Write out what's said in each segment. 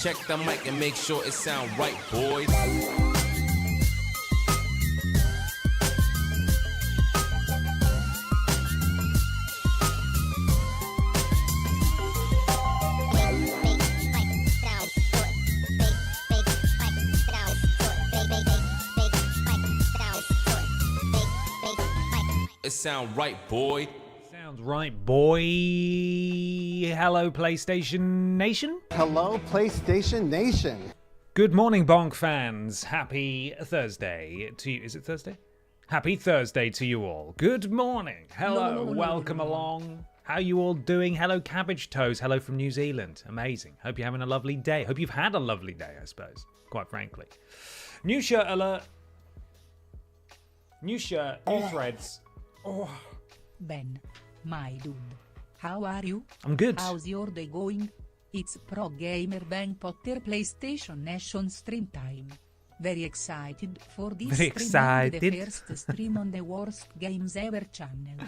Check the mic and make sure it sound right, boys. It sound right, boy. Sounds right, boy. Hello, PlayStation Nation. Hello, PlayStation Nation. Good morning, Bonk fans. Happy Thursday to you. Is it Thursday? Happy Thursday to you all. Good morning. Hello, welcome along. How you all doing? Hello, Cabbage Toes. Hello from New Zealand. Amazing. Hope you're having a lovely day. Hope you've had a lovely day, I suppose, quite frankly. New shirt alert. New shirt, new threads. Oh. Ben, my dude, how are you? I'm good. How's your day going? It's Pro Gamer Ben Potter PlayStation Nation stream time. Very excited for this Very stream, excited. the first stream on the Worst Games Ever channel.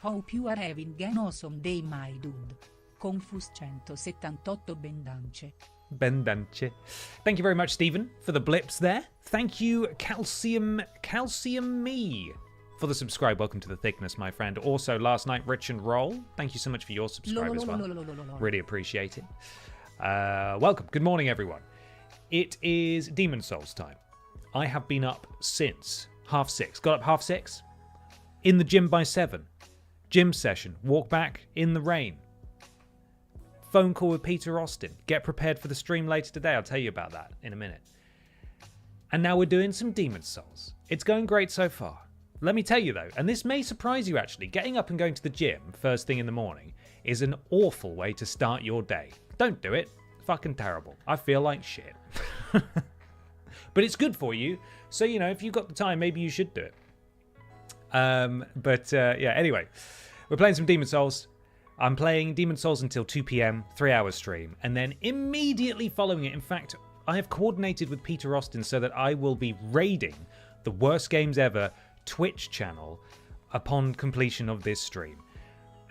Hope you are having an awesome day, my dude. Confus 178 Bendance. Bendance. Thank you very much, Stephen, for the blips there. Thank you, Calcium Me, for the subscribe. Welcome to the thickness, my friend. Also, last night, Rich and Roll. Thank you so much for your subscribe as well. Really appreciate it. Welcome. Good morning, everyone. It is Demon Souls time. I have been up since 6:30. Got up 6:30. In the gym by 7. Gym session. Walk back in the rain. Phone call with Peter Austin. Get prepared for the stream later today. I'll tell you about that in a minute. And now we're doing some Demon Souls. It's going great so far. Let me tell you though, and this may surprise you actually, getting up and going to the gym first thing in the morning is an awful way to start your day. Don't do it. Fucking terrible. I feel like shit. But it's good for you. So, you know, if you've got the time, maybe you should do it. Yeah, anyway. We're playing some Demon Souls. I'm playing Demon Souls until 2 p.m, 3-hour stream. And then immediately following it, in fact, I have coordinated with Peter Austin so that I will be raiding the Worst Games Ever Twitch channel upon completion of this stream.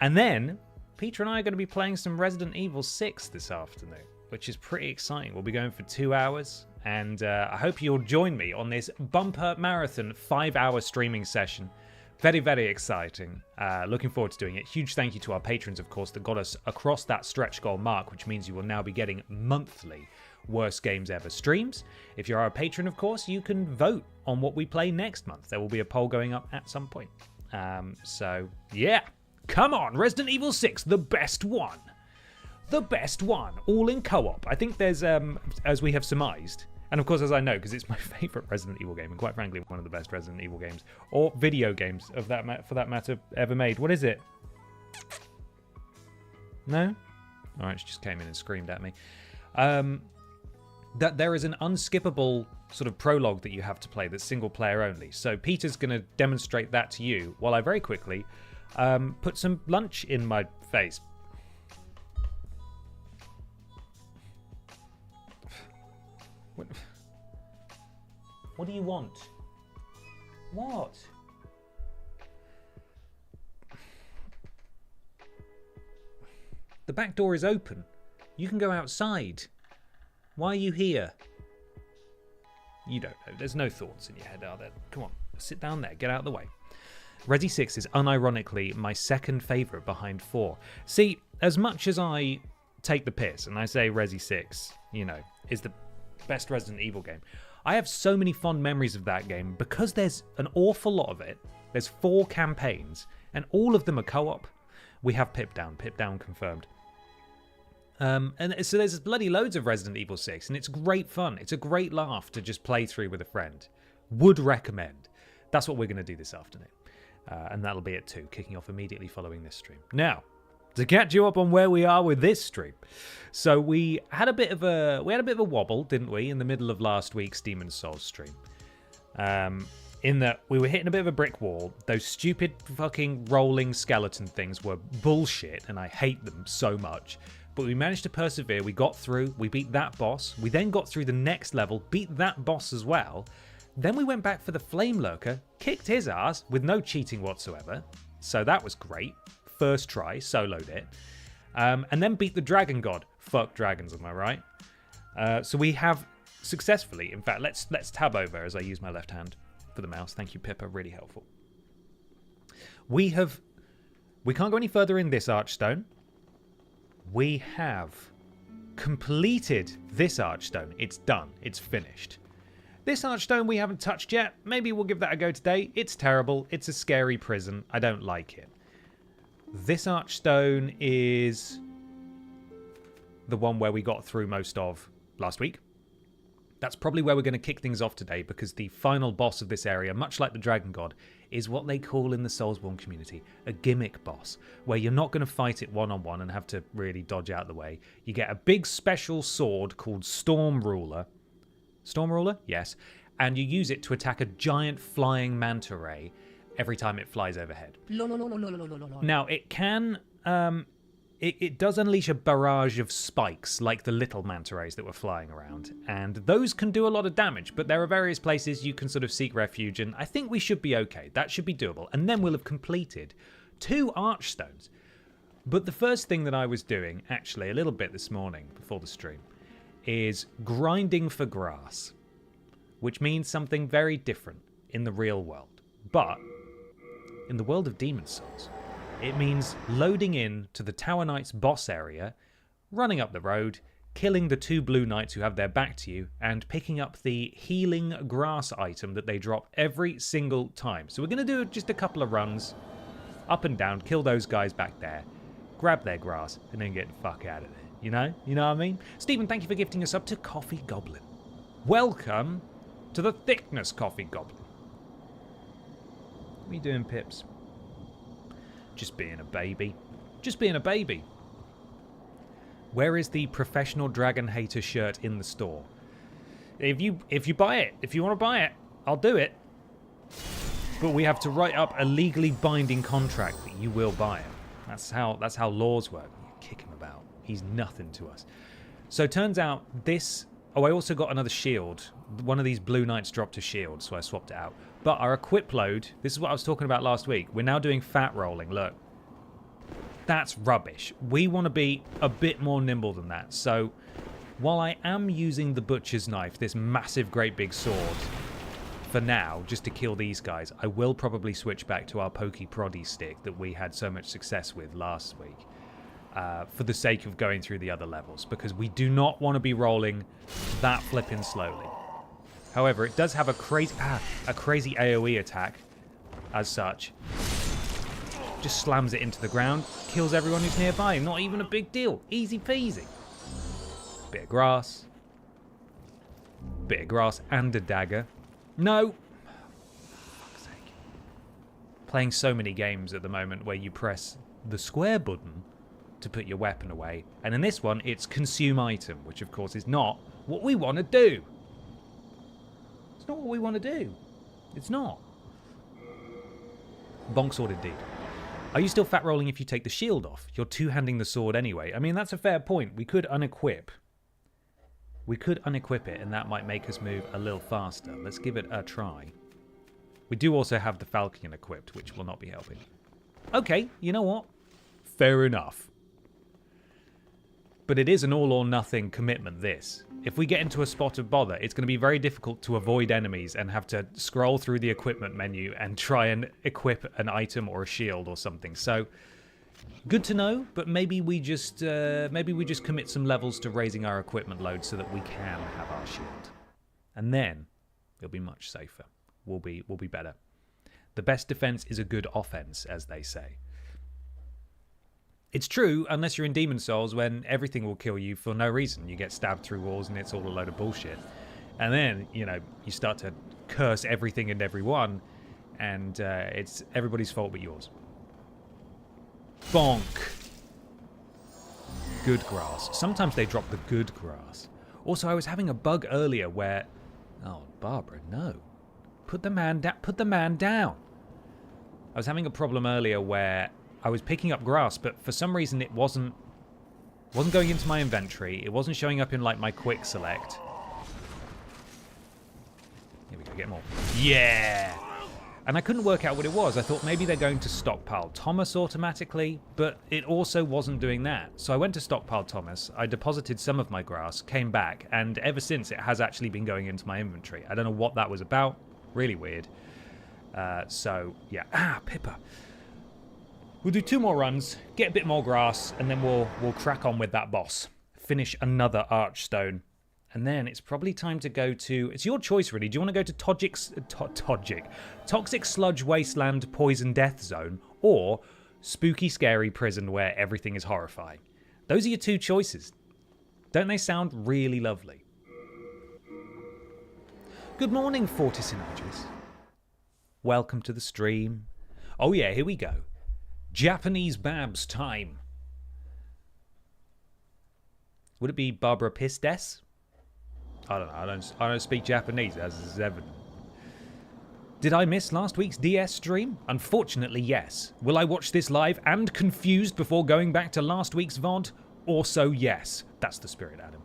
And then Peter and I are going to be playing some Resident Evil 6 this afternoon, which is pretty exciting. We'll be going for 2 hours, and I hope you'll join me on this bumper marathon 5-hour streaming session. Very, very exciting. Looking forward to doing it. Huge thank you to our patrons, of course, that got us across that stretch goal mark, which means you will now be getting monthly Worst Games Ever streams. If you're our patron, of course, you can vote on what we play next month. There will be a poll going up at some point. So, yeah. Come on, Resident Evil 6, the best one. The best one. All in co-op. I think there's, as we have surmised, and of course as I know, because it's my favourite Resident Evil game, and quite frankly, one of the best Resident Evil games, or video games of that for that matter, ever made. What is it? No? Alright, she just came in and screamed at me. That there is an unskippable sort of prologue that you have to play that's single player only. So Peter's going to demonstrate that to you while I very quickly put some lunch in my face. What do you want? What? The back door is open. You can go outside. Why are you here? You don't know. There's no thoughts in your head, are there? Come on, sit down there. Get out of the way. Resi 6 is unironically my second favourite behind 4. See, as much as I take the piss and I say Resi 6, you know, is the best Resident Evil game, I have so many fond memories of that game because there's an awful lot of it. There's 4 campaigns and all of them are co-op. We have Pip Down confirmed. And so there's bloody loads of Resident Evil 6, and it's great fun. It's a great laugh to just play through with a friend. Would recommend. That's what we're going to do this afternoon. And that'll be at 2, kicking off immediately following this stream. Now, to catch you up on where we are with this stream. So we had a bit of a wobble, didn't we, in the middle of last week's Demon Souls stream. In that we were hitting a bit of a brick wall. Those stupid fucking rolling skeleton things were bullshit, and I hate them so much. But we managed to persevere. We got through. We beat that boss. We then got through the next level, beat that boss as well. Then we went back for the Flame Lurker, kicked his ass with no cheating whatsoever. So that was great. First try, soloed it. And then beat the Dragon God. Fuck dragons, am I right? So we have successfully, in fact, let's tab over as I use my left hand for the mouse. Thank you, Pippa, really helpful. We can't go any further in this Archstone. We have completed this Archstone. It's done. It's finished. This Archstone we haven't touched yet. Maybe we'll give that a go today. It's terrible. It's a scary prison. I don't like it. This Archstone is the one where we got through most of last week. That's probably where we're going to kick things off today, because the final boss of this area, much like the Dragon God, is what they call in the Soulsborne community a gimmick boss, where you're not going to fight it one-on-one and have to really dodge out the way. You get a big special sword called Storm Ruler. Storm Ruler? Yes. And you use it to attack a giant flying manta ray every time it flies overhead. Now, it can... It does unleash a barrage of spikes like the little manta rays that were flying around, and those can do a lot of damage, but there are various places you can sort of seek refuge, and I think we should be okay. That should be doable, and then we'll have completed 2 Archstones. But the first thing that I was doing, actually, a little bit this morning before the stream, is grinding for grass, which means something very different in the real world. But in the world of Demon Souls, it means loading in to the Tower Knights boss area, running up the road, killing the 2 blue knights who have their back to you, and picking up the healing grass item that they drop every single time. So we're going to do just a couple of runs, up and down, kill those guys back there, grab their grass, and then get the fuck out of there. You know what I mean? Stephen, thank you for gifting us up to Coffee Goblin. Welcome to the Thickness Coffee Goblin. What are you doing, Pips? Just being a baby. Just being a baby. Where is the professional dragon hater shirt in the store? If you buy it, if you want to buy it, I'll do it. But we have to write up a legally binding contract that you will buy it. That's how laws work. You kick him about. He's nothing to us. So it turns out this... Oh, I also got another shield. One of these blue knights dropped a shield, so I swapped it out. But our equip load, this is what I was talking about last week. We're now doing fat rolling. Look. That's rubbish. We want to be a bit more nimble than that. So while I am using the butcher's knife, this massive great big sword, for now, just to kill these guys, I will probably switch back to our pokey proddy stick that we had so much success with last week. For the sake of going through the other levels, because we do not want to be rolling that flipping slowly. However, it does have a crazy AoE attack, as such. Just slams it into the ground, kills everyone who's nearby. Not even a big deal. Easy peasy. Bit of grass. Bit of grass and a dagger. No! For fuck's sake. Playing so many games at the moment where you press the square button to put your weapon away. And in this one, it's consume item, which of course is not what we want to do. It's not what we want to do. It's not. Bonk sword indeed. Are you still fat rolling if you take the shield off? You're two-handing the sword anyway. I mean, that's a fair point. We could unequip. We could unequip it, and that might make us move a little faster. Let's give it a try. We do also have the Falcon equipped, which will not be helping. Okay, you know what? Fair enough. But it is an all-or-nothing commitment, this. If we get into a spot of bother, it's going to be very difficult to avoid enemies and have to scroll through the equipment menu and try and equip an item or a shield or something. So, good to know, but maybe we just commit some levels to raising our equipment load so that we can have our shield. And then, it'll be much safer. We'll be better. The best defense is a good offense, as they say. It's true, unless you're in Demon Souls, when everything will kill you for no reason. You get stabbed through walls and it's all a load of bullshit. And then, you start to curse everything and everyone, and it's everybody's fault but yours. Bonk. Good grass. Sometimes they drop the good grass. Also, I was having a bug earlier where... Oh, Barbara, no. Put the man down. I was having a problem earlier where... I was picking up grass, but for some reason it wasn't going into my inventory. It wasn't showing up in like my quick select. Here we go, get more. Yeah! And I couldn't work out what it was. I thought maybe they're going to stockpile Thomas automatically, but it also wasn't doing that. So I went to stockpile Thomas, I deposited some of my grass, came back, and ever since it has actually been going into my inventory. I don't know what that was about. Really weird. So, yeah. Pippa. We'll do 2 more runs, get a bit more grass, and then we'll crack on with that boss. Finish another Archstone. And then it's probably time to go to... It's your choice, really. Do you want to go to Toxic Sludge Wasteland Poison Death Zone, or Spooky Scary Prison where everything is horrifying? Those are your 2 choices. Don't they sound really lovely? Good morning, Fortisinages. Welcome to the stream. Oh yeah, here we go. Japanese Babs time. Would it be Barbara Pistes? I don't know. I don't speak Japanese, as is evident. Did I miss last week's DS stream? Unfortunately, yes. Will I watch this live and confused before going back to last week's VOD? Also, yes. That's the spirit, Adam.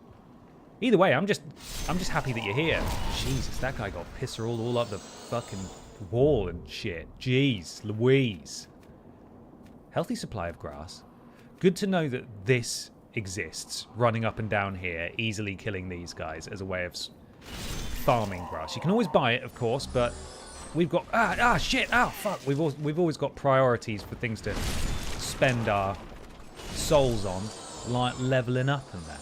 Either way, I'm just happy that you're here. Jesus, that guy got piss rolled all up the fucking wall and shit. Jeez, Louise. Healthy supply of grass. Good to know that this exists, running up and down here, easily killing these guys as a way of farming grass. You can always buy it, of course, but we've got shit, fuck. We've always got priorities for things to spend our souls on, like leveling up and that.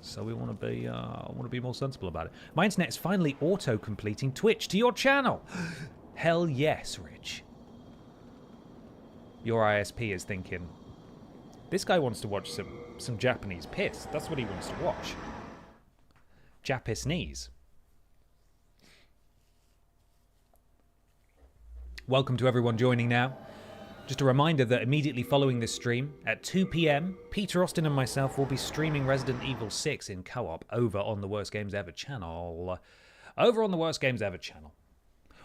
So we want to be more sensible about it. My internet's finally auto-completing Twitch to your channel. Hell yes, Rich. Your ISP is thinking, this guy wants to watch some Japanese piss. That's what he wants to watch. Japis knees. Welcome to everyone joining now. Just a reminder that immediately following this stream, at 2 p.m, Peter Austin and myself will be streaming Resident Evil 6 in co-op over on the Worst Games Ever channel.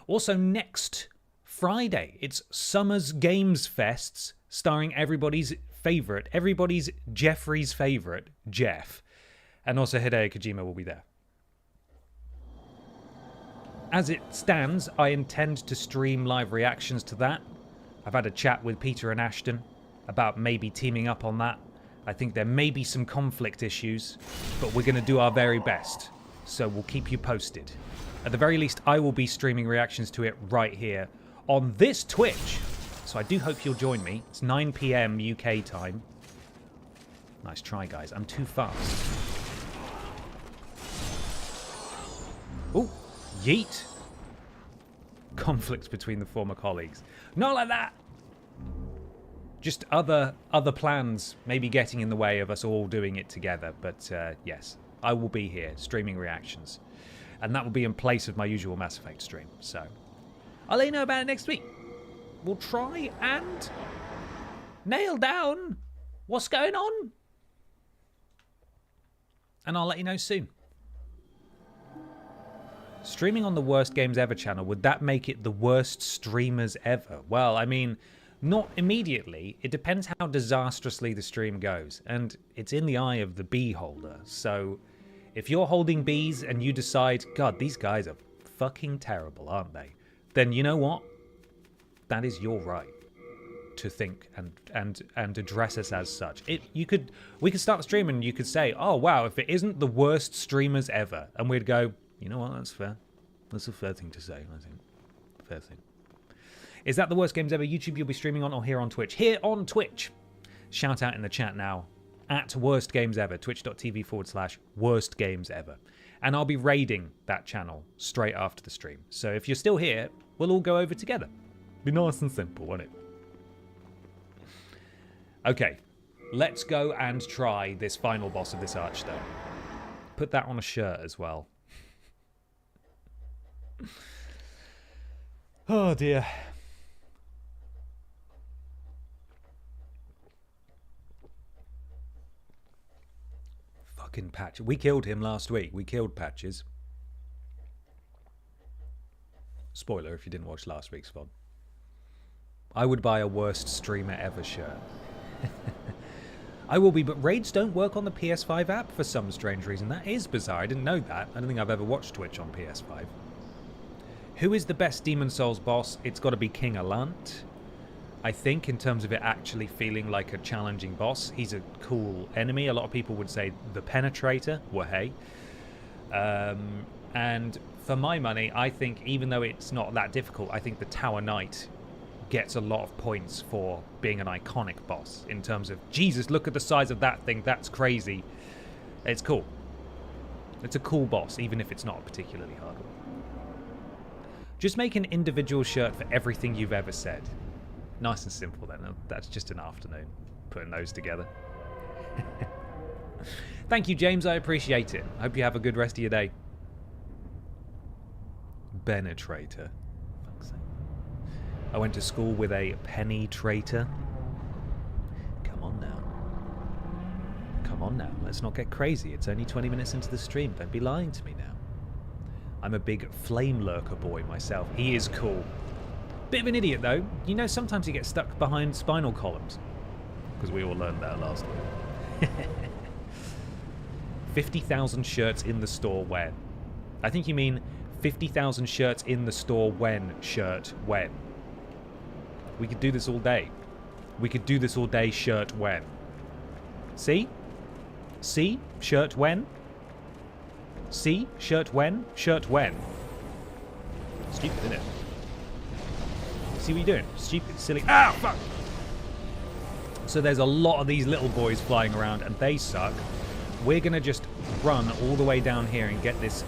Also next Friday, it's Summer's Games Fests, starring everybody's Jeffrey's favourite, Jeff. And also Hideo Kojima will be there. As it stands, I intend to stream live reactions to that. I've had a chat with Peter and Ashton about maybe teaming up on that. I think there may be some conflict issues, but we're going to do our very best. So we'll keep you posted. At the very least, I will be streaming reactions to it right here on this Twitch. So I do hope you'll join me. It's 9 p.m. UK time. Nice try, guys. I'm too fast. Oh, yeet. Conflicts between the former colleagues. Not like that. Just other plans maybe getting in the way of us all doing it together. But yes, I will be here streaming reactions. And that will be in place of my usual Mass Effect stream. So I'll let you know about it next week. We'll try and nail down what's going on. And I'll let you know soon. Streaming on the Worst Games Ever channel, would that make it the worst streamers ever? Well, I mean, not immediately. It depends how disastrously the stream goes. And it's in the eye of the bee holder. So if you're holding bees and you decide, God, these guys are fucking terrible, aren't they? Then you know what? That is your right to think and address us as such. We could start the stream and you could say, oh wow, if it isn't the worst streamers ever, and we'd go, you know what, that's fair. That's a fair thing to say, I think. Fair thing. Is that the Worst Games Ever YouTube you'll be streaming on, or here on Twitch? Here on Twitch. Shout out in the chat now at Worst Games Ever, twitch.tv/Worst Games Ever. And I'll be raiding that channel straight after the stream. So if you're still here, we'll all go over together. Be nice and simple, won't it? Okay, let's go and try this final boss of this Archstone. Put that on a shirt as well. Oh dear. Fucking Patch. We killed him last week. We killed Patches. Spoiler if you didn't watch last week's VOD. I would buy a Worst Streamer Ever shirt. I will be, but raids don't work on the PS5 app for some strange reason. That is bizarre. I didn't know that. I don't think I've ever watched Twitch on PS5. Who is the best Demon Souls boss? It's got to be King Alant. I think in terms of it actually feeling like a challenging boss. He's a cool enemy. A lot of people would say the Penetrator. Well, hey. And for my money, I think even though it's not that difficult, I think the Tower Knight gets a lot of points for being an iconic boss in terms of, Jesus, look at the size of that thing. That's crazy. It's cool. It's a cool boss, even if it's not a particularly hard one. Just make an individual shirt for everything you've ever said. Nice and simple then. That's just an afternoon putting those together. Thank you, James. I appreciate it. I hope you have a good rest of your day. Penetrator. Fuck's sake. I went to school with a penetrator. Come on now. Come on now. Let's not get crazy. It's only 20 minutes into the stream. Don't be lying to me now. I'm a big flame lurker boy myself. He is cool. Bit of an idiot though. You know, sometimes he gets stuck behind spinal columns. Because we all learned that last week. 50,000 shirts in the store when? I think you mean 50,000 shirts in the store when shirt when. We could do this all day. We could do this all day shirt when. See? See? Shirt when? See? Shirt when? Shirt when? Stupid, isn't it? See what you're doing? Stupid, silly. Ah, fuck! So there's a lot of these little boys flying around and they suck. We're going to just run all the way down here and get this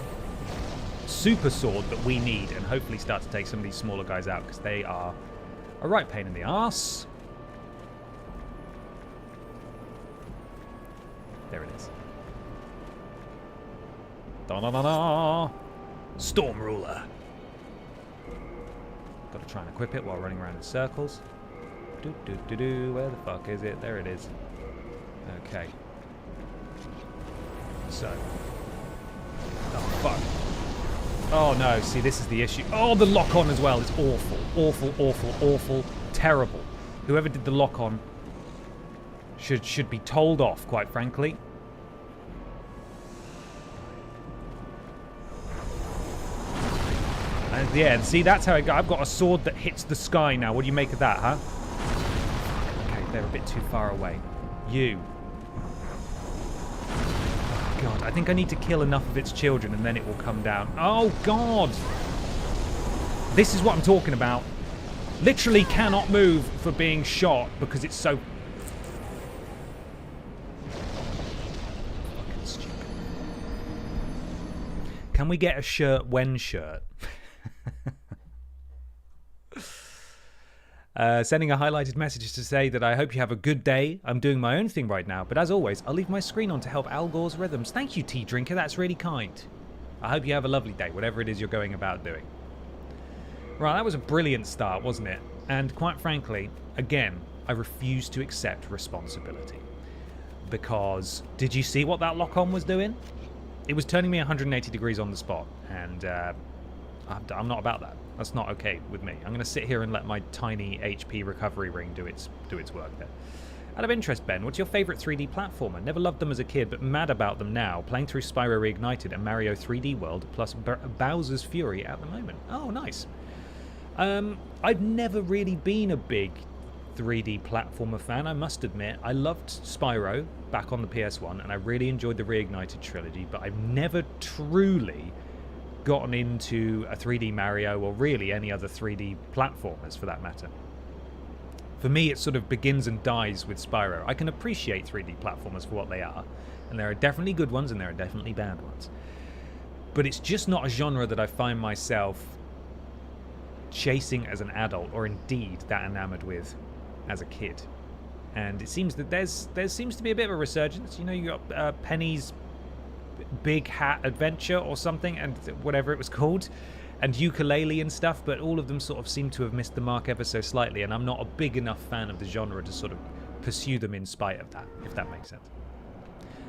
super sword that we need and hopefully start to take some of these smaller guys out because they are a right pain in the arse. There it is. Da-da-da-da! Storm Ruler. Got to try and equip it while running around in circles. Do-do-do-do. Where the fuck is it? There it is. Okay. So. Oh, fuck. Oh, no. See, this is the issue. Oh, the lock-on as well is awful. Awful, awful, awful. Terrible. Whoever did the lock-on should be told off, quite frankly. And yeah, see, that's how it goes. I've got a sword that hits the sky now. What do you make of that, huh? Okay, they're a bit too far away. You. God, I think I need to kill enough of its children and then it will come down. Oh, God! This is what I'm talking about. Literally cannot move for being shot because it's so... fucking stupid. Can we get a shirt when shirt? Sending a highlighted message to say that I hope you have a good day. I'm doing my own thing right now, but as always, I'll leave my screen on to help Al Gore's rhythms. Thank you, Tea Drinker. That's really kind. I hope you have a lovely day, whatever it is you're going about doing. Right, that was a brilliant start, wasn't it? And quite frankly, again, I refuse to accept responsibility. Because, did you see what that lock-on was doing? It was turning me 180 degrees on the spot, and I'm not about that. That's not okay with me. I'm going to sit here and let my tiny HP recovery ring do its work there. Out of interest, Ben, what's your favourite 3D platformer? Never loved them as a kid, but mad about them now. Playing through Spyro Reignited and Mario 3D World, plus Bowser's Fury at the moment. Oh, nice. I've never really been a big 3D platformer fan, I must admit. I loved Spyro back on the PS1, and I really enjoyed the Reignited trilogy, but I've never truly gotten into a 3D Mario or really any other 3D platformers for that matter. For me, it sort of begins and dies with Spyro. I can appreciate 3D platformers for what they are, and there are definitely good ones and there are definitely bad ones. But it's just not a genre that I find myself chasing as an adult, or indeed that enamored with as a kid. And it seems that there seems to be a bit of a resurgence. You know, you got Penny's Big Hat Adventure or something, and whatever it was called, and Ukulele and stuff, but all of them sort of seem to have missed the mark ever so slightly, and I'm not a big enough fan of the genre to sort of pursue them in spite of that, if that makes sense.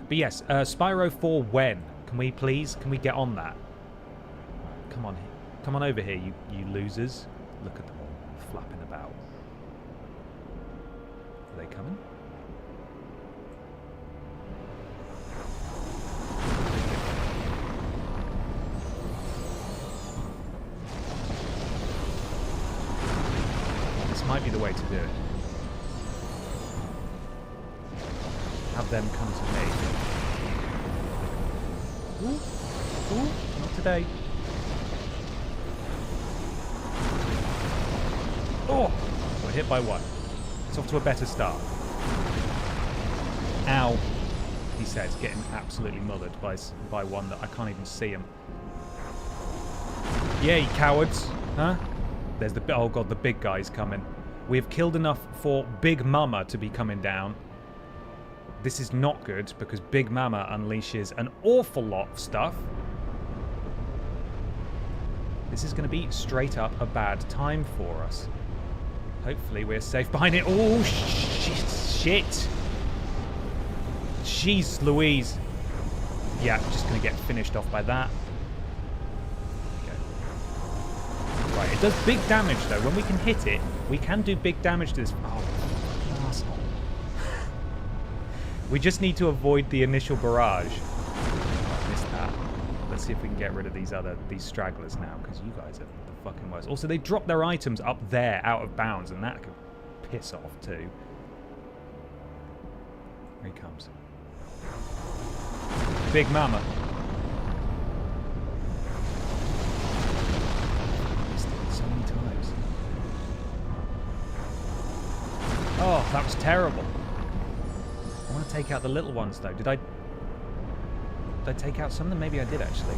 But yes, Spyro 4 when? Can we please? Can we get on that? Come on, come on over here, you losers. Look at them all flapping about. Are they coming? have them come to me. Ooh, ooh, not today. Oh, we're hit by one. It's off to a better start. Ow, he says, getting absolutely mothered by one that I can't even see him. Yeah, you cowards, huh? There's the, oh god, the big guy's coming. We have killed enough for Big Mama to be coming down. This is not good because Big Mama unleashes an awful lot of stuff. This is going to be straight up a bad time for us. Hopefully we're safe behind it. Oh, shit. Jeez Louise. Yeah, just going to get finished off by that. Okay. Right, it does big damage though. When we can hit it, we can do big damage to this. Oh, fucking asshole. We just need to avoid the initial barrage. I missed that. Let's see if we can get rid of these stragglers now, because you guys are the fucking worst. Also, they drop their items up there, out of bounds, and that could piss off too. Here he comes. Big Mama. Missed it so many times. Oh, that was terrible. I want to take out the little ones though. Did I take out some of them? Maybe I did actually.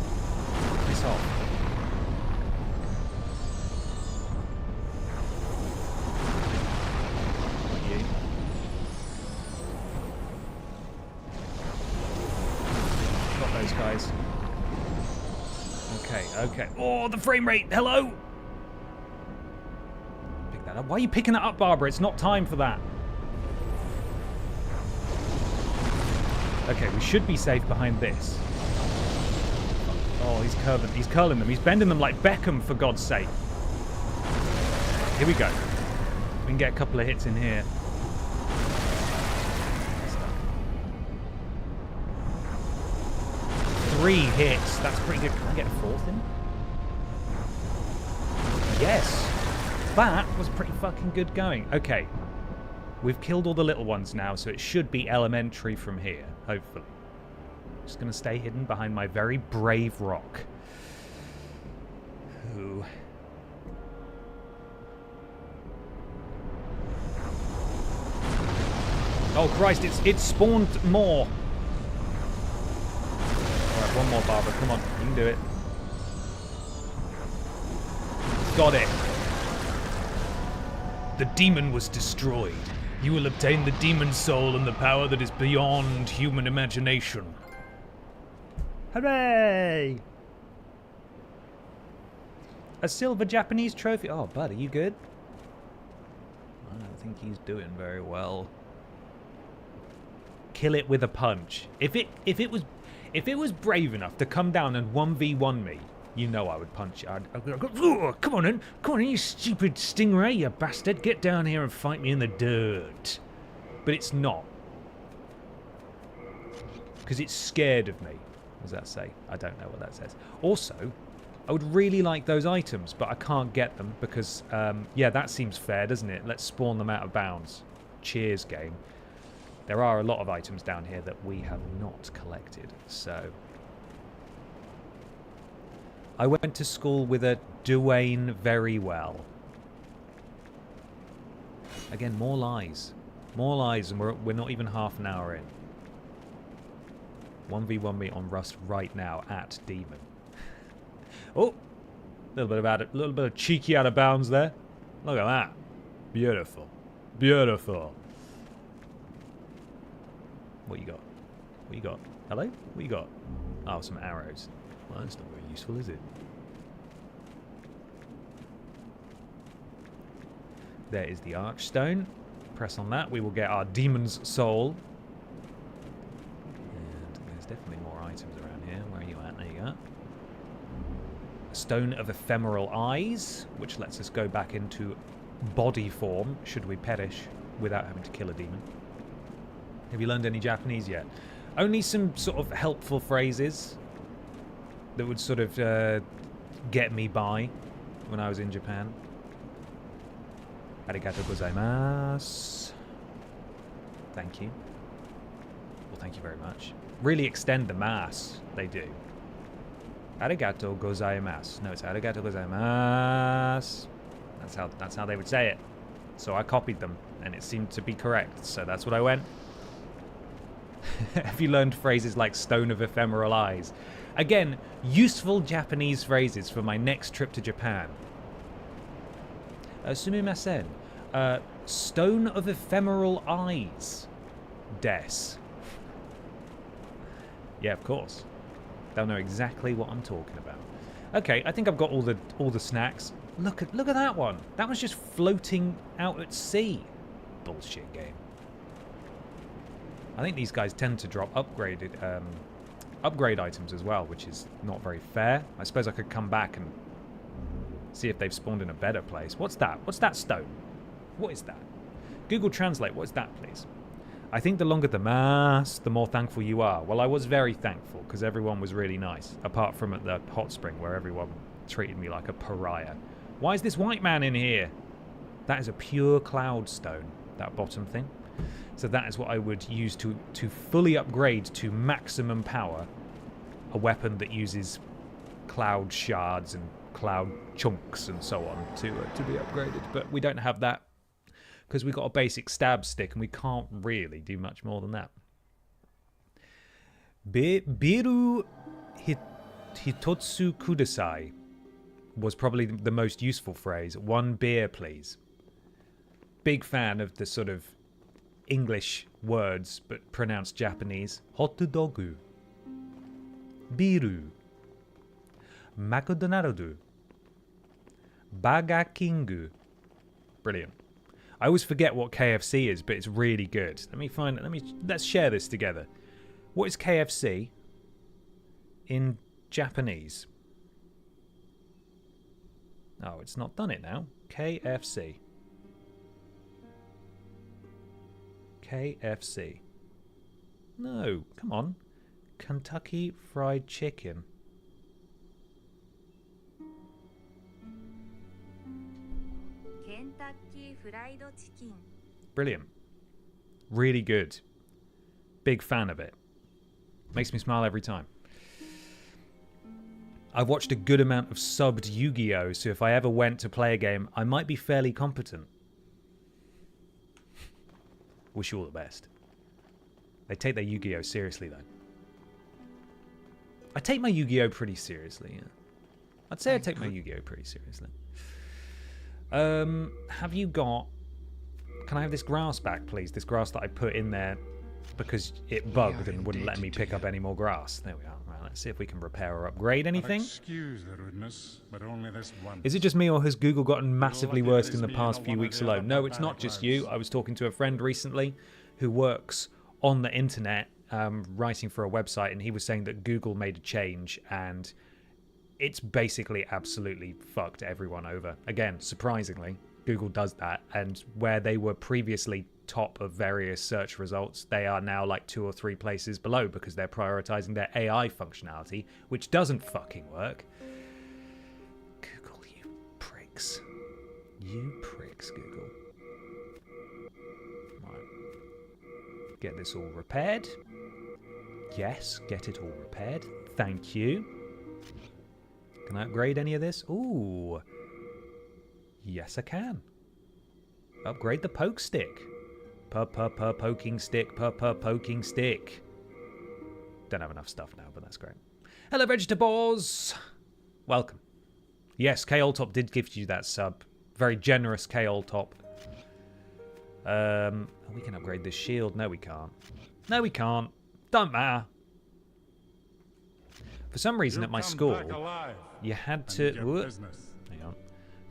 Piss off. Not you. Got those guys. Okay, okay. Oh, the frame rate! Hello! Pick that up. Why are you picking that up, Barbara? It's not time for that. Okay, we should be safe behind this. Oh, he's curling them. He's bending them like Beckham, for God's sake. Here we go. We can get a couple of hits in here. 3 hits. That's pretty good. Can I get a 4th in? Yes. That was pretty fucking good going. Okay. We've killed all the little ones now, so it should be elementary from here, hopefully. Just going to stay hidden behind my very brave rock. Ooh. Oh Christ, it's spawned more. Alright, one more, Barbara. Come on, you can do it. Got it. The demon was destroyed. You will obtain the demon's soul and the power that is beyond human imagination. Hooray! A silver Japanese trophy. Oh, bud, are you good? I don't think he's doing very well. Kill it with a punch. If it was brave enough to come down and 1v1 me, you know I would punch it. I'd go, come on in, you stupid stingray, you bastard. Get down here and fight me in the dirt. But it's not. Because it's scared of me. What does that say? I don't know what that says. Also, I would really like those items, but I can't get them because, yeah, that seems fair, doesn't it? Let's spawn them out of bounds. Cheers, game. There are a lot of items down here that we have not collected, so... I went to school with a Duane very well. Again, more lies. More lies, and we're not even half an hour in. 1v1 me on Rust right now at Demon. Oh! A little bit of cheeky out of bounds there. Look at that. Beautiful. Beautiful. What you got? What you got? Hello? What you got? Oh, some arrows. Well, that's not very useful, is it? There is the Archstone. Press on that. We will get our Demon's Soul. And there's definitely more items around here. Where are you at? There you go. Stone of Ephemeral Eyes, which lets us go back into body form, should we perish, without having to kill a demon. Have you learned any Japanese yet? Only some sort of helpful phrases that would sort of get me by when I was in Japan. Arigatou gozaimasu. Thank you. thank you very much. Really extend the mass, they do. Arigato gozaimasu. No, it's arigato gozaimasu. That's how they would say it. So I copied them, and it seemed to be correct, so that's what I went. Have you learned phrases like stone of ephemeral eyes? Again, useful Japanese phrases for my next trip to Japan. Sumimasen. Stone of ephemeral eyes. Des. Yeah, of course. They'll know exactly what I'm talking about. Okay, I think I've got all the snacks. Look at that one. That was just floating out at sea. Bullshit game. I think these guys tend to drop upgrade items as well, which is not very fair. I suppose I could come back and see if they've spawned in a better place. What's that? What's that stone? What is that? Google Translate, what is that, please? I think the longer the mass, the more thankful you are. Well, I was very thankful because everyone was really nice, apart from at the hot spring where everyone treated me like a pariah. Why is this white man in here? That is a pure cloud stone, that bottom thing. So that is what I would use to fully upgrade to maximum power a weapon that uses cloud shards and cloud chunks and so on to be upgraded. But we don't have that because we've got a basic stab stick and we can't really do much more than that. Biru hitotsu kudasai was probably the most useful phrase. 1 beer, please. Big fan of the sort of English words, but pronounced Japanese. Hot dogu. Biru. McDonald's. Burger King. Brilliant. I always forget what KFC is, but it's really good. Let's share this together. What is KFC in Japanese? Oh, it's not done it now. KFC. KFC. No, come on. Kentucky Fried Chicken. Kentucky Fried Chicken. Brilliant. Really good. Big fan of it. Makes me smile every time. I've watched a good amount of subbed Yu-Gi-Oh! So if I ever went to play a game, I might be fairly competent. Wish you all the best. They take their Yu-Gi-Oh! Seriously, though. I take my Yu-Gi-Oh! Pretty seriously, yeah. I'd say I take my Yu-Gi-Oh! Pretty seriously. Have you got... Can I have this grass back, please? This grass that I put in there because it bugged and wouldn't let me pick up any more grass. There we are. Right, let's see if we can repair or upgrade anything. Excuse the rudeness, but only this one. Is it just me, or has Google gotten massively worse in the past few weeks alone? No, it's not just you. I was talking to a friend recently who works on the internet, writing for a website, and he was saying that Google made a change and it's basically absolutely fucked everyone over. Again, surprisingly, Google does that, and where they were previously top of various search results, they are now like 2 or 3 places below because they're prioritizing their AI functionality, which doesn't fucking work. Google, you pricks. You pricks, Google. Right. Get this all repaired. Yes, get it all repaired. Thank you. Can I upgrade any of this? Ooh. Yes, I can. Upgrade the poke stick. Poking stick. Poking stick. Don't have enough stuff now, but that's great. Hello, vegetables. Welcome. Yes, K-Oltop did give you that sub. Very generous K-Oltop. We can upgrade this shield. No, we can't. No, we can't. Don't matter. For some reason at my school, you had to... Hang on.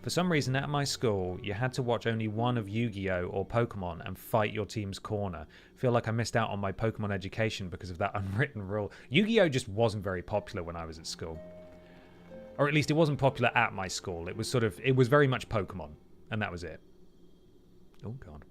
For some reason at my school, you had to watch only one of Yu-Gi-Oh! Or Pokemon and fight your team's corner. I feel like I missed out on my Pokemon education because of that unwritten rule. Yu-Gi-Oh! Just wasn't very popular when I was at school. Or at least it wasn't popular at my school. It was sort of... It was very much Pokemon. And that was it. Oh, God.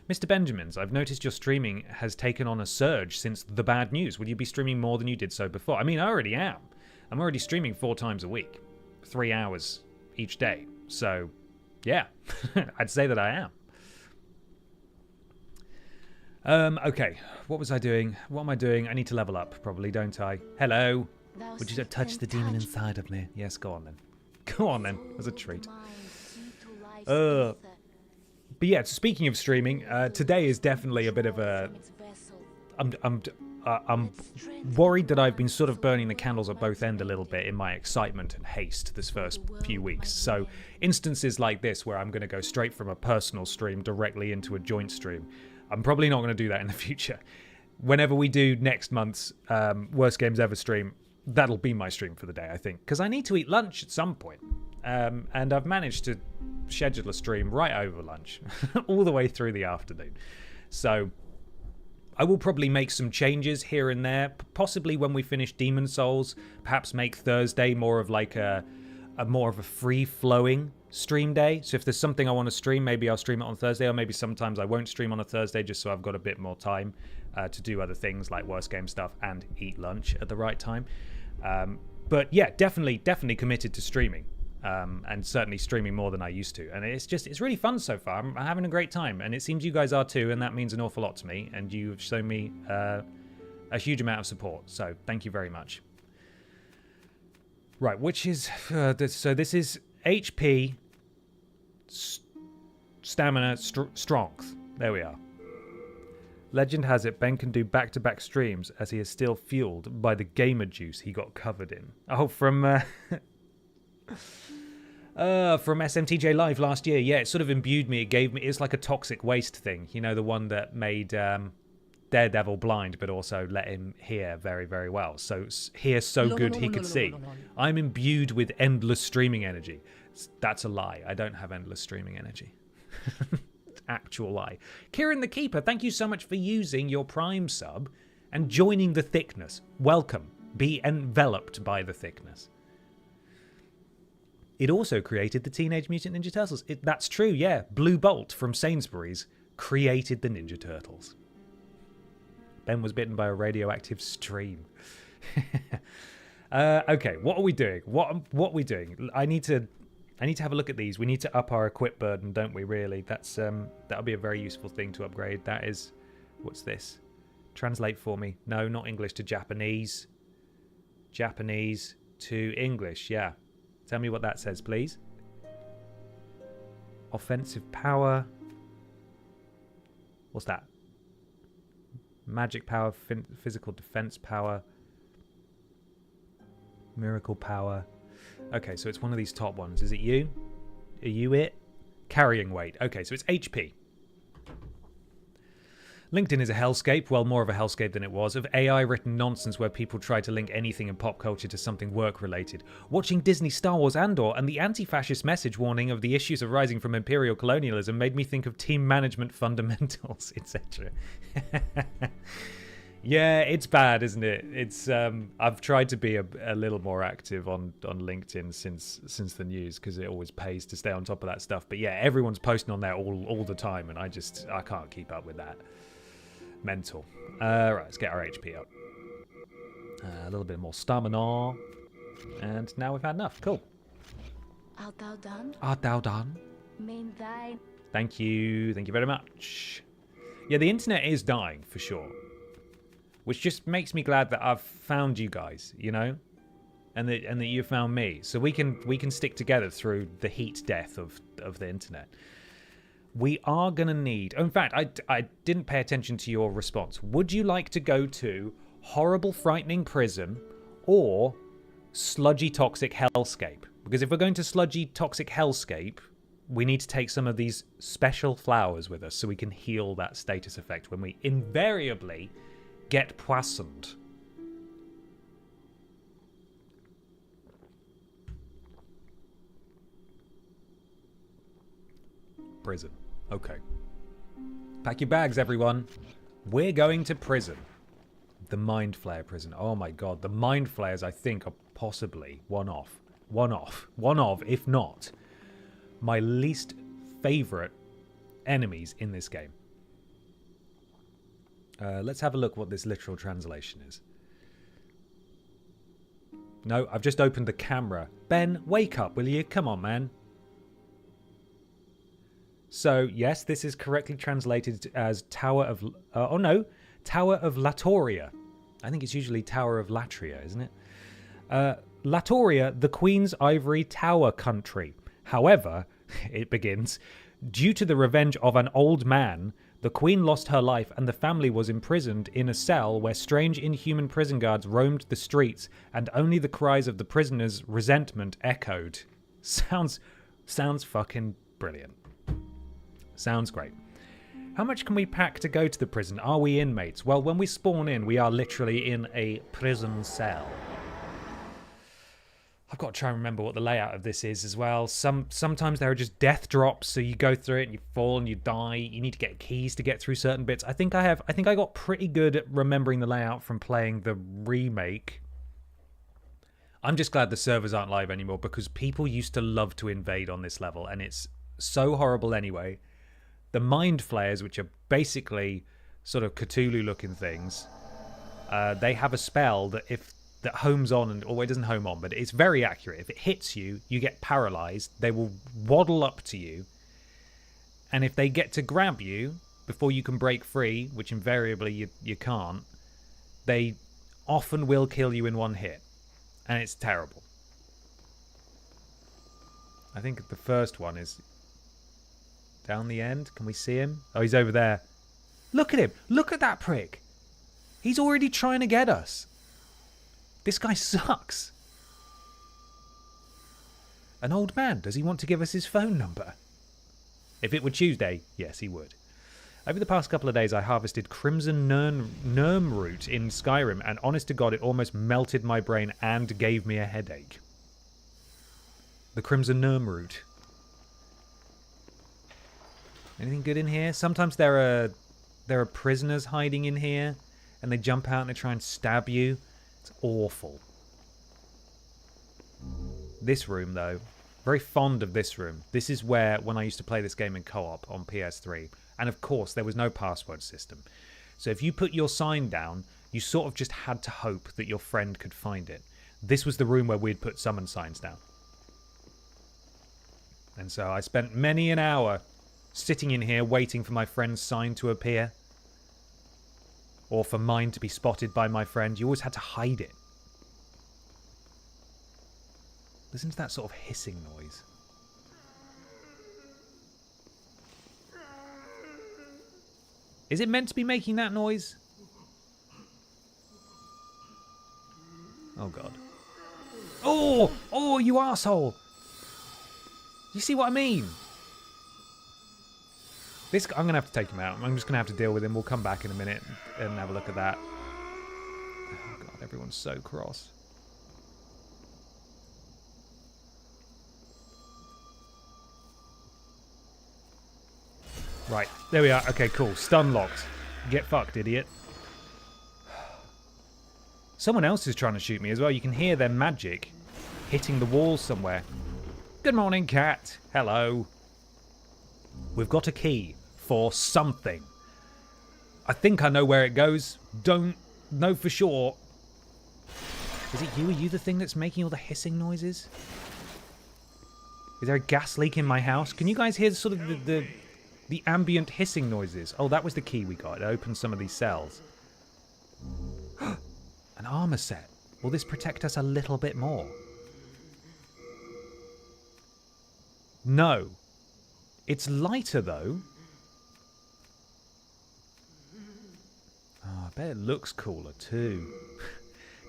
Mr. Benjamins, I've noticed your streaming has taken on a surge since the bad news. Will you be streaming more than you did so before? I mean, I already am. I'm already streaming 4 times a week. 3 hours each day. So, yeah, I'd say that I am. Okay, what was I doing? What am I doing? I need to level up, probably, don't I? Hello. Would you touch the demon inside of me? Yes, go on then. Go on then. As a treat. But yeah, speaking of streaming, today is definitely a bit of a... I'm worried that I've been sort of burning the candles at both ends a little bit in my excitement and haste this first few weeks. So instances like this where I'm going to go straight from a personal stream directly into a joint stream, I'm probably not going to do that in the future. Whenever we do next month's Worst Games Ever stream, that'll be my stream for the day, I think. Because I need to eat lunch at some point. And I've managed to schedule a stream right over lunch, all the way through the afternoon. So I will probably make some changes here and there, possibly when we finish Demon Souls, perhaps make Thursday more of like a more of a free-flowing stream day. So if there's something I want to stream, maybe I'll stream it on Thursday, or maybe sometimes I won't stream on a Thursday just so I've got a bit more time to do other things like Worst Game stuff and eat lunch at the right time. But yeah, definitely committed to streaming. And certainly streaming more than I used to. And it's really fun so far. I'm having a great time. And it seems you guys are too, and that means an awful lot to me. And you've shown me a huge amount of support. So thank you very much. Right, which is... so this is HP, stamina, strength. There we are. Legend has it Ben can do back-to-back streams as he is still fueled by the gamer juice he got covered in. Oh, from SMTJ Live last year. Yeah, it sort of imbued me. It's like a toxic waste thing. You know, the one that made Daredevil blind, but also let him hear very, very well. So hear so good he could see. I'm imbued with endless streaming energy. That's a lie. I don't have endless streaming energy. Actual lie. Kieran the Keeper, thank you so much for using your Prime sub and joining the thickness. Welcome. Be enveloped by the thickness. It also created the Teenage Mutant Ninja Turtles. That's true, yeah. Blue Bolt from Sainsbury's created the Ninja Turtles. Ben was bitten by a radioactive stream. Okay, what are we doing? What are we doing? I need to have a look at these. We need to up our equip burden, don't we, really? That's that'll be a very useful thing to upgrade. That is... What's this? Translate for me. No, not English to Japanese. Japanese to English, yeah. Tell me what that says, please. Offensive power. What's that? Magic power, physical defense power. Miracle power. Okay, so it's one of these top ones. Is it you? Are you it? Carrying weight. Okay, so it's HP. LinkedIn is a hellscape, well, more of a hellscape than it was, of AI-written nonsense where people try to link anything in pop culture to something work-related. Watching Disney Star Wars Andor and the anti-fascist message warning of the issues arising from imperial colonialism made me think of team management fundamentals, etc. Yeah, it's bad, isn't it? It's I've tried to be a little more active on LinkedIn since the news because it always pays to stay on top of that stuff. But yeah, everyone's posting on there all the time, and I can't keep up with that. Mental. Right, let's get our HP up. A little bit more stamina. And now we've had enough. Cool. Art thou done? Art thou done? Main thine. Thank you. Thank you very much. Yeah, the internet is dying, for sure. Which just makes me glad that I've found you guys, you know? And that you found me. So we can stick together through the heat death of the internet. We are going to need... Oh, in fact, I didn't pay attention to your response. Would you like to go to Horrible Frightening Prison or Sludgy Toxic Hellscape? Because if we're going to Sludgy Toxic Hellscape, we need to take some of these special flowers with us so we can heal that status effect when we invariably get poisoned. Prison. Okay. Pack your bags, everyone. We're going to prison. The Mind Flayer prison. Oh my god. The Mind Flayers, I think, are possibly one of, if not, my least favourite enemies in this game. Let's have a look what this literal translation is. No, I've just opened the camera. Ben, wake up, will you? Come on, man. So, yes, this is correctly translated as Tower of... Tower of Latoria. I think it's usually Tower of Latria, isn't it? Latoria, the Queen's Ivory Tower country. However, it begins, due to the revenge of an old man, the Queen lost her life and the family was imprisoned in a cell where strange inhuman prison guards roamed the streets and only the cries of the prisoners' resentment echoed. Sounds fucking brilliant. Sounds great. How much can we pack to go to the prison? Are we inmates? Well, when we spawn in, we are literally in a prison cell. I've got to try and remember what the layout of this is as well. Sometimes there are just death drops, so you go through it and you fall and you die. You need to get keys to get through certain bits. I think I got pretty good at remembering the layout from playing the remake. I'm just glad the servers aren't live anymore because people used to love to invade on this level, and it's so horrible anyway. The Mind Flayers, which are basically sort of Cthulhu-looking things, they have a spell that that homes on, or it doesn't home on, but it's very accurate. If it hits you, you get paralyzed. They will waddle up to you, and if they get to grab you before you can break free, which invariably you can't, they often will kill you in one hit, and it's terrible. I think the first one is down the end. Can we see him? Oh, he's over there. Look at him. Look at that prick. He's already trying to get us. This guy sucks. An old man. Does he want to give us his phone number? If it were Tuesday, yes, he would. Over the past couple of days, I harvested Crimson Nirnroot in Skyrim, and honest to God, it almost melted my brain and gave me a headache. The Crimson Nirnroot. Anything good in here? Sometimes there are prisoners hiding in here, and they jump out and they try and stab you. It's awful. This room, though, very fond of this room. This is where, when I used to play this game in co-op on PS3, and of course there was no password system. So if you put your sign down, you sort of just had to hope that your friend could find it. This was the room where we'd put summon signs down. And so I spent many an hour sitting in here waiting for my friend's sign to appear. Or for mine to be spotted by my friend. You always had to hide it. Listen to that sort of hissing noise. Is it meant to be making that noise? Oh, God. Oh! Oh, you arsehole! You see what I mean? I'm going to have to take him out. I'm just going to have to deal with him. We'll come back in a minute and have a look at that. Oh, God, everyone's so cross. Right, there we are. Okay, cool. Stun locked. Get fucked, idiot. Someone else is trying to shoot me as well. You can hear their magic hitting the wall somewhere. Good morning, cat. Hello. We've got a key for something. I think I know where it goes. Don't know for sure. Is it you? Are you the thing that's making all the hissing noises? Is there a gas leak in my house? Can you guys hear sort of the ambient hissing noises? Oh, that was the key we got. It opened some of these cells. An armor set. Will this protect us a little bit more? No. It's lighter, though. Oh, I bet it looks cooler, too.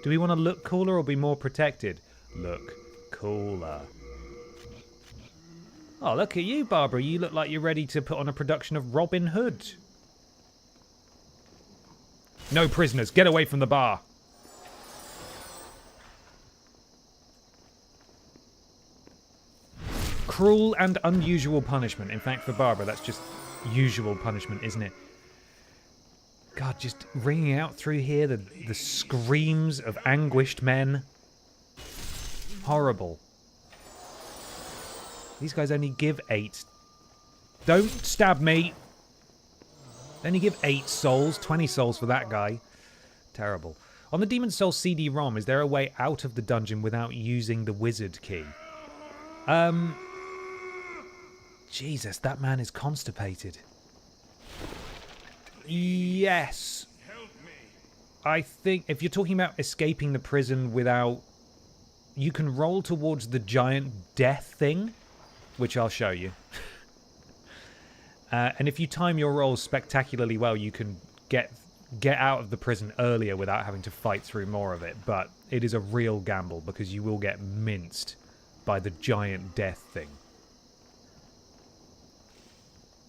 Do we want to look cooler or be more protected? Look cooler. Oh, look at you, Barbara. You look like you're ready to put on a production of Robin Hood. No prisoners. Get away from the bar. Cruel and unusual punishment. In fact, for Barbara, that's just usual punishment, isn't it? God, just ringing out through here the screams of anguished men. Horrible. These guys only give 8. Don't stab me. They only give 8 souls. 20 souls for that guy. Terrible. On the Demon's Souls CD-ROM, is there a way out of the dungeon without using the wizard key? Jesus, that man is constipated. Yes. I think if you're talking about escaping the prison without... You can roll towards the giant death thing, which I'll show you. And if you time your rolls spectacularly well, you can get out of the prison earlier without having to fight through more of it. But it is a real gamble because you will get minced by the giant death thing.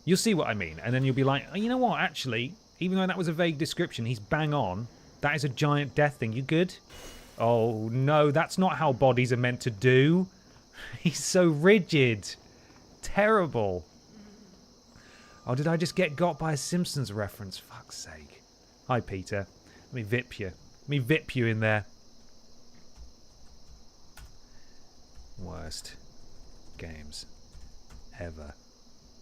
You'll see what I mean. And then you'll be like, oh, you know what, actually, even though that was a vague description, he's bang on. That is a giant death thing. You good? Oh, no, that's not how bodies are meant to do. He's so rigid. Terrible. Oh, did I just get got by a Simpsons reference? Fuck's sake. Hi, Peter. Let me vip you. Let me vip you in there. Worst games ever.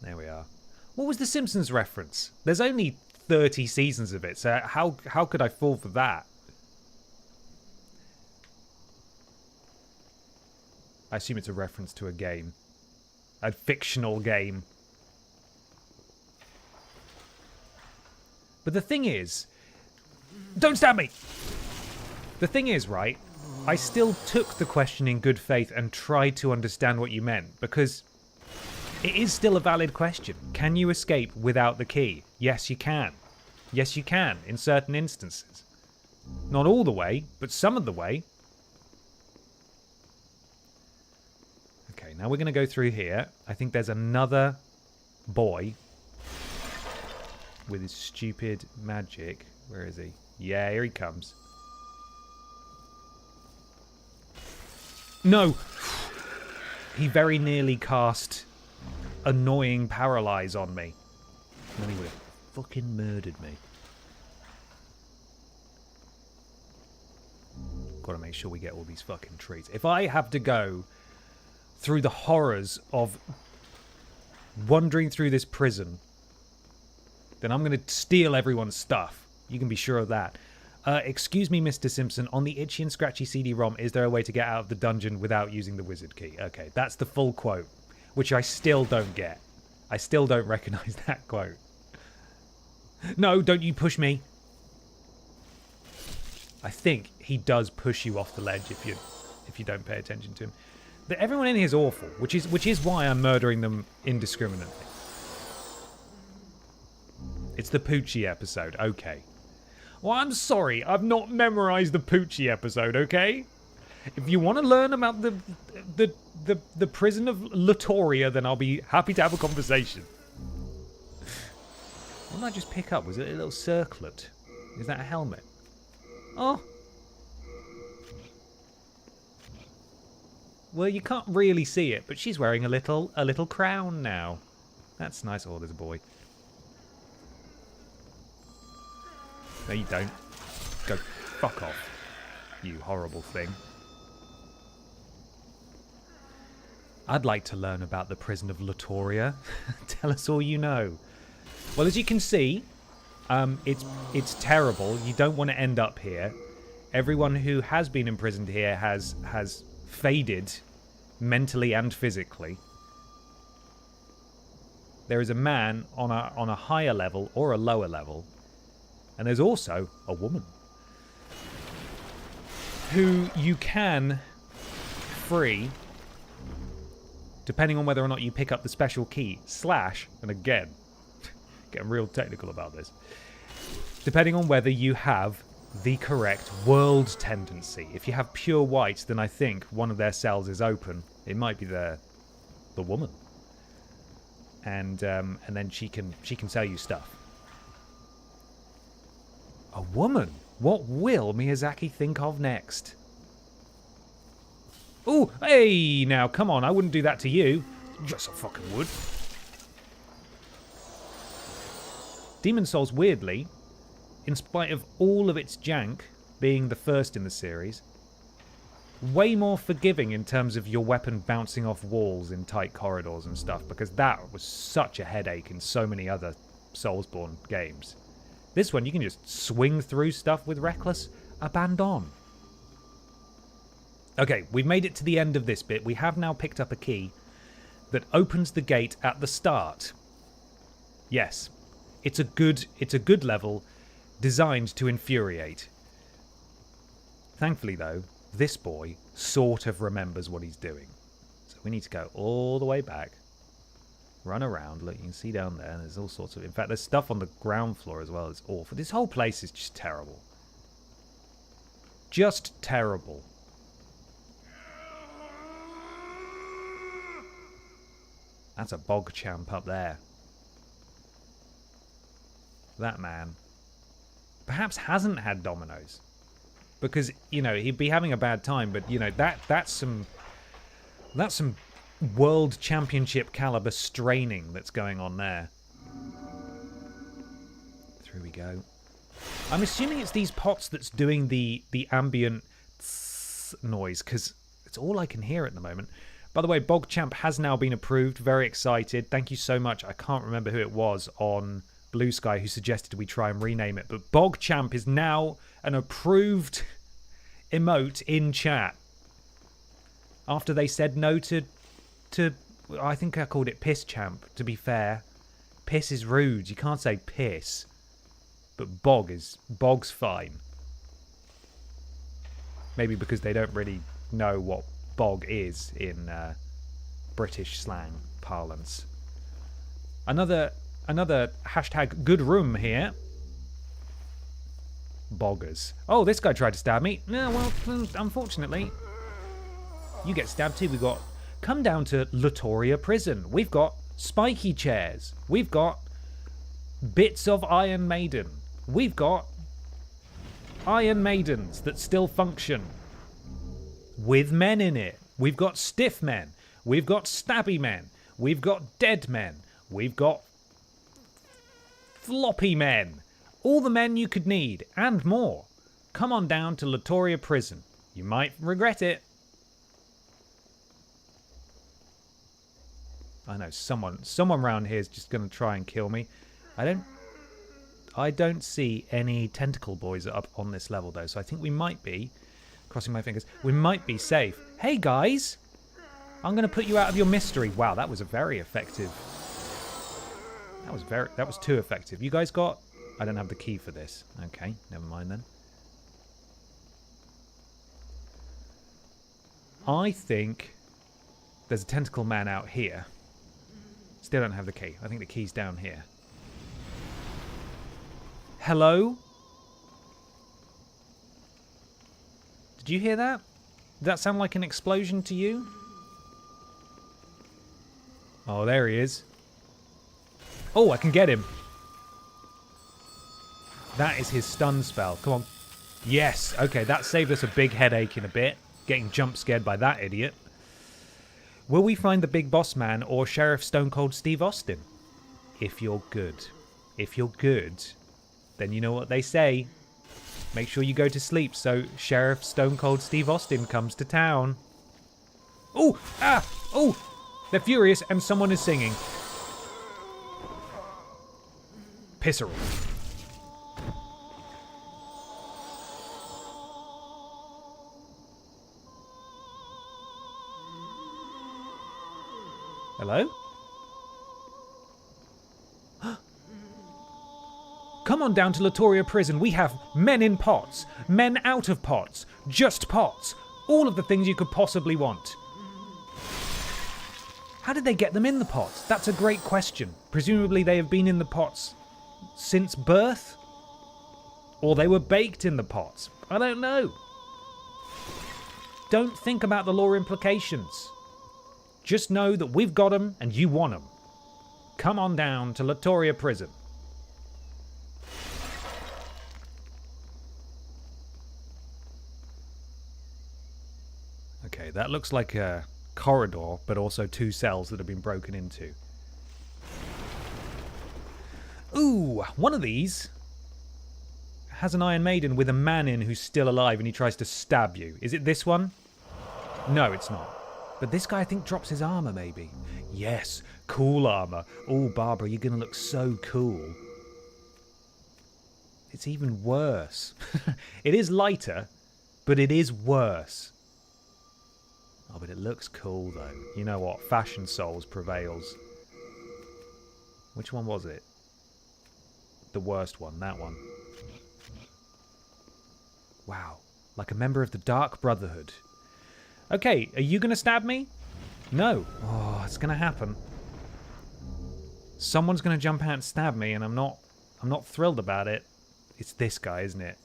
There we are. What was the Simpsons reference? There's only 30 seasons of it, so how could I fall for that? I assume it's a reference to a game. A fictional game. But the thing is... Don't stab me! The thing is, right, I still took the question in good faith and tried to understand what you meant, because it is still a valid question. Can you escape without the key? Yes, you can. Yes, you can, in certain instances. Not all the way, but some of the way. Okay, now we're going to go through here. I think there's another boy with his stupid magic. Where is he? Yeah, here he comes. No! He very nearly cast annoying paralyze on me. And then he would have fucking murdered me. Gotta make sure we get all these fucking treats. If I have to go through the horrors of wandering through this prison, then I'm going to steal everyone's stuff. You can be sure of that. Excuse me, Mr. Simpson, on the Itchy and Scratchy CD-ROM, is there a way to get out of the dungeon without using the wizard key? Okay, that's the full quote, which I still don't get. I still don't recognize that quote. No, don't you push me. I think he does push you off the ledge if you don't pay attention to him. Everyone in here is awful, which is why I'm murdering them indiscriminately. It's the Poochie episode, okay. Well, I'm sorry, I've not memorized the Poochie episode, okay? If you want to learn about the prison of Latoria, then I'll be happy to have a conversation. What did I just pick up? Was it a little circlet? Is that a helmet? Oh. Well, you can't really see it, but she's wearing a little crown now. That's nice. Oh, there's a boy. No, you don't. Go fuck off, you horrible thing. I'd like to learn about the prison of Latoria. Tell us all you know. Well, as you can see, it's terrible. You don't want to end up here. Everyone who has been imprisoned here has faded mentally and physically. There is a man on a higher level or a lower level. And there's also a woman who you can free depending on whether or not you pick up the special key / and again, getting real technical about this, depending on whether you have the correct world tendency. If you have pure white, then I think one of their cells is open. It might be the woman, and then she can sell you stuff. A woman? What will Miyazaki think of next? Oh, hey, now, come on, I wouldn't do that to you. Yes, I fucking would. Demon's Souls, weirdly, in spite of all of its jank, being the first in the series, way more forgiving in terms of your weapon bouncing off walls in tight corridors and stuff, because that was such a headache in so many other Soulsborne games. This one, you can just swing through stuff with Reckless. Abandon. Okay, we've made it to the end of this bit. We have now picked up a key that opens the gate at the start. Yes, it's a good level designed to infuriate. Thankfully, though, this boy sort of remembers what he's doing. So we need to go all the way back, run around. Look, you can see down there, there's all sorts of... In fact, there's stuff on the ground floor as well. It's awful. This whole place is just terrible. Just terrible. That's a bog champ up there. That man perhaps hasn't had dominoes. Because, you know, he'd be having a bad time, but, you know, that's some world championship caliber straining that's going on there. Through we go. I'm assuming it's these pots that's doing the ambient noise, because it's all I can hear at the moment. By the way, Bog Champ has now been approved. Very excited. Thank you so much. I can't remember who it was on Blue Sky who suggested we try and rename it. But Bog Champ is now an approved emote in chat. After they said no to I think I called it Piss Champ, to be fair. Piss is rude. You can't say piss. But Bog's fine. Maybe because they don't really know what bog is in British slang parlance. Another hashtag good room here. Boggers. Oh, this guy tried to stab me. No, well, unfortunately, you get stabbed too. We've got come down to Latoria Prison. We've got spiky chairs. We've got bits of Iron Maiden. We've got Iron Maidens that still function with men in it. We've got stiff men. We've got stabby men. We've got dead men. We've got floppy men. All the men you could need and more. Come on down to Latoria Prison. You might regret it. I know someone around here is just going to try and kill me. I don't see any tentacle boys up on this level though, so I think we might be, crossing my fingers, we might be safe. Hey guys, I'm going to put you out of your mystery. Wow, that was a very effective. That was too effective. You guys got? I don't have the key for this. Okay, never mind then. I think there's a tentacle man out here. Still don't have the key. I think the key's down here. Hello? Did you hear that? Did that sound like an explosion to you? Oh, there he is. Oh, I can get him. That is his stun spell. Come on. Yes. Okay, that saved us a big headache in a bit. Getting jump scared by that idiot. Will we find the big boss man or Sheriff Stone Cold Steve Austin? If you're good. If you're good, then you know what they say. Make sure you go to sleep so Sheriff Stone Cold Steve Austin comes to town. Oh! Ah! Oh! They're furious and someone is singing. Pisserel. Hello? Come on down to Latoria Prison. We have men in pots, men out of pots, just pots. All of the things you could possibly want. How did they get them in the pots? That's a great question. Presumably they have been in the pots since birth? Or they were baked in the pots? I don't know. Don't think about the lore implications. Just know that we've got them and you want them. Come on down to Latoria Prison. Okay, that looks like a corridor, but also two cells that have been broken into. Ooh, one of these has an Iron Maiden with a man in who's still alive and he tries to stab you. Is it this one? No, it's not. But this guy, I think, drops his armor, maybe. Yes, cool armor. Oh, Barbara, you're going to look so cool. It's even worse. It is lighter, but it is worse. Oh, but it looks cool, though. You know what? Fashion Souls prevails. Which one was it? The worst one, that one. Wow. Like a member of the Dark Brotherhood. Okay, are you going to stab me? No. Oh, it's going to happen. Someone's going to jump out and stab me, and I'm not thrilled about it. It's this guy, isn't it?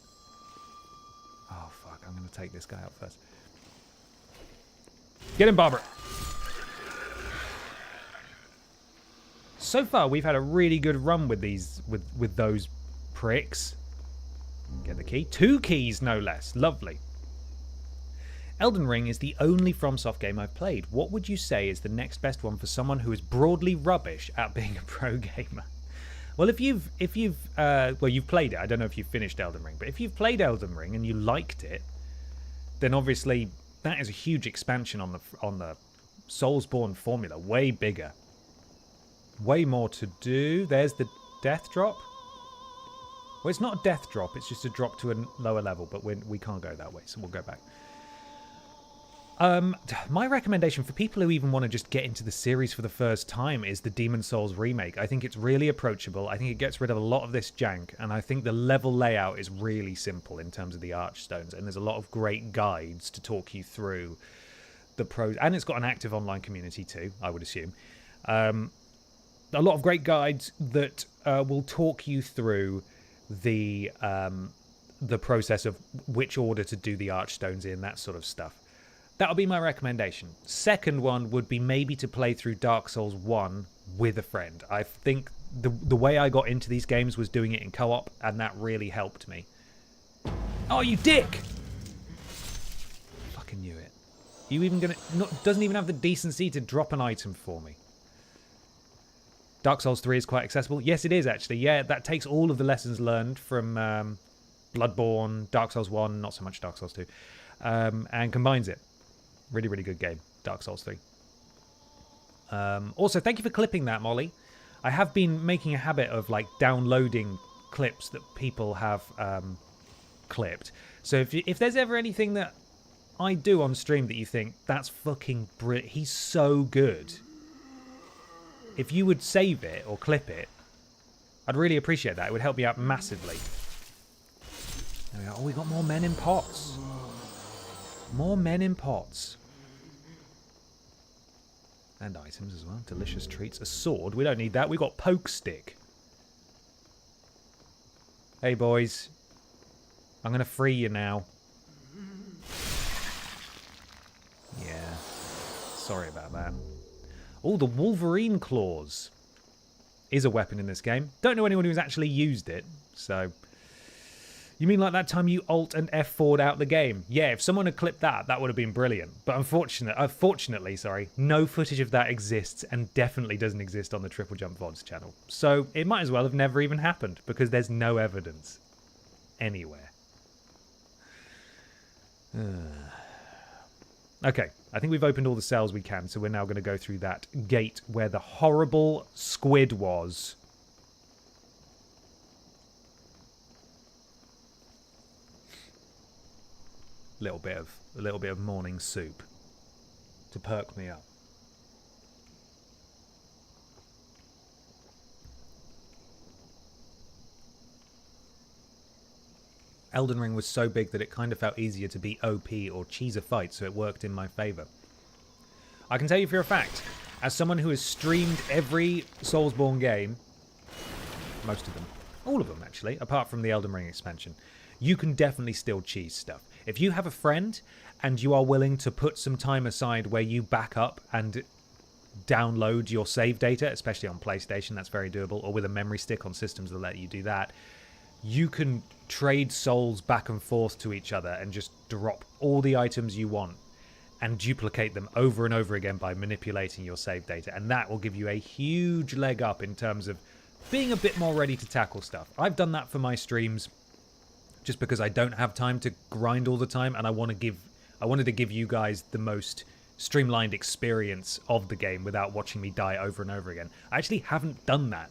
Oh, fuck. I'm going to take this guy out first. Get him, Barbara. So far, we've had a really good run with these, with those pricks. Get the key. 2 keys, no less. Lovely. Elden Ring is the only FromSoft game I've played. What would you say is the next best one for someone who is broadly rubbish at being a pro gamer? Well, if you've played it. I don't know if you've finished Elden Ring, but if you've played Elden Ring and you liked it, then obviously that is a huge expansion on the Soulsborne formula. Way bigger. Way more to do. There's the death drop. Well, it's not a death drop. It's just a drop to a lower level, but we can't go that way, so we'll go back. My recommendation for people who even want to just get into the series for the first time is the Demon Souls remake. I think it's really approachable. I think it gets rid of a lot of this jank, and I think the level layout is really simple in terms of the Archstones, and there's a lot of great guides to talk you through the pros, and it's got an active online community too, I would assume. A lot of great guides that will talk you through the process of which order to do the Archstones in, that sort of stuff. That would be my recommendation. Second one would be maybe to play through Dark Souls 1 with a friend. I think the way I got into these games was doing it in co-op, and that really helped me. Oh, you dick! Fucking knew it. You even gonna... doesn't even have the decency to drop an item for me. Dark Souls 3 is quite accessible. Yes, it is, actually. Yeah, that takes all of the lessons learned from Bloodborne, Dark Souls 1, not so much Dark Souls 2, and combines it. Really, really good game, Dark Souls 3. Also, thank you for clipping that, Molly. I have been making a habit of like downloading clips that people have clipped. So if there's ever anything that I do on stream that you think, that's fucking brilliant, he's so good, if you would save it or clip it, I'd really appreciate that. It would help me out massively. There we go. Oh, we got more men in pots. More men in pots. And items as well. Delicious treats. A sword. We don't need that. We got poke stick. Hey, boys. I'm going to free you now. Yeah. Sorry about that. Oh, the Wolverine claws is a weapon in this game. Don't know anyone who's actually used it, so... You mean like that time you Alt and F4'd out the game? Yeah, if someone had clipped that, that would have been brilliant. But unfortunately, no footage of that exists, and definitely doesn't exist on the TripleJump VODs channel. So it might as well have never even happened, because there's no evidence anywhere. Okay, I think we've opened all the cells we can, so we're now going to go through that gate where the horrible squid was. A little bit of morning soup to perk me up. Elden Ring was so big that it kind of felt easier to be OP or cheese a fight, so it worked in my favour. I can tell you for a fact, as someone who has streamed every Soulsborne game, most of them, all of them actually, apart from the Elden Ring expansion, you can definitely still cheese stuff. If you have a friend and you are willing to put some time aside where you back up and download your save data, especially on PlayStation, that's very doable, or with a memory stick on systems that let you do that, you can trade souls back and forth to each other and just drop all the items you want and duplicate them over and over again by manipulating your save data, and that will give you a huge leg up in terms of being a bit more ready to tackle stuff. I've done that for my streams just because I don't have time to grind all the time, and I wanted to give you guys the most streamlined experience of the game without watching me die over and over again. I actually haven't done that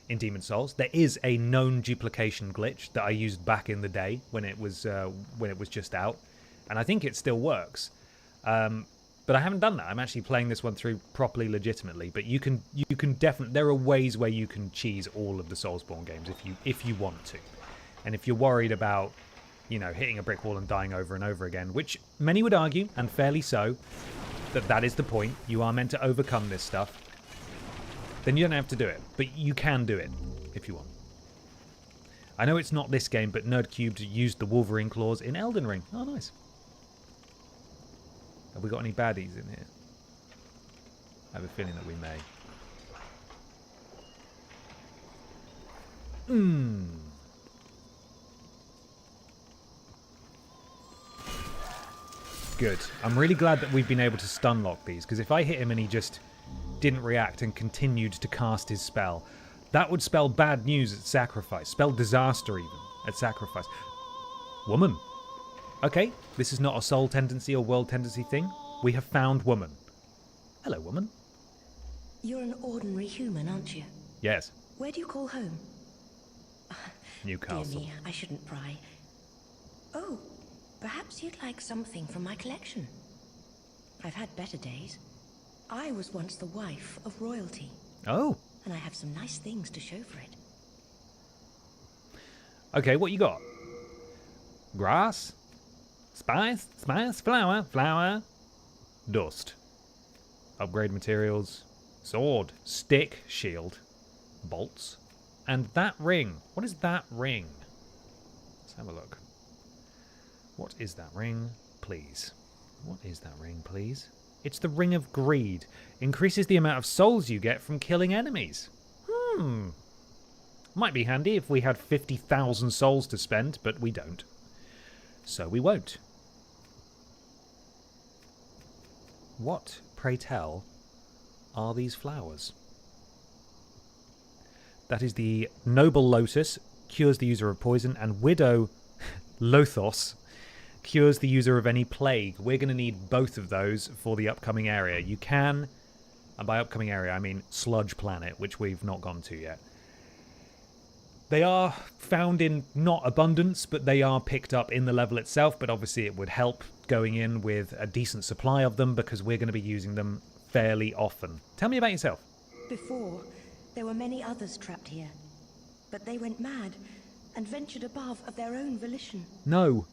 in Demon Souls. There is a known duplication glitch that I used back in the day when it was just out, and I think it still works. But I haven't done that. I'm actually playing this one through properly, legitimately. But you can definitely, there are ways where you can cheese all of the Soulsborne games if you want to, and if you're worried about, you know, hitting a brick wall and dying over and over again, which many would argue, and fairly so, that is the point. You are meant to overcome this stuff. Then you don't have to do it, but you can do it if you want. I know it's not this game, but Nerdcubed used the Wolverine claws in Elden Ring. Oh, nice. Have we got any baddies in here? I have a feeling that we may. Good. I'm really glad that we've been able to stun lock these, because if I hit him and he just didn't react and continued to cast his spell, that would spell bad news at sacrifice. Spell disaster even at sacrifice. Woman. Okay, this is not a soul tendency or world tendency thing. We have found woman. Hello, woman. You're an ordinary human, aren't you? Yes. Where do you call home? Newcastle. Dear me, I shouldn't pry. Oh, perhaps you'd like something from my collection. I've had better days. I was once the wife of royalty. Oh. And I have some nice things to show for it. Okay, what you got? Grass? Spice? Spice? Flower? Flower? Dust. Upgrade materials. Sword. Stick. Shield. Bolts. And that ring. What is that ring? Let's have a look. What is that ring, please? What is that ring, please? It's the Ring of Greed. Increases the amount of souls you get from killing enemies. Might be handy if we had 50,000 souls to spend, but we don't. So we won't. What, pray tell, are these flowers? That is the Noble Lotus, cures the user of poison, and Widow Lothos cures the user of any plague. We're going to need both of those for the upcoming area. You can, and by upcoming area I mean Sludge Planet, which we've not gone to yet. They are found in not abundance, but they are picked up in the level itself, but obviously it would help going in with a decent supply of them because we're going to be using them fairly often. Tell me about yourself. Before, there were many others trapped here. But they went mad and ventured above of their own volition. No.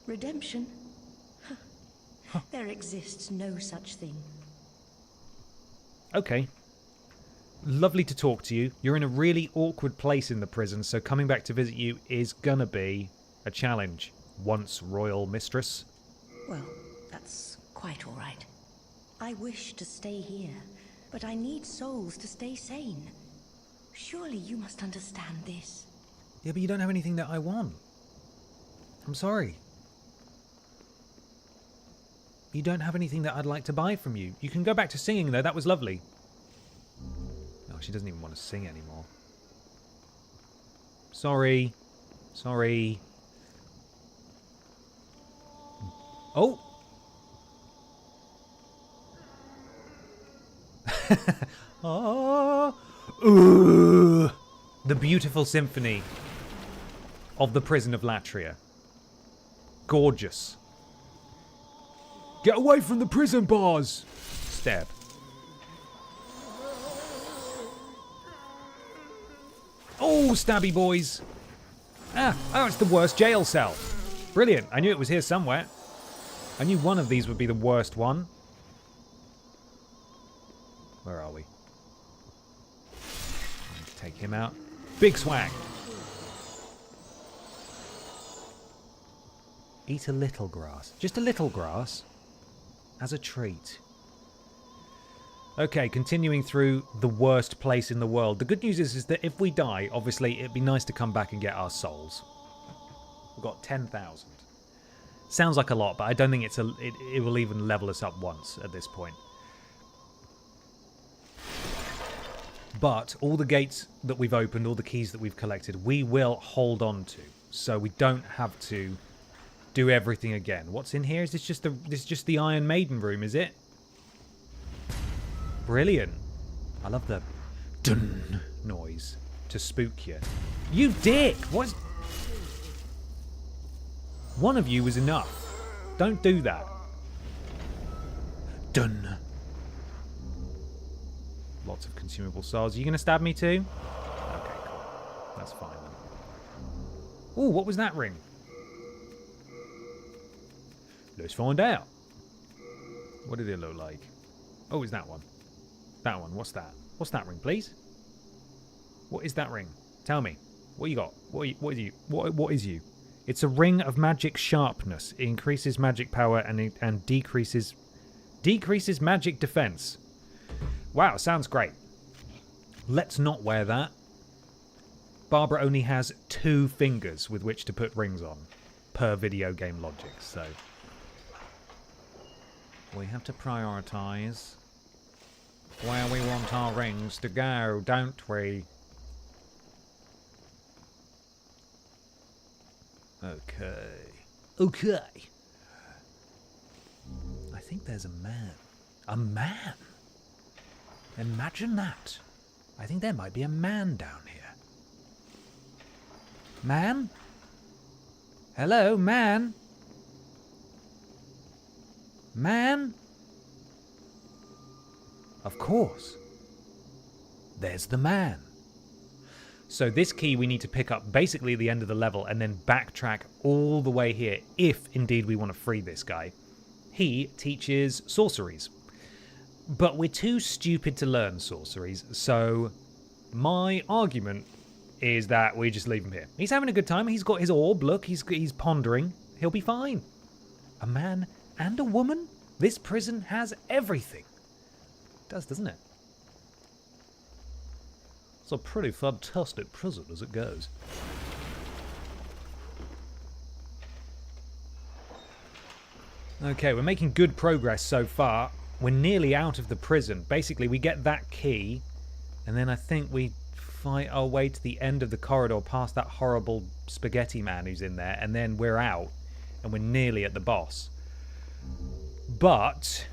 Redemption? There exists no such thing. Okay. Lovely to talk to you. You're in a really awkward place in the prison, so coming back to visit you is gonna be a challenge. Once royal mistress. Well, that's quite all right. I wish to stay here, but I need souls to stay sane. Surely you must understand this. Yeah, but you don't have anything that I want. I'm sorry. You don't have anything that I'd like to buy from you. You can go back to singing, though. That was lovely. Oh, she doesn't even want to sing anymore. Sorry. Sorry. Oh! Oh! Ooh! The beautiful symphony of the prison of Latria. Gorgeous. Get away from the prison bars! Stab. Oh, stabby boys. Oh, it's the worst jail cell. Brilliant. I knew it was here somewhere. I knew one of these would be the worst one. Where are we? Take him out. Big swag. Eat a little grass. Just a little grass. As a treat. Okay, continuing through the worst place in the world. The good news is that if we die, obviously, it'd be nice to come back and get our souls. We've got 10,000. Sounds like a lot, but I don't think it will even level us up once at this point. But all the gates that we've opened, all the keys that we've collected, we will hold on to. So we don't have to do everything again. What's in here? Is this just the Iron Maiden room, is it? Brilliant. I love the dun noise. to spook you. You dick! What's... One of you was enough. Don't do that. Done. Lots of consumable souls. Are you going to stab me too? Okay, cool. That's fine then. Ooh, what was that ring? Let's find out. What did it look like? Oh, it's that one. That one. What's that? What's that ring, please? What is that ring? Tell me. What you got? What is you? What is you? It's a ring of magic sharpness. It increases magic power and decreases magic defense. Wow, sounds great. Let's not wear that. Barbara only has 2 fingers with which to put rings on, per video game logic, so we have to prioritise where we want our rings to go, don't we? Okay. I think there's a man. A man? Imagine that. I think there might be a man down here. Man? Hello, man? Man? Of course. There's the man. So this key we need to pick up basically at the end of the level and then backtrack all the way here if indeed we want to free this guy. He teaches sorceries. But we're too stupid to learn sorceries, so my argument is that we just leave him here. He's having a good time. He's got his orb. Look, he's pondering. He'll be fine. A man and a woman? This prison has everything. It does, doesn't it? It's a pretty fantastic prison as it goes. Okay, we're making good progress so far. We're nearly out of the prison. Basically, we get that key, and then I think we fight our way to the end of the corridor past that horrible spaghetti man who's in there, and then we're out, and we're nearly at the boss. But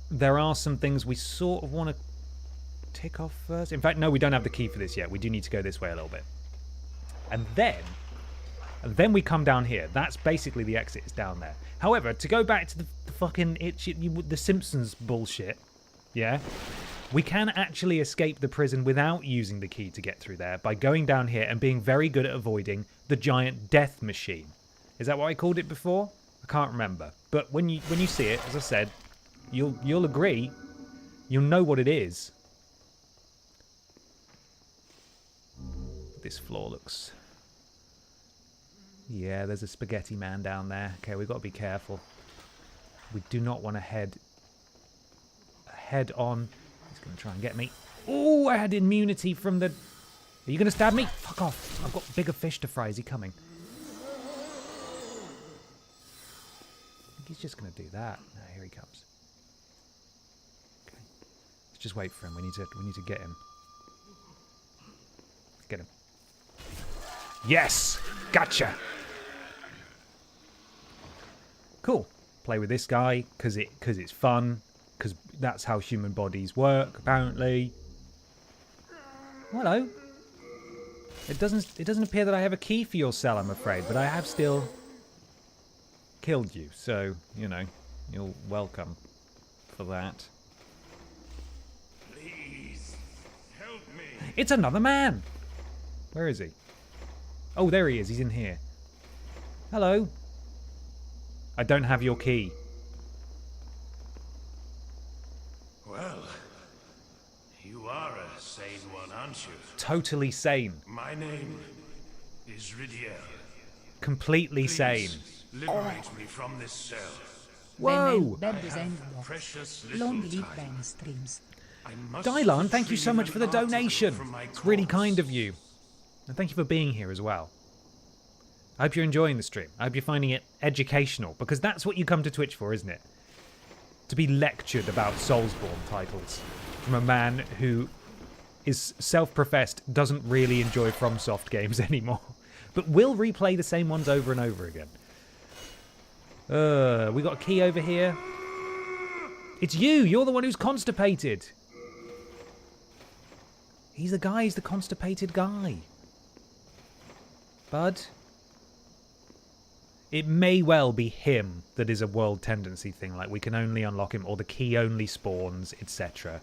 there are some things we sort of want to tick off first. In fact, no, we don't have the key for this yet. We do need to go this way a little bit. And then we come down here. That's basically the exit is down there. However, to go back to the fucking the Simpsons bullshit, yeah, we can actually escape the prison without using the key to get through there by going down here and being very good at avoiding the giant death machine. Is that what I called it before? I can't remember. But when you see it, as I said, you'll agree. You'll know what it is. This floor looks... Yeah, there's a spaghetti man down there. Okay, we've got to be careful. We do not want to head on. He's going to try and get me. Oh, I had immunity from the... Are you going to stab me? Fuck off. I've got bigger fish to fry. Is he coming? I think he's just going to do that. No, here he comes. Okay. Let's just wait for him. We need to get him. Let's get him. Yes! Gotcha! Cool. Play with this guy because it's fun, because that's how human bodies work, apparently. Hello. It doesn't appear that I have a key for your cell, I'm afraid, but I have still killed you, so, you know, you're welcome for that. Please, help me. It's another man! Where is he? Oh, there he is. He's in here. Hello. I don't have your key. Well, you are a sane one, aren't you? Totally sane. My name is Ridiel. Completely sane. Liberate me from this cell. Whoa! Precious Long little live time. Ben streams. I must Dylan, thank you so much for the retrieve an donation. article from my It's really corpse. kind of you. And thank you for being here as well. I hope you're enjoying the stream. I hope you're finding it educational, because that's what you come to Twitch for, isn't it? To be lectured about Soulsborne titles from a man who is self-professed doesn't really enjoy FromSoft games anymore, but will replay the same ones over and over again. We got a key over here. It's you! You're the one who's constipated! He's the guy. He's the constipated guy. Bud? It may well be him that is a world tendency thing, like we can only unlock him, or the key only spawns, etc.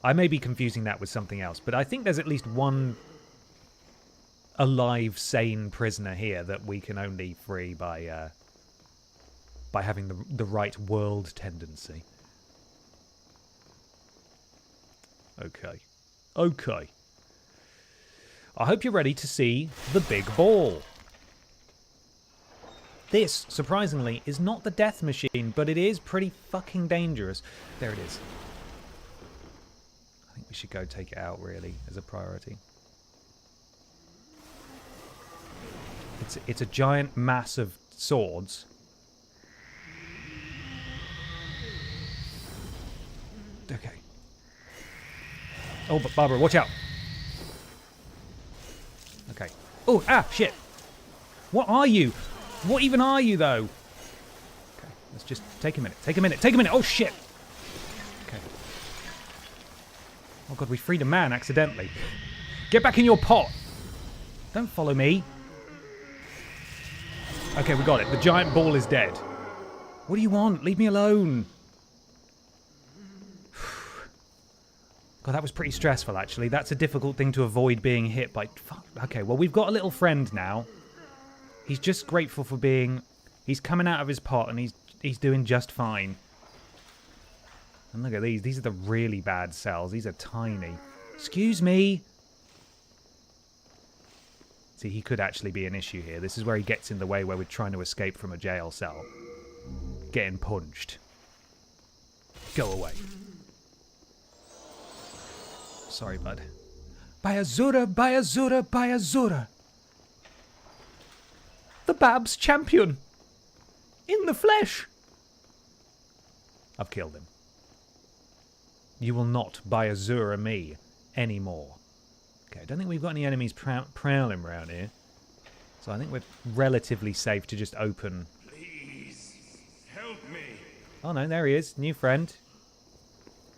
I may be confusing that with something else, but I think there's at least one alive, sane prisoner here that we can only free by having the right world tendency. Okay. Okay. I hope you're ready to see the big ball. This, surprisingly, is not the death machine, but it is pretty fucking dangerous. There it is. I think we should go take it out, really, as a priority. It's a giant mass of swords. Okay. Oh, but Barbara, watch out. Okay. Oh, ah, shit. What are you? What even are you, though? Okay, let's just take a minute. Take a minute. Take a minute. Oh, shit. Okay. Oh, God, we freed a man accidentally. Get back in your pot. Don't follow me. Okay, we got it. The giant ball is dead. What do you want? Leave me alone. God, that was pretty stressful, actually. That's a difficult thing to avoid being hit by. Fuck. Okay, well, we've got a little friend now. He's just grateful for being... He's coming out of his pot and he's doing just fine. And look at these. These are the really bad cells. These are tiny. Excuse me. See, he could actually be an issue here. This is where he gets in the way where we're trying to escape from a jail cell. Getting punched. Go away. Sorry, bud. Bayazura, Bayazura, Bayazura. The Babs champion. In the flesh. I've killed him. You will not Bayazura me anymore. Okay, I don't think we've got any enemies prowling around here. So I think we're relatively safe to just open. Please, help me. Oh no, there he is. New friend.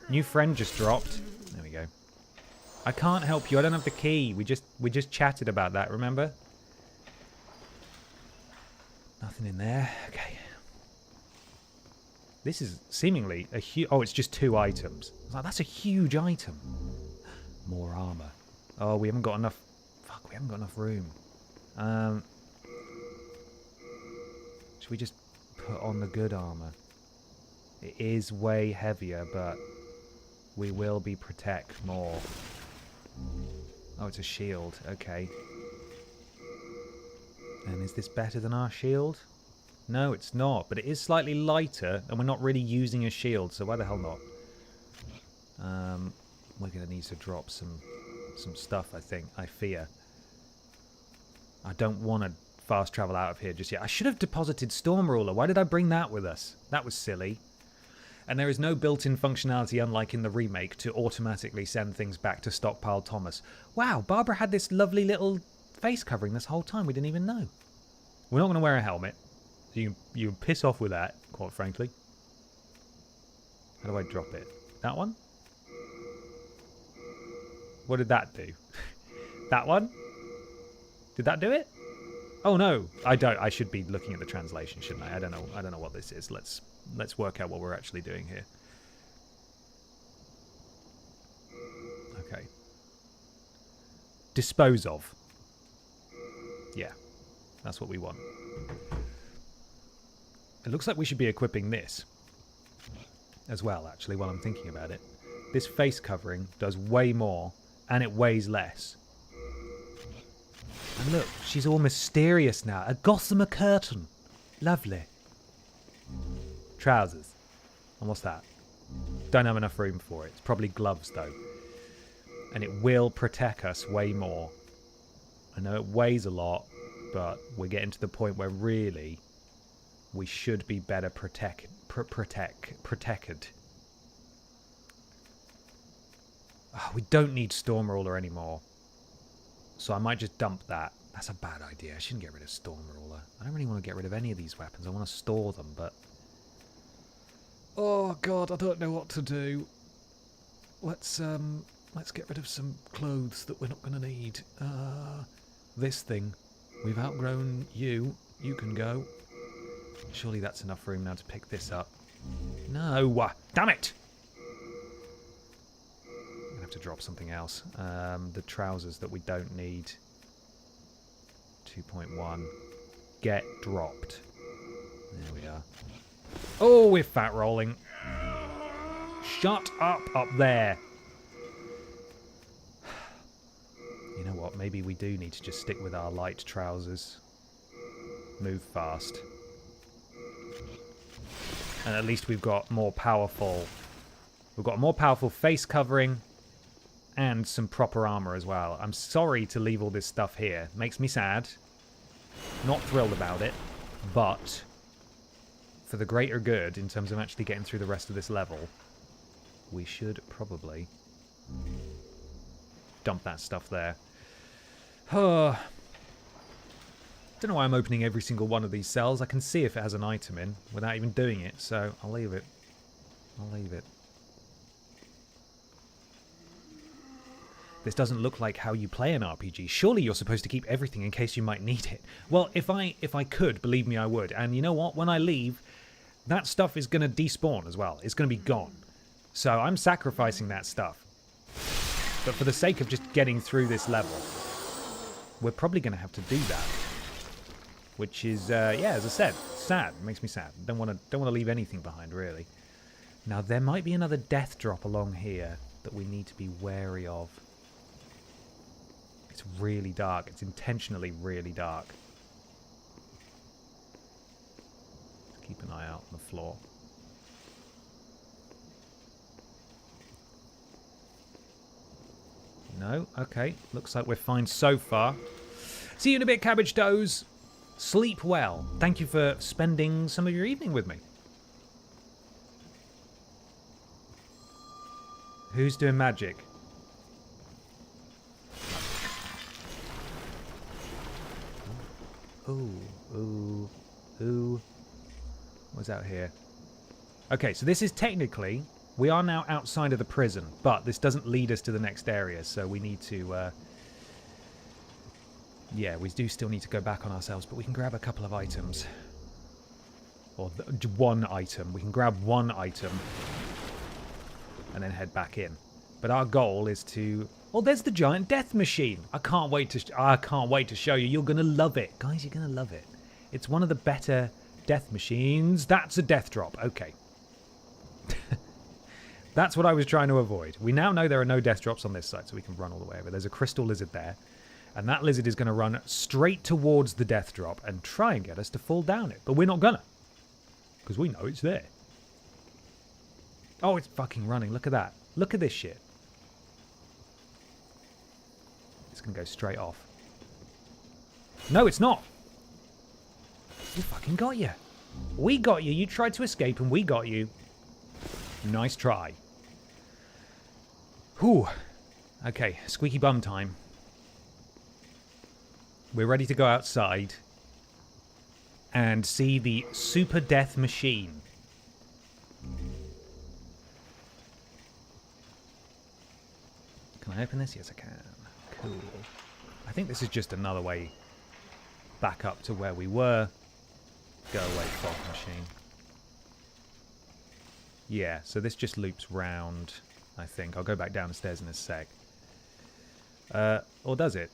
New friend just dropped. There we go. I can't help you. I don't have the key. We just chatted about that, remember? Nothing in there. Okay. This is seemingly a huge... Oh, it's just 2 items. I was like, that's a huge item. More armor. Oh, we haven't got enough... Fuck, we haven't got enough room. Should we just put on the good armor? It is way heavier, but we will be protect more. Oh, it's a shield. Okay. And is this better than our shield? No, it's not. But it is slightly lighter, and we're not really using a shield, so why the hell not? We're going to need to drop some stuff, I think. I fear. I don't want to fast travel out of here just yet. I should have deposited Storm Ruler. Why did I bring that with us? That was silly. And there is no built-in functionality, unlike in the remake, to automatically send things back to Stockpile Thomas. Wow, Barbara had this lovely little face covering this whole time. We didn't even know. We're not going to wear a helmet. So you can piss off with that, quite frankly. How do I drop it? That one? What did that do? That one? Did that do it? Oh no, I don't. I should be looking at the translation, shouldn't I? I don't know what this is. Let's work out what we're actually doing here. Okay. Dispose of. Yeah, that's what we want. It looks like we should be equipping this as well, actually, while I'm thinking about it. This face covering does way more, and it weighs less. And look, she's all mysterious now. A gossamer curtain. Lovely. Trousers. And what's that? Don't have enough room for it. It's probably gloves, though. And it will protect us way more. I know it weighs a lot, but we're getting to the point where really we should be better protected. Oh, we don't need Storm Ruler anymore. So I might just dump that. That's a bad idea. I shouldn't get rid of Storm Ruler. I don't really want to get rid of any of these weapons. I want to store them, but... Oh, God, I don't know what to do. Let's Let's get rid of some clothes that we're not going to need. This thing. We've outgrown you. You can go. Surely that's enough room now to pick this up. No! Damn it! I'm going to have to drop something else. The trousers that we don't need. 2.1. Get dropped. There we are. Oh, we're fat rolling. Shut up there. You know what? Maybe we do need to just stick with our light trousers. Move fast. And at least we've got more powerful... We've got a more powerful face covering and some proper armor as well. I'm sorry to leave all this stuff here. Makes me sad. Not thrilled about it. But for the greater good, in terms of actually getting through the rest of this level, we should probably dump that stuff there. Don't know why I'm opening every single one of these cells. I can see if it has an item in without even doing it, so I'll leave it. I'll leave it. This doesn't look like how you play an RPG. Surely you're supposed to keep everything in case you might need it. Well, if I could, believe me, I would. And you know what? When I leave, that stuff is going to despawn as well. It's going to be gone. So I'm sacrificing that stuff. But for the sake of just getting through this level, we're probably going to have to do that. Which is, yeah, as I said, sad. It makes me sad. Don't want to leave anything behind, really. Now, there might be another death drop along here that we need to be wary of. It's really dark. It's intentionally really dark. Let's keep an eye out on the floor. No? Okay. Looks like we're fine so far. See you in a bit, Cabbage Toes. Sleep well. Thank you for spending some of your evening with me. Who's doing magic? Ooh. What's out here? Okay, so this is technically... We are now outside of the prison, but this doesn't lead us to the next area, so we need to... yeah, we do still need to go back on ourselves, but we can grab a couple of items. Or one item. We can grab one item and then head back in. But our goal is to... Oh, there's the giant death machine. I can't wait to show you. You're going to love it. Guys, you're going to love it. It's one of the better death machines. That's a death drop. Okay. That's what I was trying to avoid. We now know there are no death drops on this side, so we can run all the way over. There's a crystal lizard there. And that lizard is going to run straight towards the death drop and try and get us to fall down it. But we're not gonna. Because we know it's there. Oh, it's fucking running. Look at that. Look at this shit. It's going to go straight off. No, it's not. We fucking got you. We got you. You tried to escape and we got you. Nice try. Whew. Okay, squeaky bum time. We're ready to go outside and see the super death machine. Can I open this? Yes, I can. Cool. I think this is just another way back up to where we were. Go away, fog machine. Yeah, so this just loops round, I think. I'll go back down the stairs in a sec. Or does it?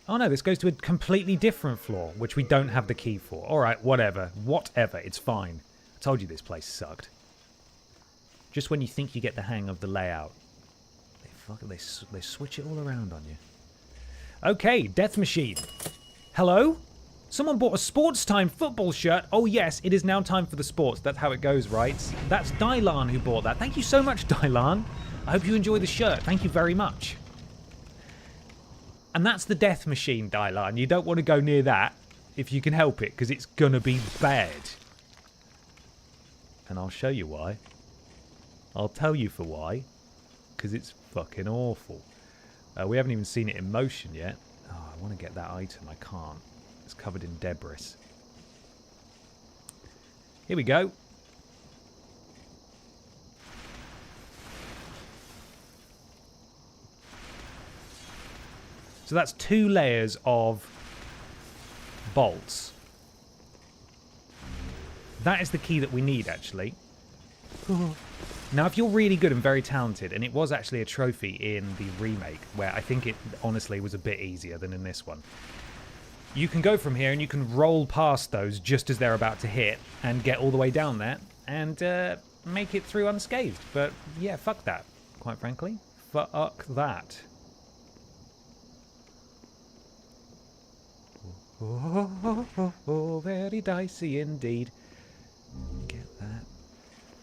Oh no, this goes to a completely different floor, which we don't have the key for. Alright, whatever. Whatever, it's fine. I told you this place sucked. Just when you think you get the hang of the layout, they switch it all around on you. Okay, death machine. Hello? Someone bought a sports time football shirt. Oh yes, it is now time for the sports. That's how it goes, right? That's Dylan who bought that. Thank you so much, Dylan. I hope you enjoy the shirt. Thank you very much. And that's the death machine, Dylan. You don't want to go near that if you can help it, because it's going to be bad. And I'll show you why. I'll tell you for why. Because it's fucking awful. We haven't even seen it in motion yet. Oh, I want to get that item. I can't. It's covered in debris. Here we go. So that's 2 layers of bolts. That is the key that we need, actually. Now, if you're really good and very talented, and it was actually a trophy in the remake, where I think it honestly was a bit easier than in this one, you can go from here and you can roll past those just as they're about to hit and get all the way down there and make it through unscathed. But yeah, fuck that, quite frankly. Fuck that. Oh, very dicey indeed. Get that.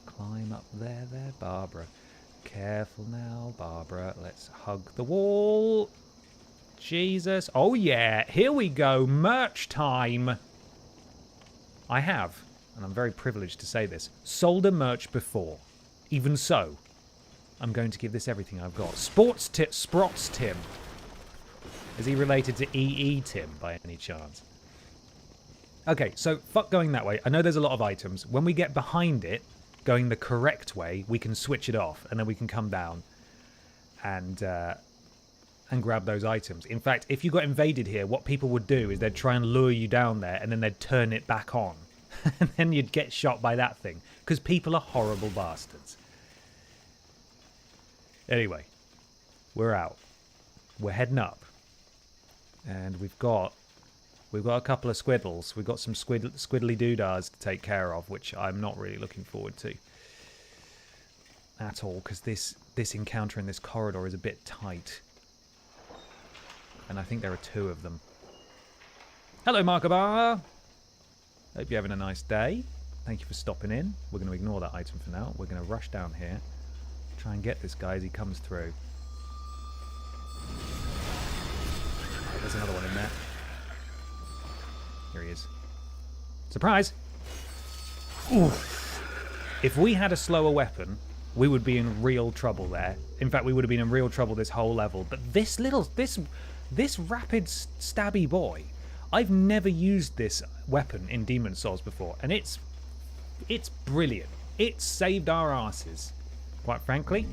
Climb up there, Barbara. Careful now, Barbara. Let's hug the wall. Jesus. Oh, yeah. Here we go. Merch time. I have, and I'm very privileged to say this, sold a merch before. Even so, I'm going to give this everything I've got. Sprots Tim. Is he related to EE Tim by any chance? Okay, so fuck going that way. I know there's a lot of items. When we get behind it, going the correct way, we can switch it off, and then we can come down and grab those items. In fact, if you got invaded here, what people would do is they'd try and lure you down there, and then they'd turn it back on. And then you'd get shot by that thing, because people are horrible bastards. Anyway, we're out. We're heading up. And we've got a couple of squiddles. We've got some squiddly doodahs to take care of, which I'm not really looking forward to at all, because this encounter in this corridor is a bit tight. And I think there are 2 of them. Hello, Markabar! Hope you're having a nice day. Thank you for stopping in. We're going to ignore that item for now. We're going to rush down here. Try and get this guy as he comes through. Oh, there's another one in there. Here he is. Surprise! Oof. If we had a slower weapon, we would be in real trouble there. In fact, we would have been in real trouble this whole level. But this rapid stabby boy, I've never used this weapon in Demon's Souls before, and it's brilliant. It saved our asses. Quite frankly,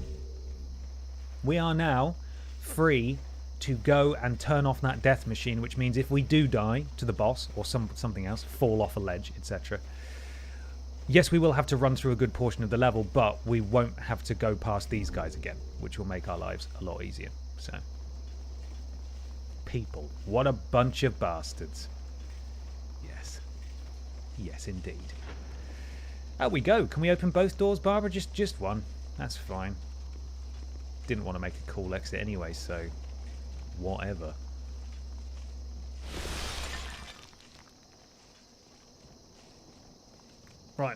we are now free to go and turn off that death machine, which means if we do die to the boss or something else, fall off a ledge, etc. Yes, we will have to run through a good portion of the level, but we won't have to go past these guys again, which will make our lives a lot easier. So, people, what a bunch of bastards. Yes. Yes, indeed. Out we go. Can we open both doors, Barbara? Just one. That's fine. Didn't want to make a cool exit anyway, so whatever. Right.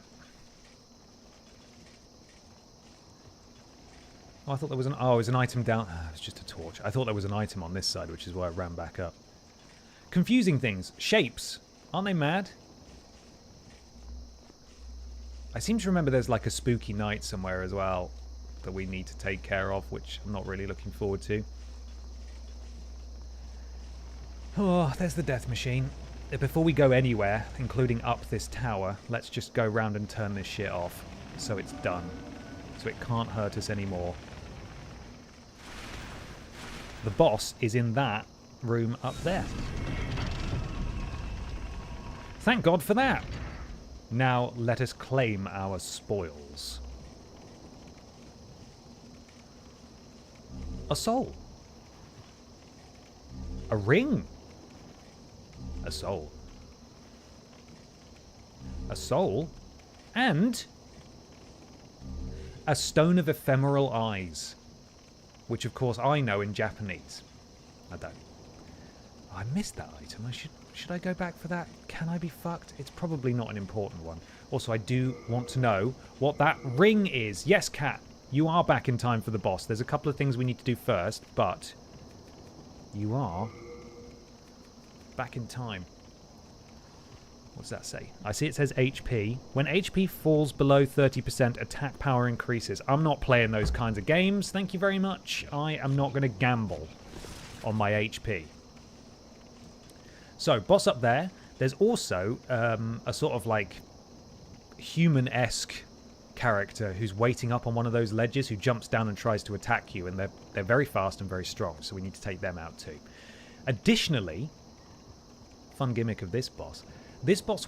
Oh, I thought there was it was an item down. Oh, it was just a torch. I thought there was an item on this side, which is why I ran back up. Confusing things. Shapes. Aren't they mad? I seem to remember there's like a spooky night somewhere as well that we need to take care of, which I'm not really looking forward to. Oh, there's the death machine. Before we go anywhere, including up this tower, let's just go round and turn this shit off so it's done. So it can't hurt us anymore. The boss is in that room up there. Thank God for that. Now let us claim our spoils. A soul. A ring. A soul. A soul. And a stone of ephemeral eyes. Which of course I know in Japanese. I don't. I missed that item. Should I go back for that? Can I be fucked? It's probably not an important one. Also, I do want to know what that ring is. Yes, Cat, you are back in time for the boss. There's a couple of things we need to do first, but you are back in time. What does that say? I see it says HP. When HP falls below 30%, attack power increases. I'm not playing those kinds of games. Thank you very much. I am not going to gamble on my HP. So, boss up there. There's also a sort of like human-esque character who's waiting up on one of those ledges who jumps down and tries to attack you, and they're very fast and very strong, so we need to take them out too. Additionally, fun gimmick of this boss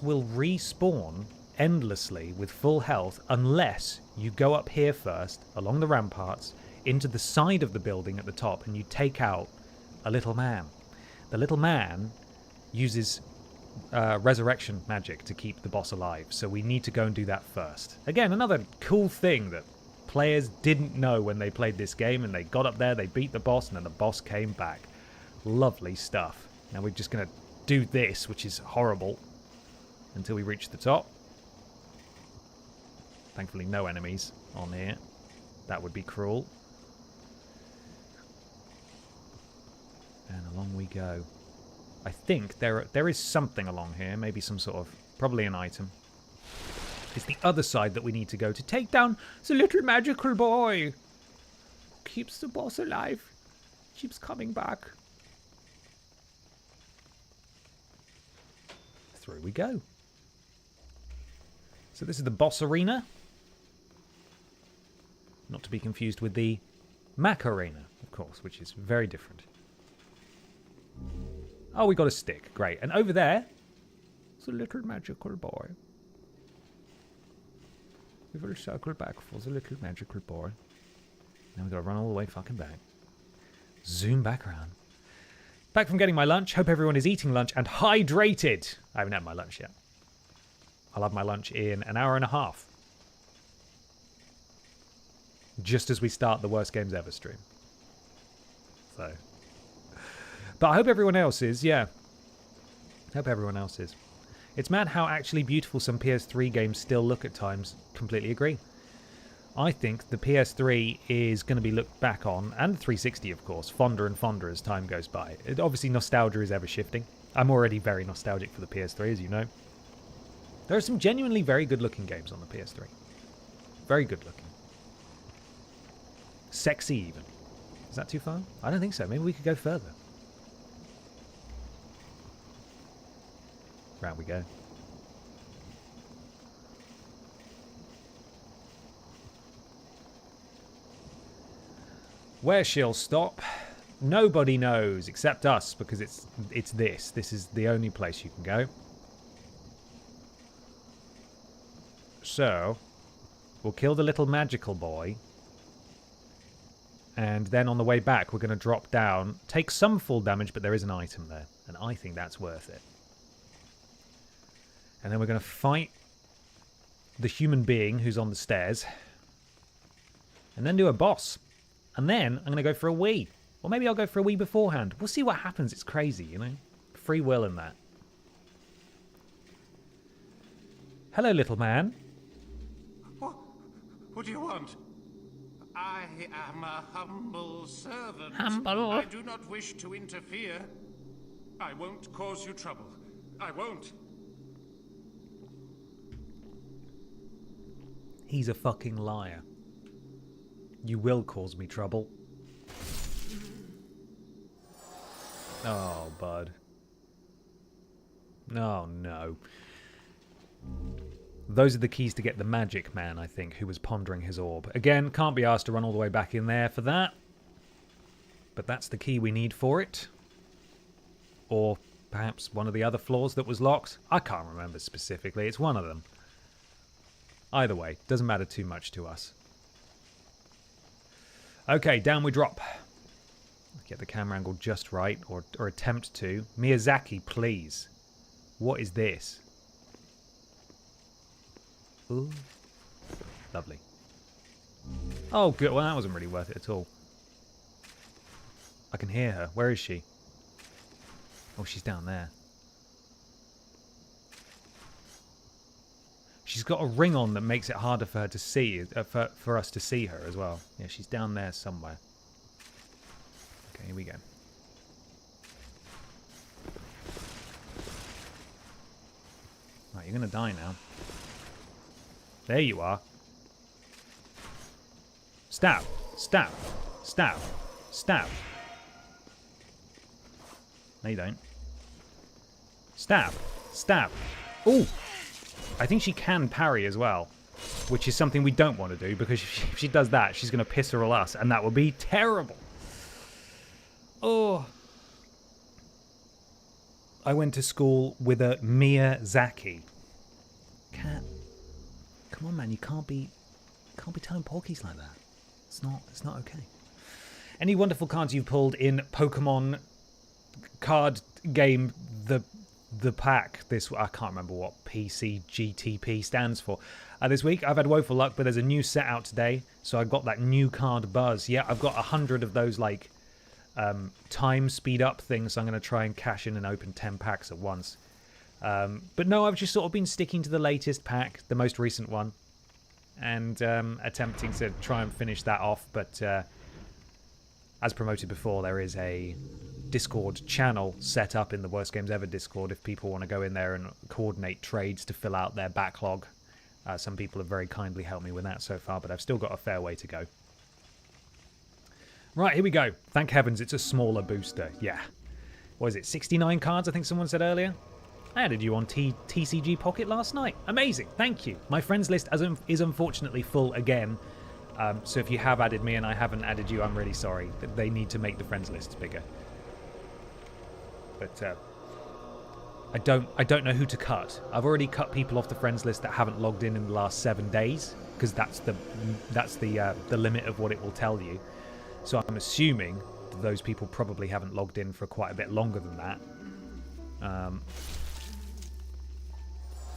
will respawn endlessly with full health unless you go up here first, along the ramparts, into the side of the building at the top, and you take out a little man. The little man uses resurrection magic to keep the boss alive, so we need to go and do that first. Again, another cool thing that players didn't know when they played this game, and they got up there, they beat the boss, and then the boss came back. Lovely stuff. Now we're just going to do this, which is horrible, until we reach the top. Thankfully no enemies on here. That would be cruel. And along we go. I think there is something along here. Maybe some sort of... probably an item. It's the other side that we need to go to take down the little magical boy. Keeps the boss alive. Keeps coming back. Through we go. So this is the boss arena. Not to be confused with the Mac arena, of course, which is very different. Oh, we got a stick. Great. And over there, it's a little magical boy. We will circle back for the little magical boy. Now we've got to run all the way fucking back. Zoom back around. Back from getting my lunch. Hope everyone is eating lunch and hydrated. I haven't had my lunch yet. I'll have my lunch in an hour and a half. Just as we start the Worst Games Ever stream. So. But I hope everyone else is, yeah. Hope everyone else is. It's mad how actually beautiful some PS3 games still look at times. Completely agree. I think the PS3 is going to be looked back on, and the 360 of course, fonder and fonder as time goes by. Obviously nostalgia is ever shifting. I'm already very nostalgic for the PS3, as you know. There are some genuinely very good looking games on the PS3. Very good looking. Sexy even. Is that too far? I don't think so. Maybe we could go further. Round we go. Where she'll stop, nobody knows except us, because it's this. This is the only place you can go. So, we'll kill the little magical boy. And then on the way back, we're going to drop down, take some full damage, but there is an item there. And I think that's worth it. And then we're going to fight the human being who's on the stairs. And then do a boss. And then I'm going to go for a wee. Or maybe I'll go for a wee beforehand. We'll see what happens. It's crazy, you know? Free will in that. Hello, little man. What do you want? I am a humble servant. Humble. I do not wish to interfere. I won't cause you trouble. I won't. He's a fucking liar. You will cause me trouble. Oh, bud. Oh, no. Those are the keys to get the magic man, I think, who was pondering his orb. Again, can't be asked to run all the way back in there for that. But that's the key we need for it. Or perhaps one of the other floors that was locked. I can't remember specifically. It's one of them. Either way, doesn't matter too much to us. Okay, down we drop. Get the camera angle just right, or attempt to. Miyazaki, please. What is this? Ooh. Lovely. Oh, good. Well, that wasn't really worth it at all. I can hear her. Where is she? Oh, she's down there. She's got a ring on that makes it harder for her to see, for us to see her as well. Yeah, she's down there somewhere. Okay, here we go. Right, you're going to die now. There you are. Stab, stab, stab, stab. No, you don't. Stab, stab. Ooh! I think she can parry as well, which is something we don't want to do, because if she does that, she's going to piss her all us, and that would be terrible. Oh. I went to school with a Miyazaki. Cat, come on, man! You can't be telling porkies like that. It's not okay. Any wonderful cards you've pulled in Pokemon card game the pack? This I can't remember what PCGTP stands for. This week I've had woeful luck, but there's a new set out today, so I got that new card buzz. Yeah, I've got 100 of those like time speed up things, so I'm going to try and cash in and open 10 packs at once. But no, I've just sort of been sticking to the latest pack, the most recent one, and attempting to try and finish that off. But as promoted before, there is a Discord channel set up in the Worst Games Ever Discord if people want to go in there and coordinate trades to fill out their backlog. Some people have very kindly helped me with that so far, but I've still got a fair way to go. Right, here we go. Thank heavens it's a smaller booster. Yeah. What is it, 69 cards, I think someone said earlier? I added you on TCG Pocket last night. Amazing, thank you. My friends list is unfortunately full again. So if you have added me and I haven't added you, I'm really sorry. They need to make the friends lists bigger. But I don't know who to cut. I've already cut people off the friends list that haven't logged in the last 7 days, because that's the limit of what it will tell you. So I'm assuming that those people probably haven't logged in for quite a bit longer than that.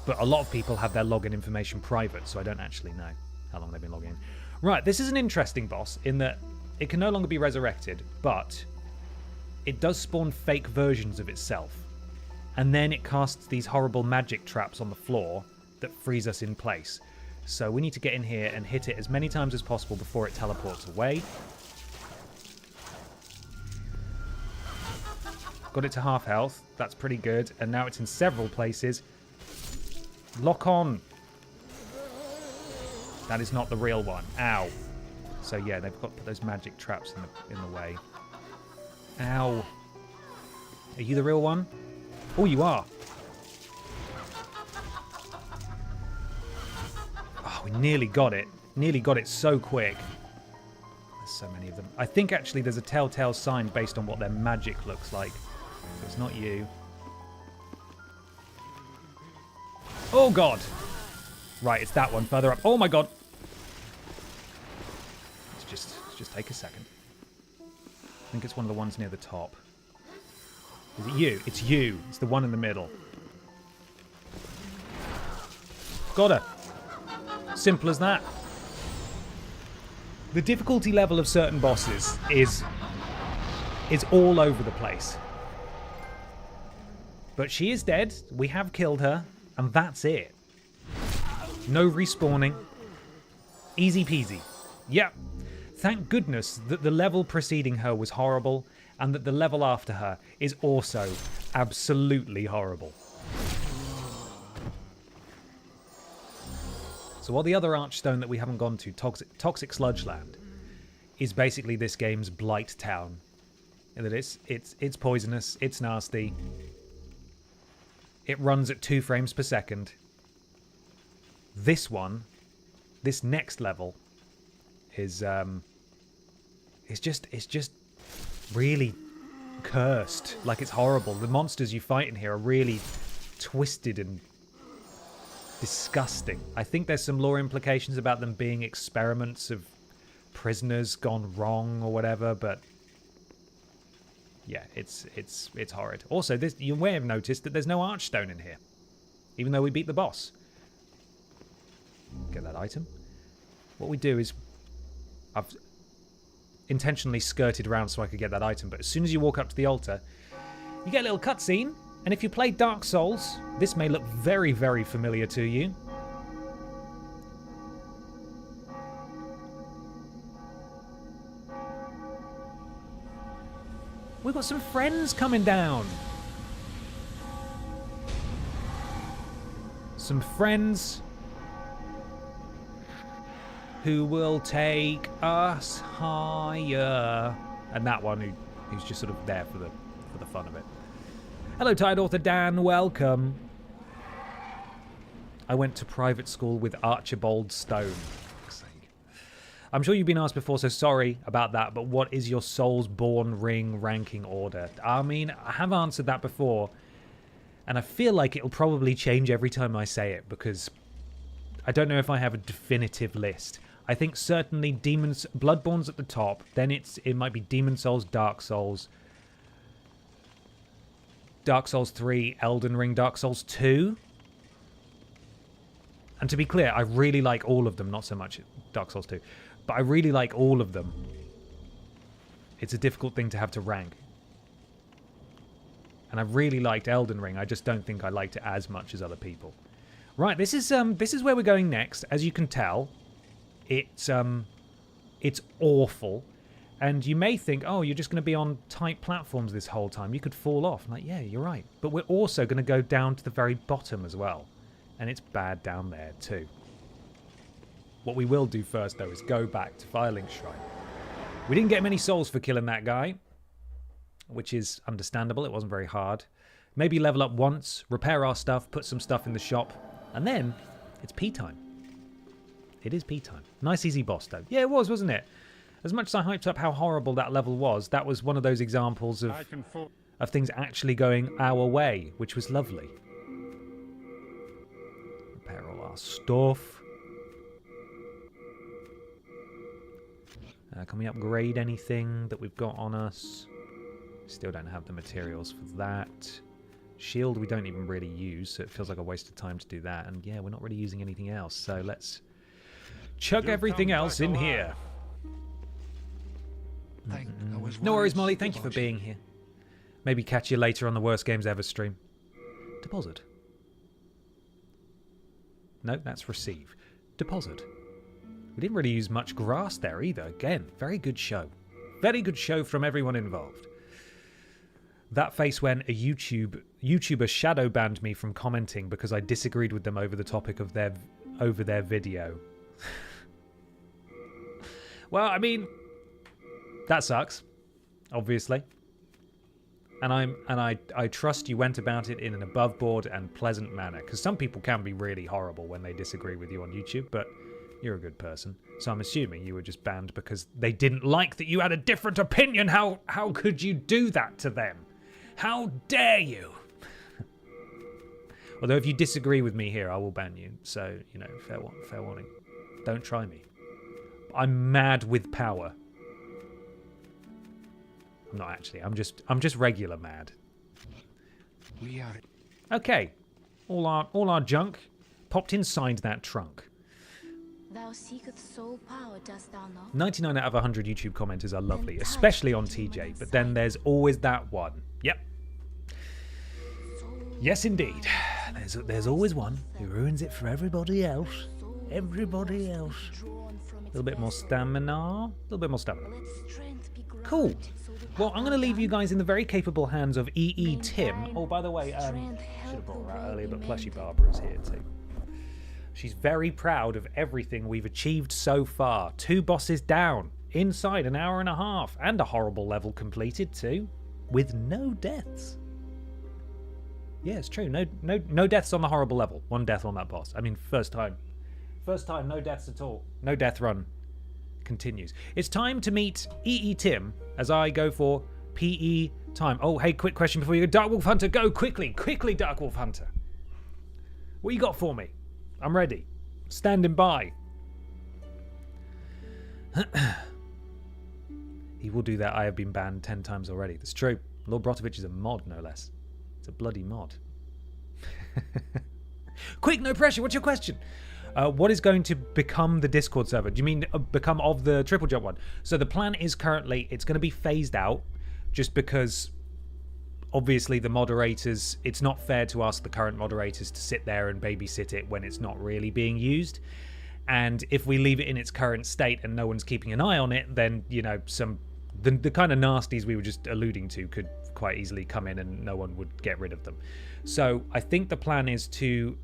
But a lot of people have their login information private, so I don't actually know how long they've been logging in. Right, this is an interesting boss in that it can no longer be resurrected, but it does spawn fake versions of itself. And then it casts these horrible magic traps on the floor that freeze us in place. So we need to get in here and hit it as many times as possible before it teleports away. Got it to half health. That's pretty good. And now it's in several places. Lock on. That is not the real one. Ow. So yeah, they've got those magic traps in the way. Ow. Are you the real one? Oh, you are. Oh, we nearly got it. Nearly got it so quick. There's so many of them. I think actually there's a telltale sign based on what their magic looks like. So it's not you. Oh, God. Right, it's that one further up. Oh, my God. Let's just take a second. I think it's one of the ones near the top. Is it you? It's you. It's the one in the middle. Got her. Simple as that. The difficulty level of certain bosses is all over the place. But she is dead. We have killed her. And that's it. No respawning. Easy peasy. Yep. Thank goodness that the level preceding her was horrible, and that the level after her is also absolutely horrible. So while the other Archstone that we haven't gone to, Toxic Sludge Land, is basically this game's Blight Town. In that it's poisonous, it's nasty, it runs at 2 frames per second. This one, this next level, is it's just really cursed. Like, it's horrible. The monsters you fight in here are really twisted and disgusting. I think there's some lore implications about them being experiments of prisoners gone wrong or whatever, but yeah, it's horrid. Also, you may have noticed that there's no Archstone in here, even though we beat the boss. Get that item. What we do is, I've intentionally skirted around so I could get that item, but as soon as you walk up to the altar, you get a little cutscene, and if you play Dark Souls, this may look very, very familiar to you. We've got some friends coming down. Some friends who will take us higher. And that one who's just sort of there for the fun of it. Hello, Tired Author Dan, welcome. I went to private school with Archibald Stone. I'm sure you've been asked before, so sorry about that, but what is your Soulsborne ring ranking order? I mean, I have answered that before. And I feel like it'll probably change every time I say it, because I don't know if I have a definitive list. I think certainly Bloodborne's at the top. Then it might be Demon Souls, Dark Souls 3, Elden Ring, Dark Souls 2. And to be clear, I really like all of them, not so much Dark Souls 2. But I really like all of them. It's a difficult thing to have to rank. And I really liked Elden Ring. I just don't think I liked it as much as other people. Right, this is where we're going next. As you can tell, it's awful. And you may think, oh, you're just going to be on tight platforms this whole time. You could fall off. I'm like, yeah, you're right. But we're also going to go down to the very bottom as well. And it's bad down there too. What we will do first, though, is go back to Firelink Shrine. We didn't get many souls for killing that guy, which is understandable. It wasn't very hard. Maybe level up once, repair our stuff, put some stuff in the shop, and then it's pee time. It is pee time. Nice easy boss, though. Yeah, it was, wasn't it? As much as I hyped up how horrible that level was, that was one of those examples of things actually going our way, which was lovely. Repair all our stuff. Can we upgrade anything that we've got on us? Still don't have the materials for that. Shield we don't even really use, so it feels like a waste of time to do that. And yeah, we're not really using anything else, so let's chuck everything else in here. No worries, Molly. Thank you for being here. Maybe catch you later on the Worst Games Ever stream. Deposit. No, that's receive. Deposit. We didn't really use much grass there either. Again, very good show. Very good show from everyone involved. That face when a YouTuber shadow banned me from commenting because I disagreed with them over the topic of their video. Well, I mean, that sucks, obviously. And I trust you went about it in an above board and pleasant manner, because some people can be really horrible when they disagree with you on YouTube, but you're a good person. So I'm assuming you were just banned because they didn't like that you had a different opinion. How could you do that to them? How dare you? Although if you disagree with me here, I will ban you. So, you know, fair warning. Don't try me. I'm mad with power. I'm not actually. I'm just regular mad. We are. Okay. All our junk popped inside that trunk. Thou seekest soul power, dost thou not? 99 out of 100 YouTube commenters are lovely, especially on TJ, but then there's always that one. Yep. Yes, indeed. There's always one who ruins it for everybody else. Everybody else. A little bit more stamina. A little bit more stamina. Cool. Well, I'm going to leave you guys in the very capable hands of EE Tim. Oh, by the way, should have brought her out earlier, but Plushy Barbara is here too. She's very proud of everything we've achieved so far. 2 bosses down, inside an hour and a half, and a horrible level completed too, with no deaths. Yeah, it's true. No deaths on the horrible level. 1 death on that boss. I mean, first time, no deaths at all. No death run continues. It's time to meet EE Tim as I go for PE time. Oh, hey, quick question before you go. Dark Wolf Hunter, go quickly, Dark Wolf Hunter. What you got for me? I'm ready. Standing by. He will do that. I have been banned 10 times already. That's true. Lord Brotovich is a mod, no less. It's a bloody mod. Quick, no pressure. What's your question? What is going to become the Discord server? Do you mean become of the TripleJump one? So the plan is currently it's going to be phased out just because obviously the moderators, it's not fair to ask the current moderators to sit there and babysit it when it's not really being used. And if we leave it in its current state and no one's keeping an eye on it, then, you know, the kind of nasties we were just alluding to could quite easily come in and no one would get rid of them. So I think the plan is to,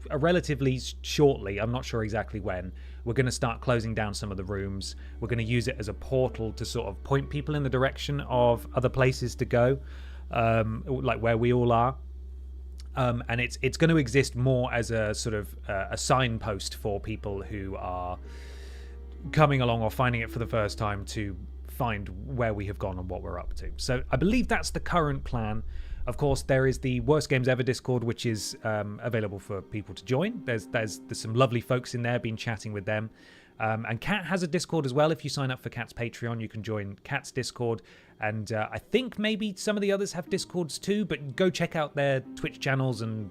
relatively shortly, I'm not sure exactly when, we're going to start closing down some of the rooms. We're going to use it as a portal to sort of point people in the direction of other places to go, like where we all are. And it's going to exist more as a sort of a signpost for people who are coming along or finding it for the first time to find where we have gone and what we're up to. So I believe that's the current plan. Of course, there is the Worst Games Ever Discord, which is available for people to join. There's some lovely folks in there, been chatting with them. And Kat has a Discord as well. If you sign up for Kat's Patreon, you can join Kat's Discord. And I think maybe some of the others have Discords too, but go check out their Twitch channels, and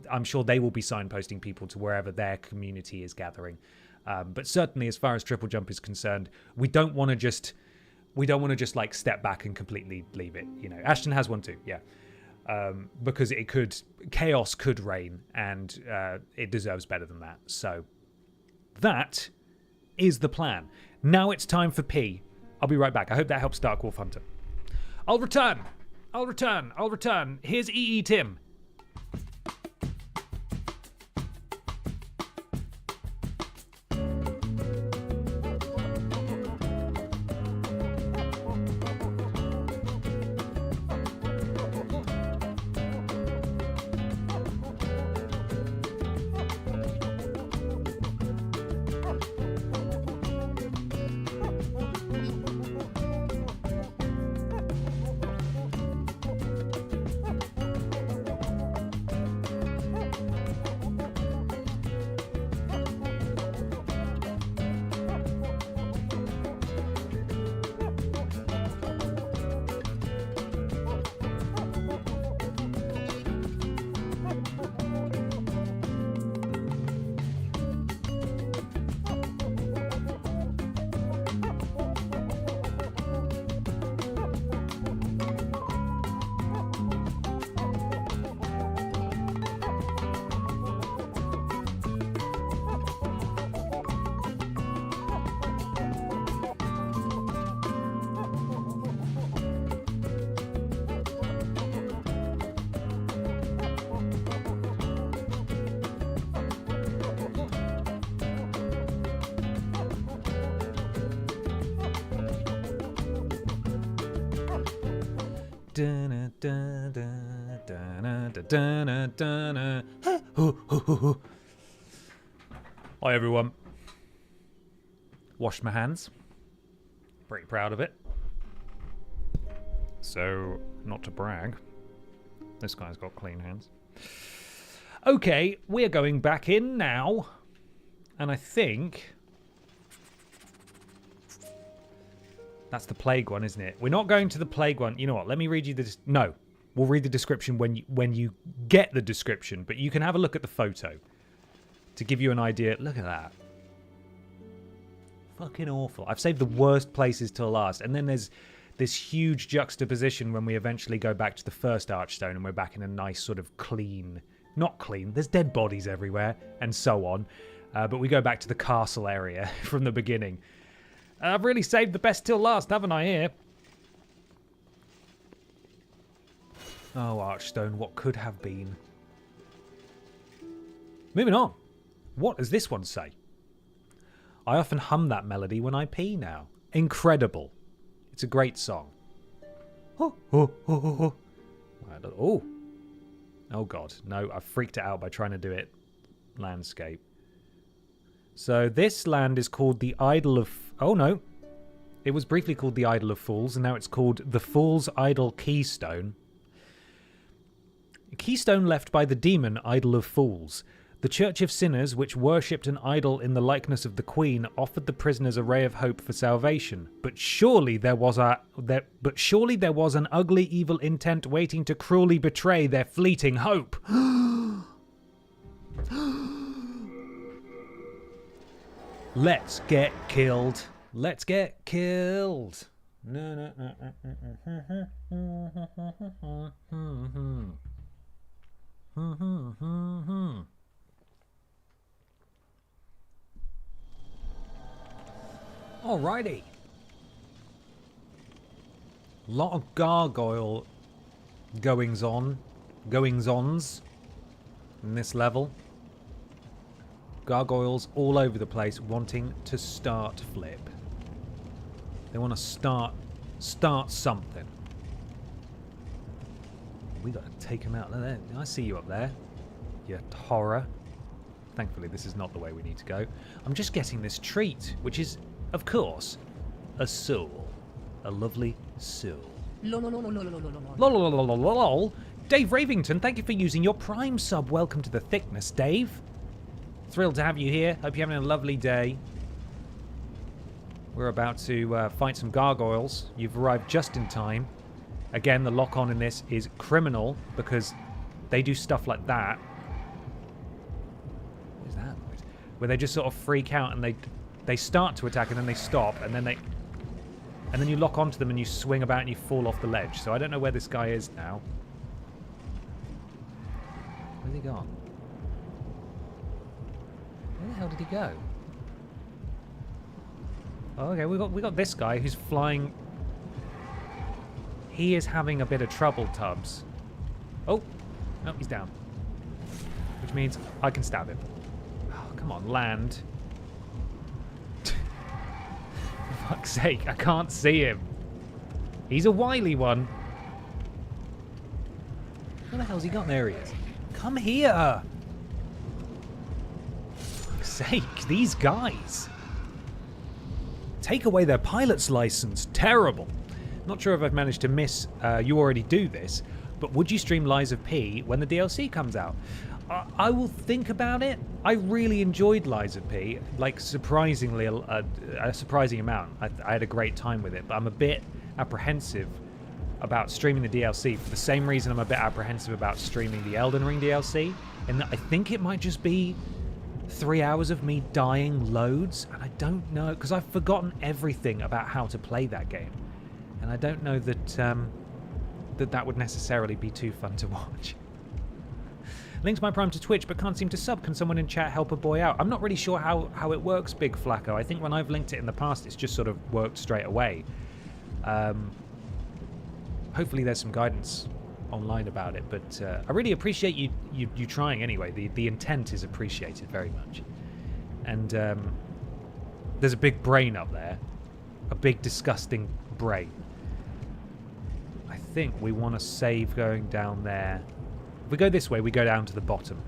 I'm sure they will be signposting people to wherever their community is gathering. But certainly, as far as TripleJump is concerned, we don't want to just like step back and completely leave it. You know, Ashton has one too, yeah. Because chaos could reign, and it deserves better than that. So that is the plan. Now it's time for P. I'll be right back. I hope that helps Dark Wolf Hunter. I'll return. Here's EE Tim. Hi everyone. Washed my hands. Pretty proud of it. So, not to brag, this guy's got clean hands. Okay, we're going back in now. And I think that's the plague one, isn't it? We're not going to the plague one. You know what? Let me read you this. No, we'll read the description when you get the description. But you can have a look at the photo to give you an idea. Look at that. Fucking awful. I've saved the worst places till last. And then there's this huge juxtaposition when we eventually go back to the first Archstone and we're back in a nice sort of clean... Not clean. There's dead bodies everywhere and so on. But we go back to the castle area from the beginning. I've really saved the best till last, haven't I, here? Oh, Archstone, what could have been? Moving on. What does this one say? I often hum that melody when I pee now. Incredible. It's a great song. Oh, oh, oh, oh. Oh. Oh, God. No, I freaked it out by trying to do it landscape. So this land is called the Idol of... Oh, no. It was briefly called the Idol of Fools, and now it's called the Fool's Idol Keystone. A keystone left by the demon Idol of Fools. The Church of Sinners, which worshipped an idol in the likeness of the Queen, offered the prisoners a ray of hope for salvation. But surely there was an ugly, evil intent waiting to cruelly betray their fleeting hope. Let's get killed. Let's get killed. No. Alrighty. Lot of gargoyle goings-ons in this level. Gargoyles all over the place wanting to start flip. They want to start something. We got to take them out there. I see you up there. You horror. Thankfully, this is not the way we need to go. I'm just getting this treat, which is, of course, a soul. A lovely soul. Lol. Dave Ravington, thank you for using your Prime sub. Welcome to the thickness, Dave. Thrilled to have you here. Hope you're having a lovely day. We're about to fight some gargoyles. You've arrived just in time. Again, the lock-on in this is criminal because they do stuff like that. What is that noise? Where they just sort of freak out and they start to attack and then they stop and then you lock onto them and you swing about and you fall off the ledge. So I don't know where this guy is now. Where's he gone? Where the hell did he go? Oh, okay, we got this guy who's flying. He is having a bit of trouble, Tubbs. Oh, no, he's down. Which means I can stab him. Oh, come on, land. For fuck's sake, I can't see him. He's a wily one. Where the hell's he got? There he is. Come here. For fuck's sake, these guys. Take away their pilot's license. Terrible. Not sure if I've managed to miss you already do this, but would you stream Lies of P when the DLC comes out? I will think about it. I really enjoyed Lies of P, like surprisingly a surprising amount. I had a great time with it, but I'm a bit apprehensive about streaming the DLC for the same reason I'm a bit apprehensive about streaming the Elden Ring DLC, and I think it might just be 3 hours of me dying loads, and I don't know, because I've forgotten everything about how to play that game, and I don't know that that would necessarily be too fun to watch. Linked my Prime to Twitch, but can't seem to sub. Can someone in chat help a boy out? I'm not really sure how it works, Big Flacco. I think when I've linked it in the past, it's just sort of worked straight away. Hopefully there's some guidance online about it, but I really appreciate you trying anyway. The intent is appreciated very much. And there's a big brain up there. A big, disgusting brain. I think we want to save going down there. If we go this way, we go down to the bottom.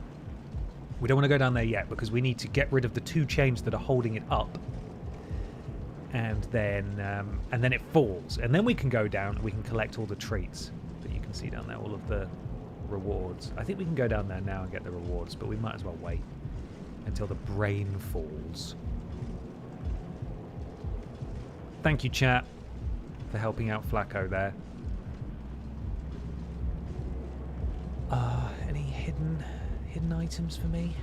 We don't want to go down there yet because we need to get rid of the 2 chains that are holding it up. And then it falls. And then we can go down and we can collect all the treats that you can see down there, all of the rewards. I think we can go down there now and get the rewards, but we might as well wait until the brain falls. Thank you, chat, for helping out Flacco there. Any hidden items for me?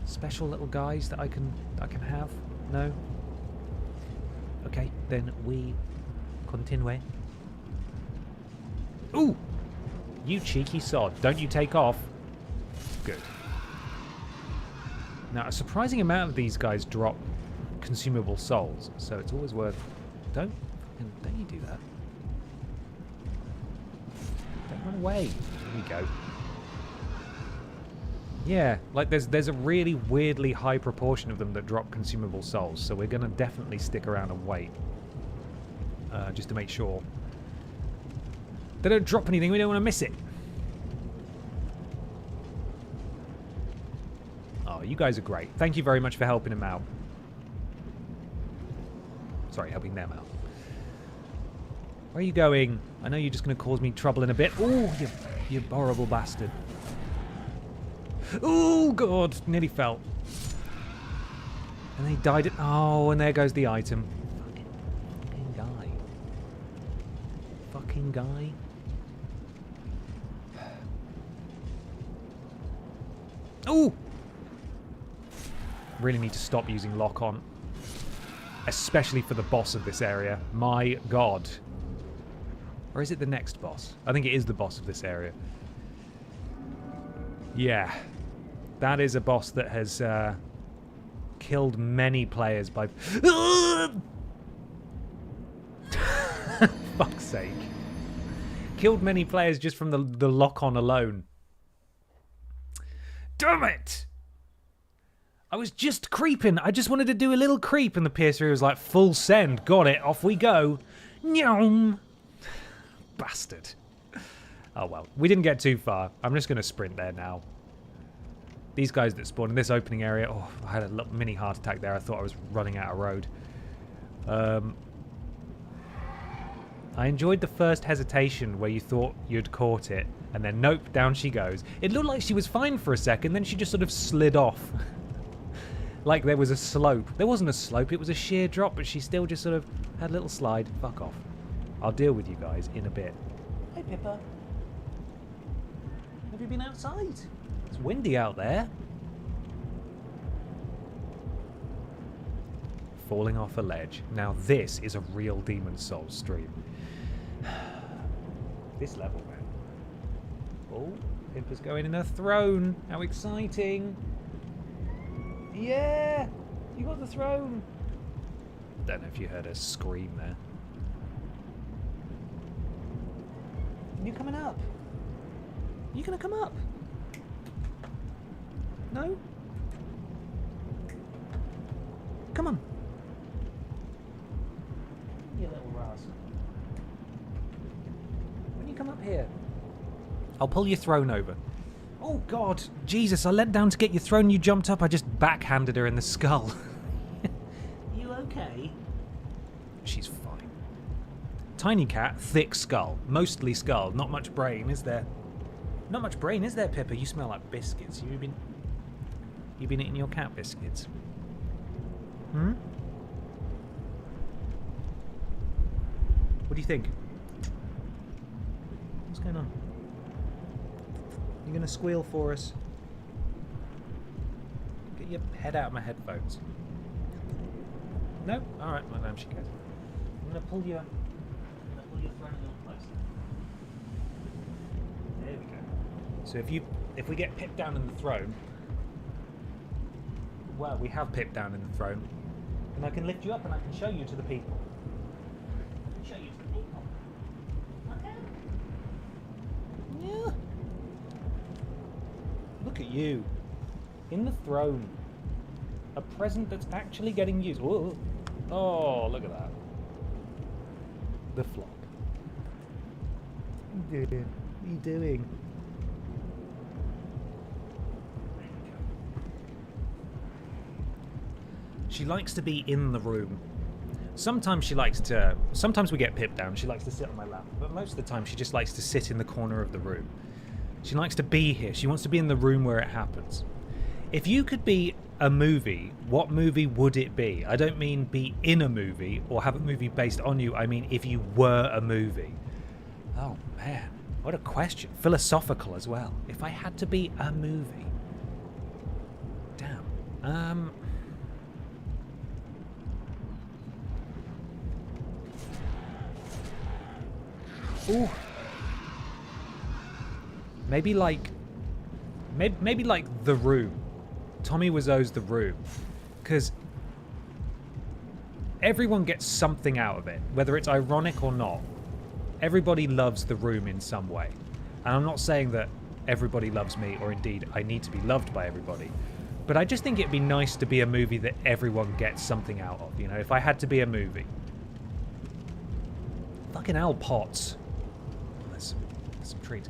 Special little guys that I can have? No? Okay, then we continue. Ooh! You cheeky sod. Don't you take off. Good. Now, a surprising amount of these guys drop consumable souls, so it's always worth... Don't you do that. Don't run away. There we go. Yeah, like there's a really weirdly high proportion of them that drop consumable souls, so we're going to definitely stick around and wait. Just to make sure they don't drop anything, we don't want to miss it. Oh, you guys are great. Thank you very much for helping him out. Sorry, helping them out. Where are you going? I know you're just going to cause me trouble in a bit. Oh, you horrible bastard. Oh, God. Nearly fell. And he died. Oh, and there goes the item. Fucking guy. Fucking guy. Oh! Really need to stop using lock-on. Especially for the boss of this area. My God. Or is it the next boss? I think it is the boss of this area. Yeah. That is a boss that has killed many players by... Fuck's sake. Killed many players just from the lock-on alone. Damn it! I was just creeping. I just wanted to do a little creep, and the PS3 was like, full send. Got it. Off we go. Nyom. Bastard. Oh, well. We didn't get too far. I'm just going to sprint there now. These guys that spawn in this opening area... Oh, I had a little mini heart attack there. I thought I was running out of road. I enjoyed the first hesitation where you thought you'd caught it, and then nope, down she goes. It looked like she was fine for a second, then she just sort of slid off. Like there was a slope. There wasn't a slope, it was a sheer drop, but she still just sort of had a little slide. Fuck off. I'll deal with you guys in a bit. Hey, Pippa. Have you been outside? It's windy out there. Falling off a ledge. Now this is a real Demon's Souls stream. This level, man. Oh, Pippa's going in her throne. How exciting. Yeah! You got the throne. Don't know if you heard her scream there. You coming up? You gonna come up? No? Come on. You little rascal. When you come up here, I'll pull your throne over. Oh God, Jesus, I leant down to get your throne, you jumped up, I just backhanded her in the skull. You okay? She's fine. Tiny cat, thick skull. Mostly skull, not much brain, is there? Not much brain, is there, Pippa? You smell like biscuits. You've been eating your cat biscuits. Hmm? What do you think? What's going on? You gonna squeal for us? Get your head out of my headphones. No? Alright, well, down she goes. I'm gonna pull your throne a little closer. There we go. So if we get pipped down in the throne, well, we have pipped down in the throne, and I can lift you up and I can show you to the people. I can show you to the people. Okay. Yeah. Look at you. In the throne. A present that's actually getting used. Whoa. Oh, look at that. The flop. What are you doing? She likes to be in the room. Sometimes we get pipped down, she likes to sit on my lap, but most of the time she just likes to sit in the corner of the room. She likes to be here. She wants to be in the room where it happens. If you could be a movie, what movie would it be? I don't mean be in a movie or have a movie based on you. I mean if you were a movie. Oh man, what a question. Philosophical as well. If I had to be a movie. Damn. Ooh. Maybe like The Room. Tommy Wiseau's The Room. Because everyone gets something out of it, whether it's ironic or not. Everybody loves The Room in some way. And I'm not saying that everybody loves me, or indeed I need to be loved by everybody. But I just think it'd be nice to be a movie that everyone gets something out of. You know, if I had to be a movie. Fucking hell, Potts. There's some treats.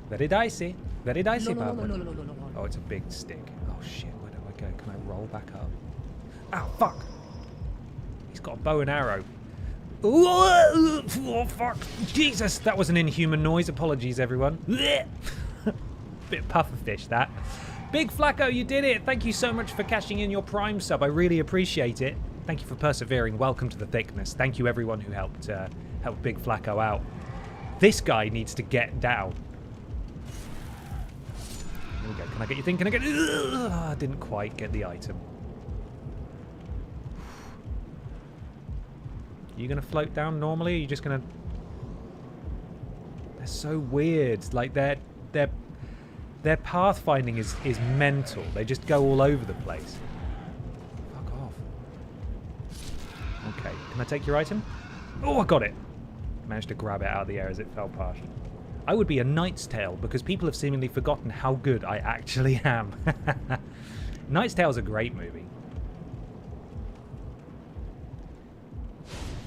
Very dicey. Very dicey, man. Oh, it's a big stick. Oh, shit. Where do I go? Can I roll back up? Ow, fuck. He's got a bow and arrow. Ooh, oh, fuck. Jesus, that was an inhuman noise. Apologies, everyone. Bit pufferfish, that. Big Flacco, you did it. Thank you so much for cashing in your Prime sub. I really appreciate it. Thank you for persevering. Welcome to the thickness. Thank you, everyone who helped Big Flacco out. This guy needs to get down. Here we go. Can I get your thing? Can I get... I didn't quite get the item. Are you going to float down normally? Or are you just going to... They're so weird. Like, their pathfinding is mental. They just go all over the place. Fuck off. Okay. Can I take your item? Oh, I got it. Managed to grab it out of the air as it fell past. I would be a Knight's Tale because people have seemingly forgotten how good I actually am. Knight's Tale's a great movie.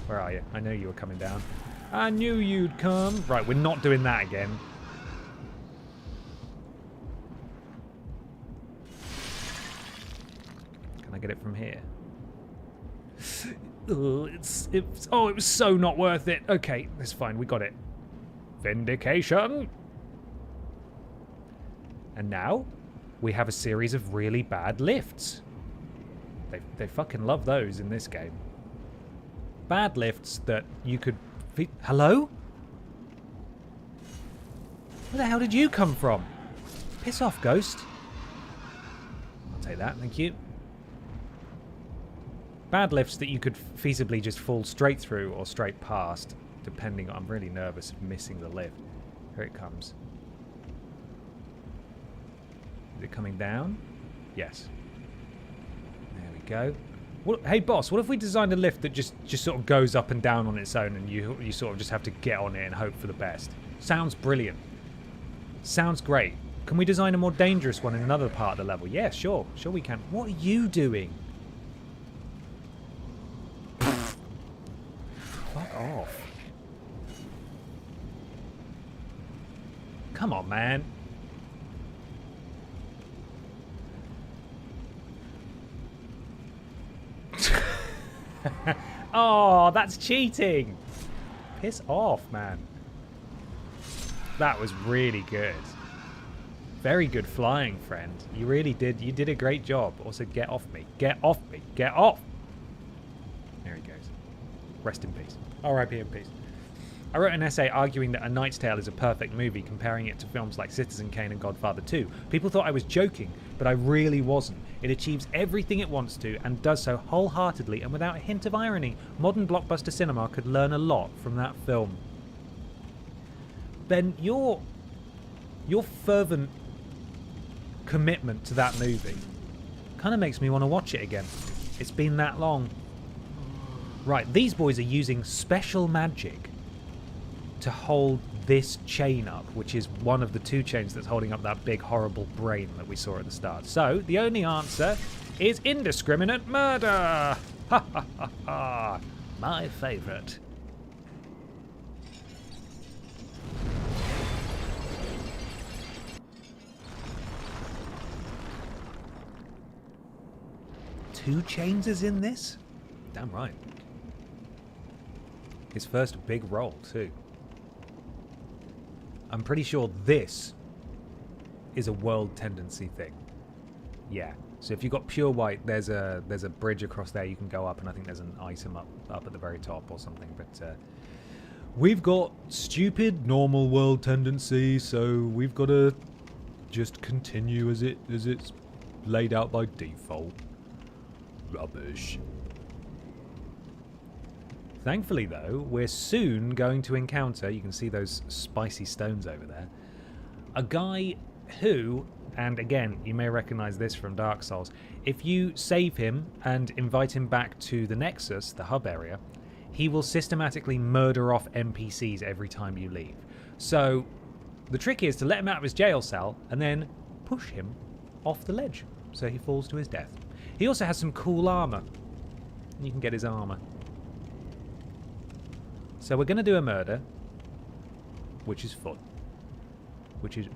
Where are you? I know you were coming down. I knew you'd come. Right, we're not doing that again. Can I get it from here? Ugh, it was so not worth it. Okay, that's fine. We got it. Vindication. And now we have a series of really bad lifts. They fucking love those in this game. Bad lifts that you could... Hello? Where the hell did you come from? Piss off, ghost. I'll take that, thank you. Bad lifts that you could feasibly just fall straight through or straight past, depending on... I'm really nervous of missing the lift. Here it comes. Is it coming down? Yes. There we go. Hey, boss, what if we designed a lift that just sort of goes up and down on its own and you sort of just have to get on it and hope for the best? Sounds brilliant. Sounds great. Can we design a more dangerous one in another part of the level? Yeah, sure. Sure we can. What are you doing? Fuck off. Come on, man. Oh, that's cheating. Piss off, man. That was really good. Very good flying, friend. You really did. You did a great job. Also, get off me. Get off me. Get off. There he goes. Rest in peace. R.I.P. in peace. I wrote an essay arguing that A Knight's Tale is a perfect movie, comparing it to films like Citizen Kane and Godfather 2. People thought I was joking, but I really wasn't. It achieves everything it wants to, and does so wholeheartedly and without a hint of irony. Modern blockbuster cinema could learn a lot from that film. Ben, your fervent commitment to that movie kind of makes me want to watch it again. It's been that long. Right, these boys are using special magic to hold this chain up, which is one of the two chains that's holding up that big horrible brain that we saw at the start. So the only answer is indiscriminate murder. Ha ha ha ha. My favourite. Two chains is in this? Damn right. His first big role too. I'm pretty sure this is a world tendency thing. Yeah. So if you've got pure white, there's a bridge across there you can go up, and I think there's an item up at the very top or something. But we've got stupid normal world tendency, so we've got to just continue as it's laid out by default. Rubbish. Thankfully, though, we're soon going to encounter, you can see those spicy stones over there, a guy who, and again, you may recognize this from Dark Souls, if you save him and invite him back to the Nexus, the hub area, he will systematically murder off NPCs every time you leave. So the trick is to let him out of his jail cell and then push him off the ledge so he falls to his death. He also has some cool armor. You can get his armor. So we're going to do a murder, which is fun. Which is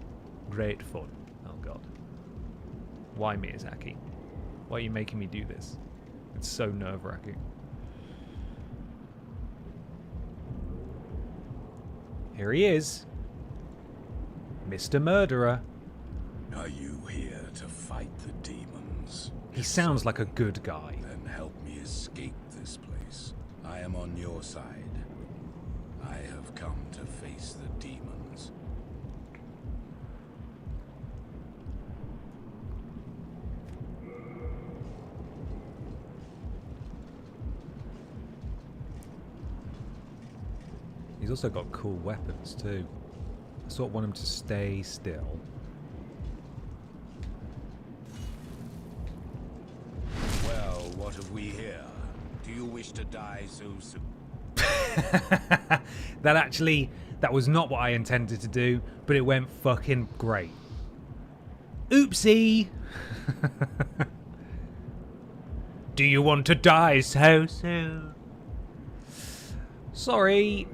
great fun. Oh god. Why Miyazaki? Why are you making me do this? It's so nerve-wracking. Here he is. Mr. Murderer. Are you here to fight the demons? He sounds like a good guy. Then help me escape this place. I am on your side. I have come to face the demons. He's also got cool weapons too. I sort of want him to stay still. Well, what have we here? Do you wish to die so soon? That was not what I intended to do, but it went fucking great. Oopsie! Do you want to die so soon? Sorry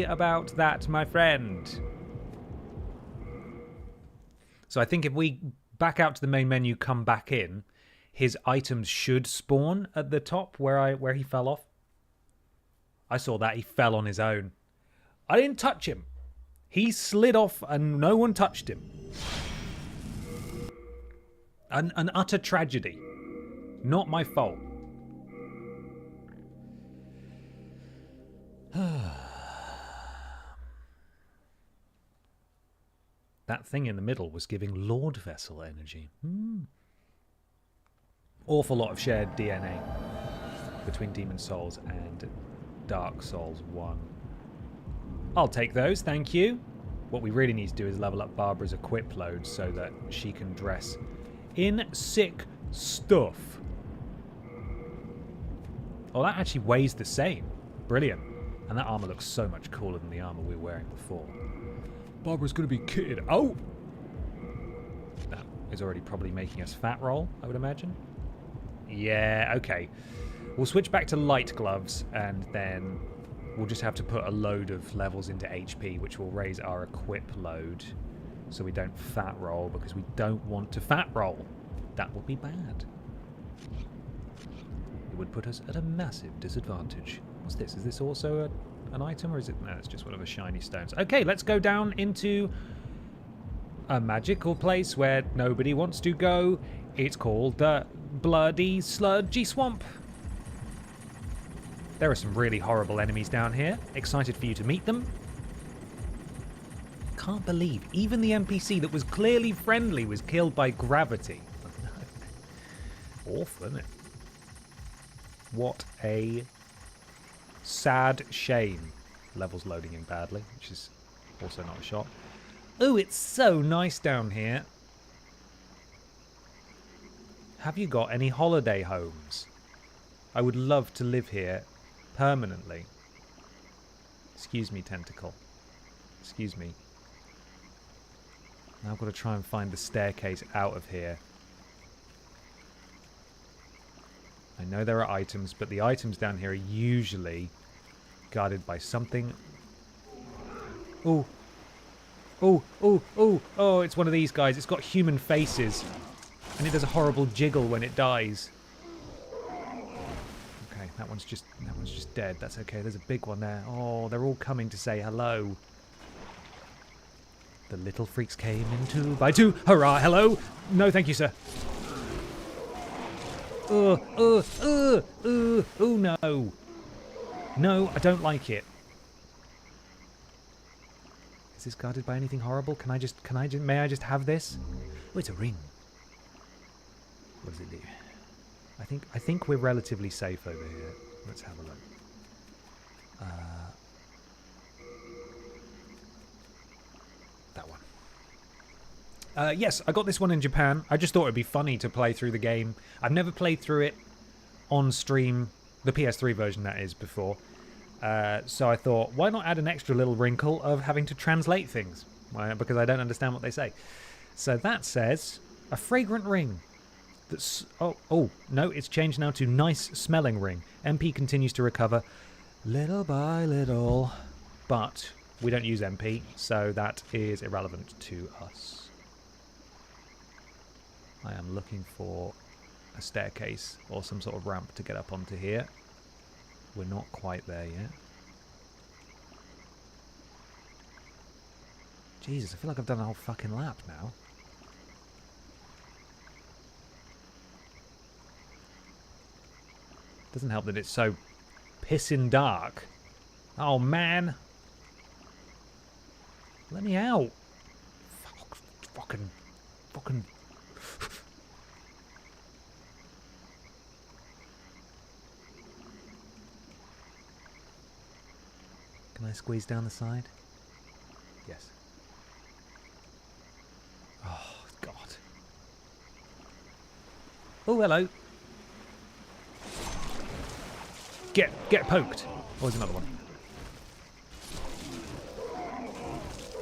about that, my friend. So I think if we back out to the main menu, come back in, his items should spawn at the top where he fell off. I saw that. He fell on his own. I didn't touch him. He slid off and no one touched him. An utter tragedy. Not my fault. That thing in the middle was giving Lord Vessel energy. Awful lot of shared DNA between Demon Souls and Dark Souls 1. I'll take those, thank you. What we really need to do is level up Barbara's equip load so that she can dress in sick stuff. Oh, that actually weighs the same. Brilliant. And that armor looks so much cooler than the armor we were wearing before. Barbara's going to be kitted out. That is already probably making us fat roll, I would imagine. Yeah, okay. We'll switch back to light gloves, and then we'll just have to put a load of levels into HP, which will raise our equip load, so we don't fat roll, because we don't want to fat roll. That would be bad. It would put us at a massive disadvantage. What's this? Is this also an item, or is it... No, it's just one of the shiny stones. Okay, let's go down into a magical place where nobody wants to go. It's called the Bloody Sludgy Swamp. There are some really horrible enemies down here. Excited for you to meet them. Can't believe even the NPC that was clearly friendly was killed by gravity. Awful, isn't it? What a sad shame. Levels loading in badly, which is also not a shot. Oh, it's so nice down here. Have you got any holiday homes? I would love to live here permanently. Excuse me, Tentacle. Excuse me. Now I've got to try and find the staircase out of here. I know there are items, but the items down here are usually guarded by something. Ooh. Ooh, ooh, ooh. Oh, it's one of these guys. It's got human faces. And it does a horrible jiggle when it dies. Okay, that one's just dead. That's okay. There's a big one there. Oh, they're all coming to say hello. The little freaks came in 2 by 2. Hurrah, hello. No, thank you, sir. Oh no. No, I don't like it. Is this guarded by anything horrible? May I just have this? Oh, it's a ring. What does it do? I think we're relatively safe over here. Let's have a look. That one. Yes, I got this one in Japan. I just thought it'd be funny to play through the game. I've never played through it on stream, the PS3 version that is, before. So I thought, why not add an extra little wrinkle of having to translate things? Because I don't understand what they say. So that says, a fragrant ring. That's oh no, it's changed now to nice smelling ring. MP continues to recover little by little, but we don't use MP, so that is irrelevant to us. I am looking for a staircase or some sort of ramp to get up onto here. We're not quite there yet. Jesus, I feel like I've done a whole fucking lap now. Doesn't help that it's so pissing dark. Oh, man. Let me out. Fucking. Can I squeeze down the side? Yes. Oh, God. Oh, hello. Get poked. Oh, there's another one.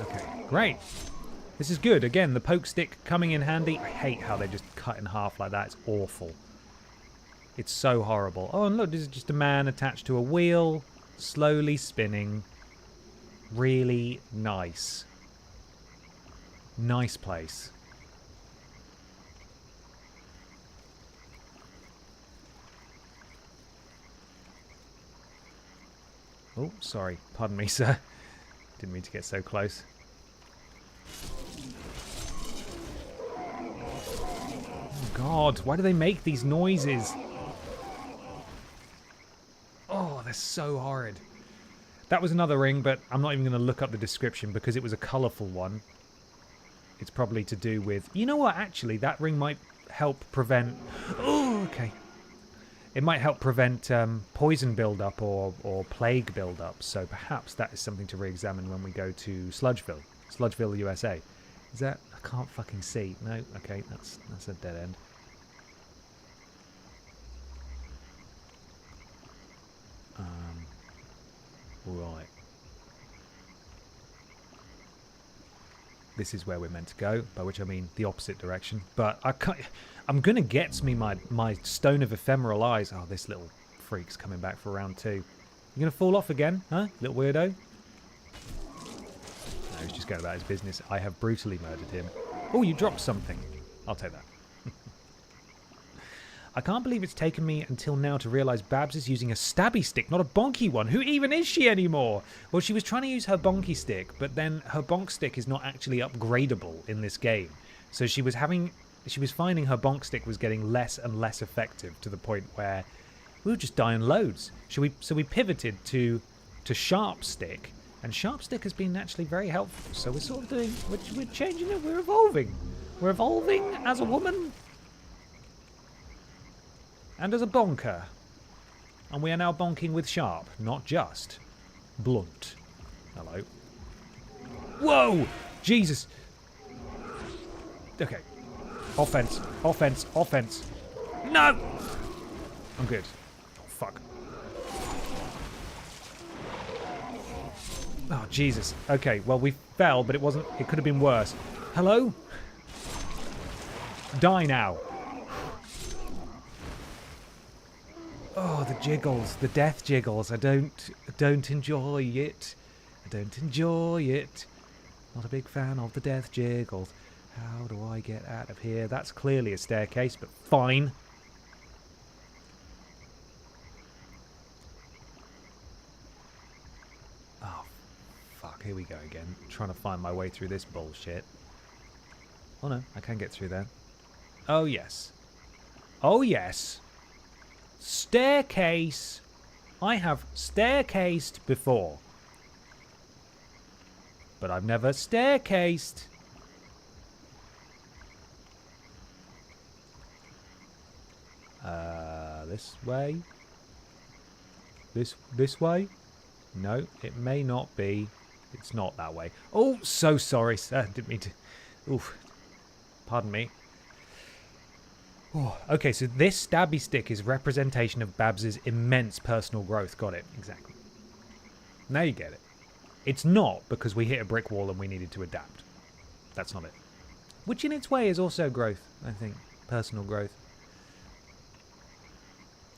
Okay, great. This is good. Again, the poke stick coming in handy. I hate how they just cut in half like that. It's awful. It's so horrible. Oh, and look, this is just a man attached to a wheel, slowly spinning. Really nice. Nice place. Oh, sorry. Pardon me, sir. Didn't mean to get so close. Oh, God. Why do they make these noises? Oh, they're so horrid. That was another ring, but I'm not even going to look up the description because it was a colourful one. It's probably to do with... You know what? Actually, that ring might help prevent... Oh, okay. It might help prevent poison build-up or plague build-up. So perhaps that is something to re-examine when we go to Sludgeville, USA. Is that... I can't fucking see. No? Okay, that's a dead end. Right. This is where we're meant to go, by which I mean the opposite direction. But I can't, I'm going to get me my Stone of Ephemeral Eyes. Oh, this little freak's coming back for round 2. You going to fall off again, huh, little weirdo? No, he's just going about his business. I have brutally murdered him. Oh, you dropped something. I'll take that. I can't believe it's taken me until now to realise Babs is using a stabby stick, not a bonky one. Who even is she anymore? Well, she was trying to use her bonky stick, but then her bonk stick is not actually upgradable in this game. So she was finding her bonk stick was getting less and less effective to the point where we were just dying loads. So we pivoted to sharp stick, and sharp stick has been actually very helpful. So we're sort of doing, we're changing it, we're evolving. We're evolving as a woman. And as a bonker. And we are now bonking with sharp, not just blunt. Hello. Whoa! Jesus! Okay. Offense. Offense. Offense. No! I'm good. Oh, fuck. Oh, Jesus. Okay, well, we fell, but it wasn't... It could have been worse. Hello? Die now. Oh, the jiggles, the death jiggles. I don't enjoy it. I don't enjoy it. Not a big fan of the death jiggles. How do I get out of here? That's clearly a staircase, but fine. Oh, fuck. Here we go again. Trying to find my way through this bullshit. Oh, no. I can get through there. Oh, yes. Oh, yes. Staircase. I have staircased before. But I've never staircased. This way? This way? No, it may not be. It's not that way. Oh, so sorry, sir. Didn't mean to... Oof. Pardon me. Oh, okay, so this stabby stick is representation of Babs's immense personal growth. Got it. Exactly. Now you get it. It's not because we hit a brick wall and we needed to adapt. That's not it. Which in its way is also growth, I think. Personal growth.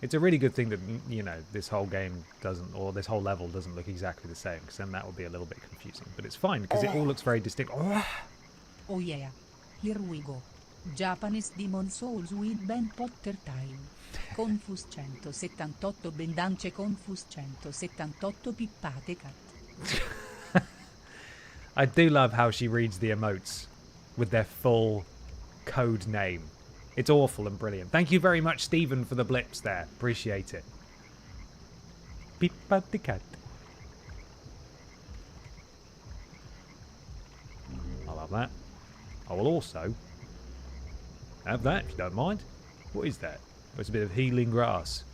It's a really good thing that, you know, this whole game doesn't, or this whole level doesn't look exactly the same, because then that would be a little bit confusing. But it's fine, because it all looks very distinct. Oh yeah. Here we go. Japanese Demon Souls with Ben Potter Time. Confus 178 bendance confus 178 pippate cat. I do love how she reads the emotes with their full code name. It's awful and brilliant. Thank you very much, Stephen, for the blips there. Appreciate it. Pippate cat. I'll have that. I will also have that, if you don't mind. What is that? Oh, it's a bit of healing grass.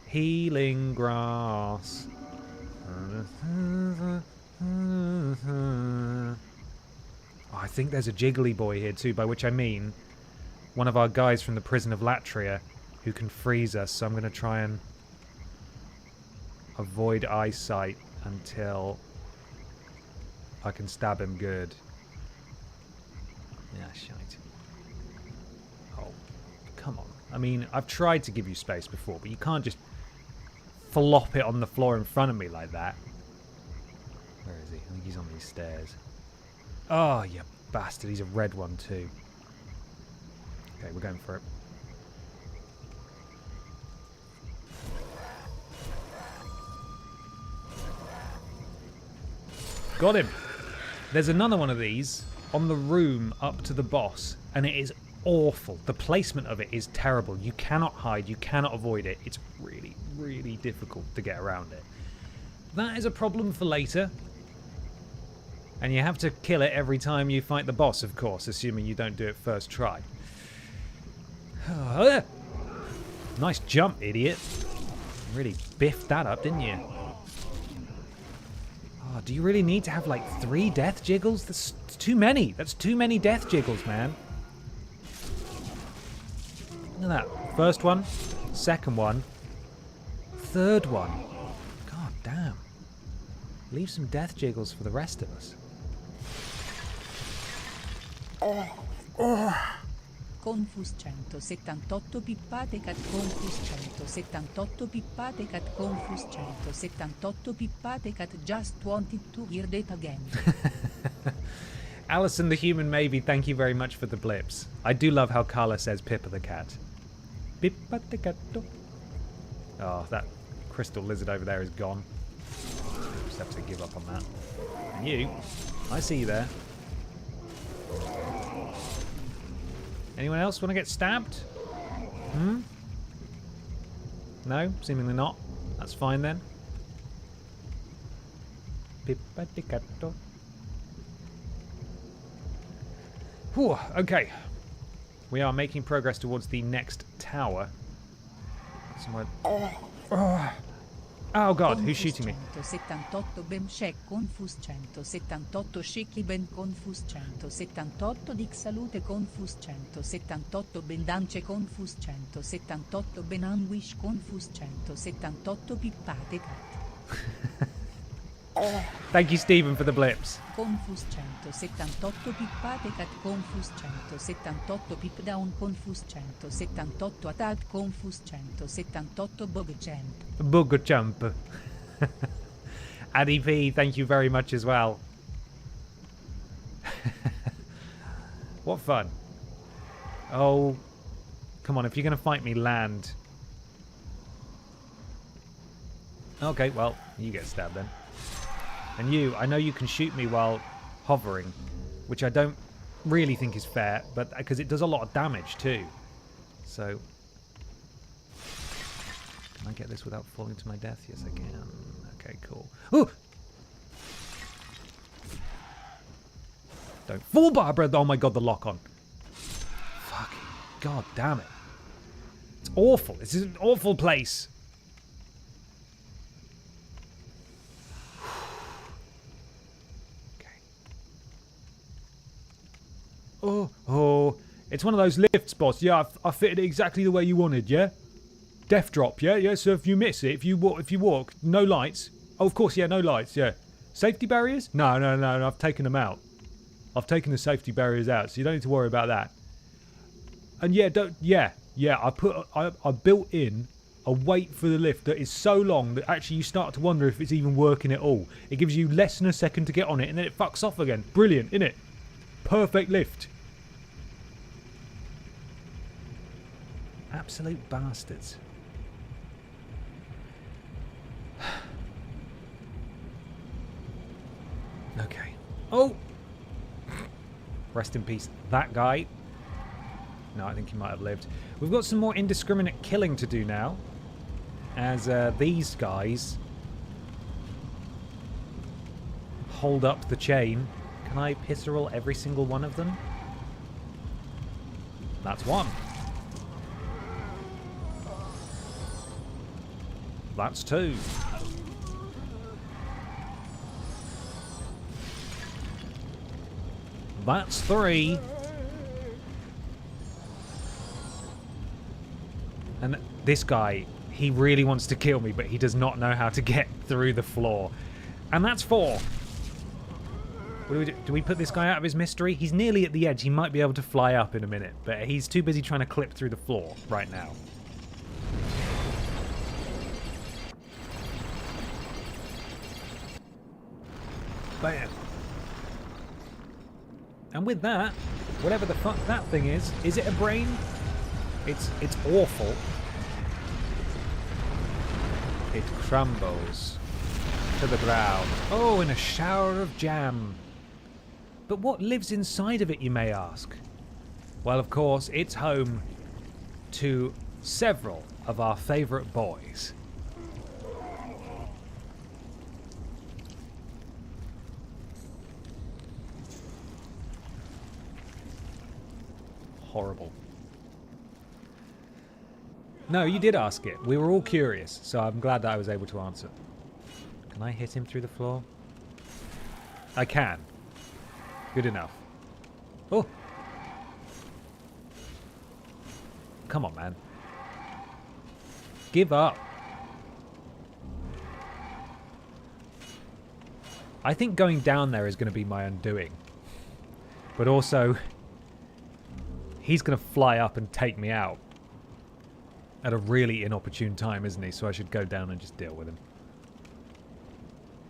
Healing grass. Oh, I think there's a jiggly boy here too, by which I mean one of our guys from the prison of Latria who can freeze us, so I'm going to try and avoid eyesight until I can stab him good. Yeah, shite. Oh, come on. I mean, I've tried to give you space before, but you can't just flop it on the floor in front of me like that. Where is he? I think he's on these stairs. Oh, you bastard. He's a red one too. Okay, we're going for it. Got him. There's another one of these on the room up to the boss, and it is awful. The placement of it is terrible. You cannot hide. You cannot avoid it. It's really, really difficult to get around it. That is a problem for later. And you have to kill it every time you fight the boss, of course, assuming you don't do it first try. Nice jump, idiot. Really biffed that up, didn't you? Oh, do you really need to have like 3 death jiggles? That's too many. That's too many death jiggles, man. Look at that. First one, second one, third one. God damn. Leave some death jiggles for the rest of us. Confus 178 pippate cat confus 178 pippate cat confus 178 pippate cat just wanted to hear that again. Alison the Human Maybe, thank you very much for the blips. I do love how Carla says Pippa the cat. Pippa the cat. Oh, that crystal lizard over there is gone. Just have to give up on that. And you, I see you there. Anyone else want to get stabbed? Hmm? No? Seemingly not. That's fine then. Pippa-di-catto. Whew, okay. We are making progress towards the next tower. Somewhere... Oh god, who's shooting me? 178 ben check confus 178 scicchi ben confus 178 dic salute confus 178 ben dance confus 178 ben anguish confus 178 pippate cat. Thank you, Stephen, for the blips. Confus 178 pippate cat confus 178 pip down confus 178 attack confus 178 bug jump. Bug jump. Addy P, thank you very much as well. What fun. Oh, come on, if you're going to fight me, land. Okay, well, you get stabbed then. And you, I know you can shoot me while hovering, which I don't really think is fair, but because it does a lot of damage too. So, can I get this without falling to my death? Yes, I can. Okay, cool. Ooh! Don't fall, Barbara! Oh my god, the lock on. Fucking god damn it. It's awful. This is an awful place. Oh, it's one of those lifts, boss. Yeah, I fitted it exactly the way you wanted, yeah? Death drop, yeah? Yeah, so if you miss it, if you walk, no lights. Oh, of course, yeah, no lights, yeah. Safety barriers? No, I've taken them out. I've taken the safety barriers out, so you don't need to worry about that. And yeah, I built in a wait for the lift that is so long that actually you start to wonder if it's even working at all. It gives you less than a second to get on it, and then it fucks off again. Brilliant, innit? Perfect lift. Absolute bastards. Okay. Oh! Rest in peace, that guy. No, I think he might have lived. We've got some more indiscriminate killing to do now. As these guys hold up the chain. Can I piss roll every single one of them? That's one. That's two. That's three. And this guy, he really wants to kill me, but he does not know how to get through the floor. And that's four. What do we do? Do we put this guy out of his mystery? He's nearly at the edge. He might be able to fly up in a minute, but he's too busy trying to clip through the floor right now. Bam. And with that, whatever the fuck that thing is it a brain? It's awful. It crumbles. to the ground. Oh, in a shower of jam. But what lives inside of it, you may ask? Well, of course, it's home to several of our favourite boys. Horrible. No, you did ask it. We were all curious, so I'm glad that I was able to answer. Can I hit him through the floor? I can. Good enough. Oh! Come on, man. Give up. I think going down there is going to be my undoing. But also, he's going to fly up and take me out. At a really inopportune time, isn't he? So I should go down and just deal with him.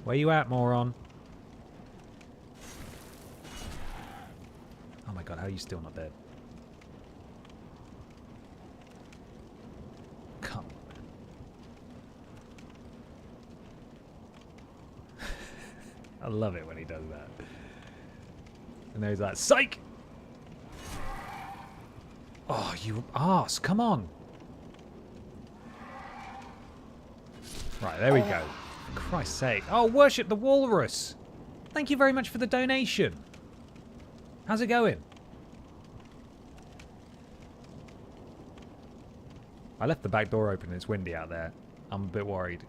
Where you at, moron? Oh my god, how are you still not dead? Come on. I love it when he does that. And then he's like, psych! Oh, you arse, come on. Right, there we go. For Christ's sake. Oh, worship the walrus! Thank you very much for the donation. How's it going? I left the back door open. It's windy out there. I'm a bit worried.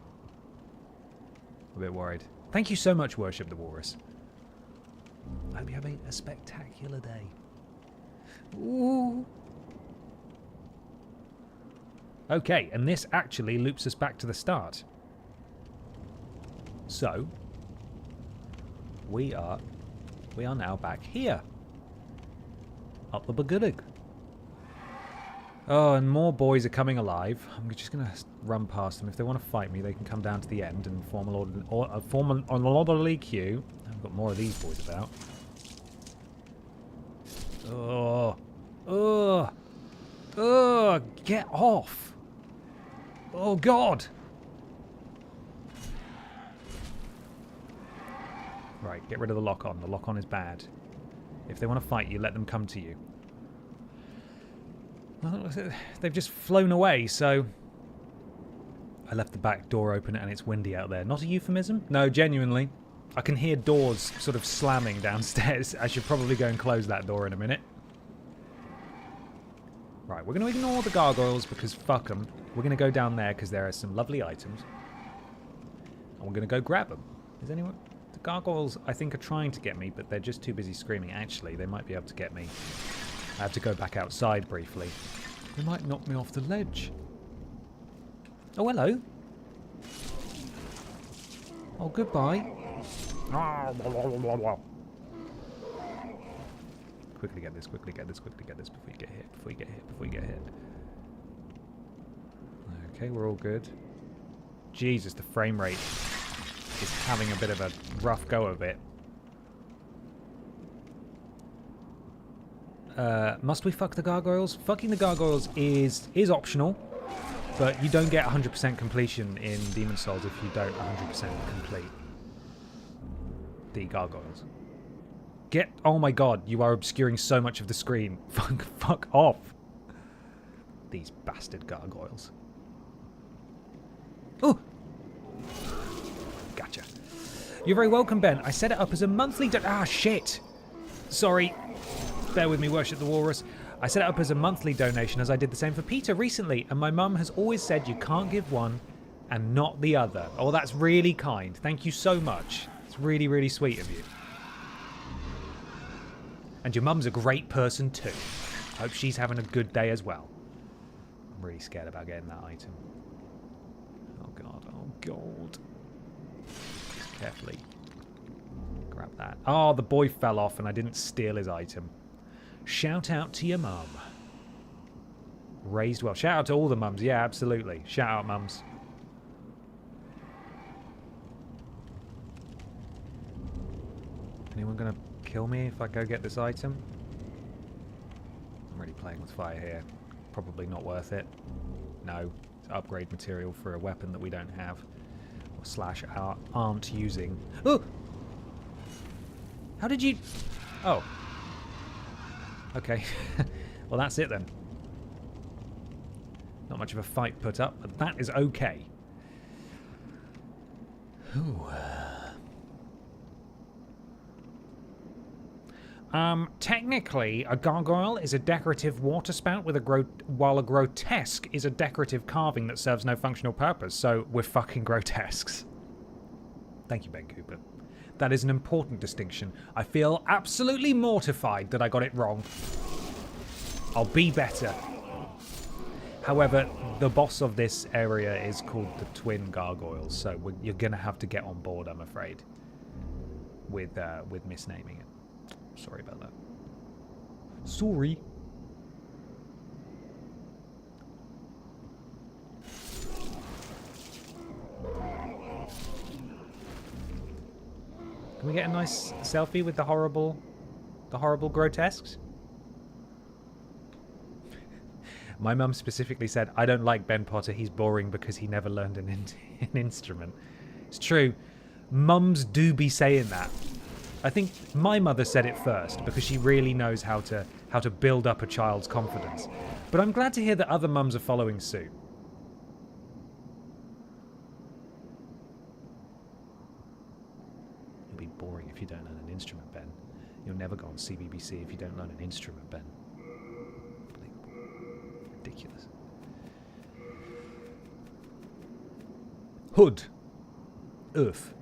A bit worried. Thank you so much, worship the walrus. I hope you have a spectacular day. Ooh. Okay, and this actually loops us back to the start. So, we are now back here. Up the Bagudig. Oh, and more boys are coming alive. I'm just going to run past them. If they want to fight me, they can come down to the end and form an orderly queue. I've got more of these boys about. Oh. Oh. Oh, get off. Oh, God. Right, get rid of the lock-on. The lock-on is bad. If they want to fight you, let them come to you. Well, they've just flown away, so... I left the back door open and it's windy out there. Not a euphemism? No, genuinely. I can hear doors sort of slamming downstairs. I should probably go and close that door in a minute. Right, we're going to ignore the gargoyles because fuck them. We're going to go down there because there are some lovely items. And we're going to go grab them. Is anyone... The gargoyles, I think, are trying to get me, but they're just too busy screaming. Actually, they might be able to get me. I have to go back outside briefly. They might knock me off the ledge. Oh, hello. Oh, goodbye. Quickly get this, quickly get this, quickly get this before you get hit, before you get hit, before you get hit. Okay, we're all good. Jesus, the frame rate is having a bit of a rough go of it. Must we fuck the gargoyles? Fucking the gargoyles is optional, but you don't get 100% completion in Demon's Souls if you don't 100% complete the gargoyles. Get... Oh my god, you are obscuring so much of the screen. Fuck off. These bastard gargoyles. Oh! Gotcha. You're very welcome, Ben. I set it up as a monthly... Ah, shit! Sorry. Bear with me, worship the walrus. I set it up as a monthly donation as I did the same for Peter recently, and my mum has always said you can't give one and not the other. Oh, that's really kind. Thank you so much. It's really, really sweet of you. And your mum's a great person too. Hope she's having a good day as well. I'm really scared about getting that item. Oh god, oh god. Just carefully grab that. Oh, the boy fell off and I didn't steal his item. Shout out to your mum. Raised well. Shout out to all the mums. Yeah, absolutely. Shout out, mums. Anyone gonna kill me if I go get this item? I'm really playing with fire here. Probably not worth it. No. It's upgrade material for a weapon that we don't have. slash aren't using. Oh! How did you... Oh. Okay. Well, that's it then. Not much of a fight put up, but that is okay. Ooh. Technically, a gargoyle is a decorative water spout with while a grotesque is a decorative carving that serves no functional purpose, so we're fucking grotesques. Thank you, Ben Cooper. That is an important distinction. I feel absolutely mortified that I got it wrong. I'll be better. However, the boss of this area is called the Twin Gargoyles, so you're going to have to get on board, I'm afraid, with misnaming it. Sorry about that. Sorry. Can we get a nice selfie with the horrible grotesques? My mum specifically said, I don't like Ben Potter, he's boring because he never learned an instrument. It's true. Mums do be saying that. I think my mother said it first because she really knows how to build up a child's confidence. But I'm glad to hear that other mums are following suit. It'll be boring if you don't learn an instrument, Ben. You'll never go on CBBC if you don't learn an instrument, Ben. Ridiculous. Hood. Earth.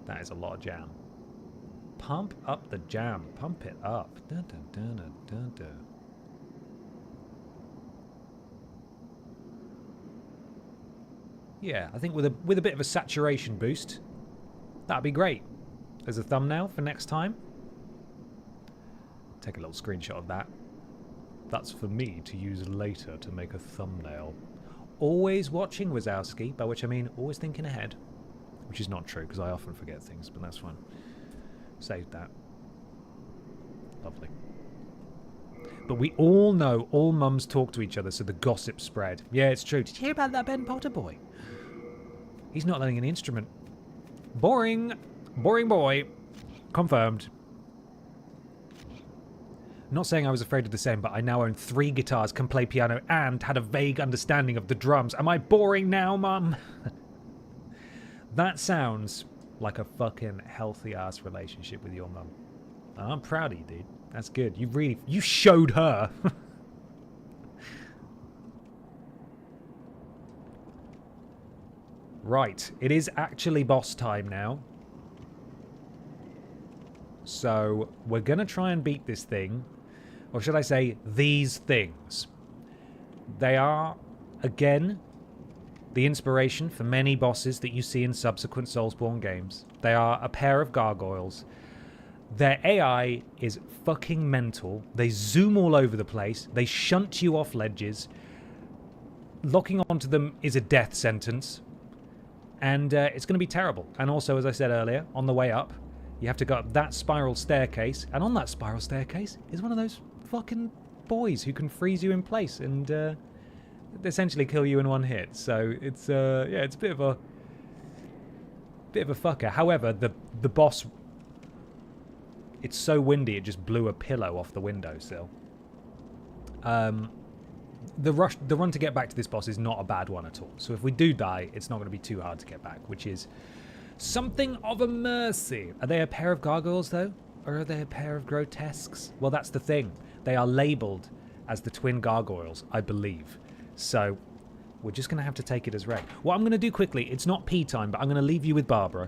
That is a lot of jam. Pump up the jam. Pump it up. Dun, dun, dun, dun, dun, dun. Yeah, I think with a bit of a saturation boost, that'd be great. As a thumbnail for next time. Take a little screenshot of that. That's for me to use later to make a thumbnail. Always watching, Wazowski, by which I mean always thinking ahead. Which is not true, because I often forget things, but that's fine. Saved that. Lovely. But we all know all mums talk to each other, so the gossip spread. Yeah, it's true. Did you hear about that Ben Potter boy? He's not learning an instrument. Boring. Boring boy. Confirmed. Not saying I was afraid of the same, but I now own 3 guitars, can play piano, and had a vague understanding of the drums. Am I boring now, mum? That sounds like a fucking healthy-ass relationship with your mum. I'm proud of you, dude. That's good. You showed her. Right. It is actually boss time now. So, we're going to try and beat this thing. Or should I say, these things. They are, again, the inspiration for many bosses that you see in subsequent Soulsborne games. They are a pair of gargoyles. Their AI is fucking mental. They zoom all over the place. They shunt you off ledges. Locking onto them is a death sentence. And it's going to be terrible. And also, as I said earlier, on the way up, you have to go up that spiral staircase. And on that spiral staircase is one of those fucking boys who can freeze you in place and essentially kill you in one hit. So it's yeah, it's a bit of a fucker. However, the boss, it's so windy it just blew a pillow off the windowsill. The run to get back to this boss is not a bad one at all. So if we do die, it's not going to be too hard to get back, which is something of a mercy. Are they a pair of gargoyles though, or are they a pair of grotesques? Well, that's the thing. They are labelled as the twin gargoyles, I believe. So we're just going to have to take it as read. What I'm going to do quickly, it's not pee time, but I'm going to leave you with Barbara.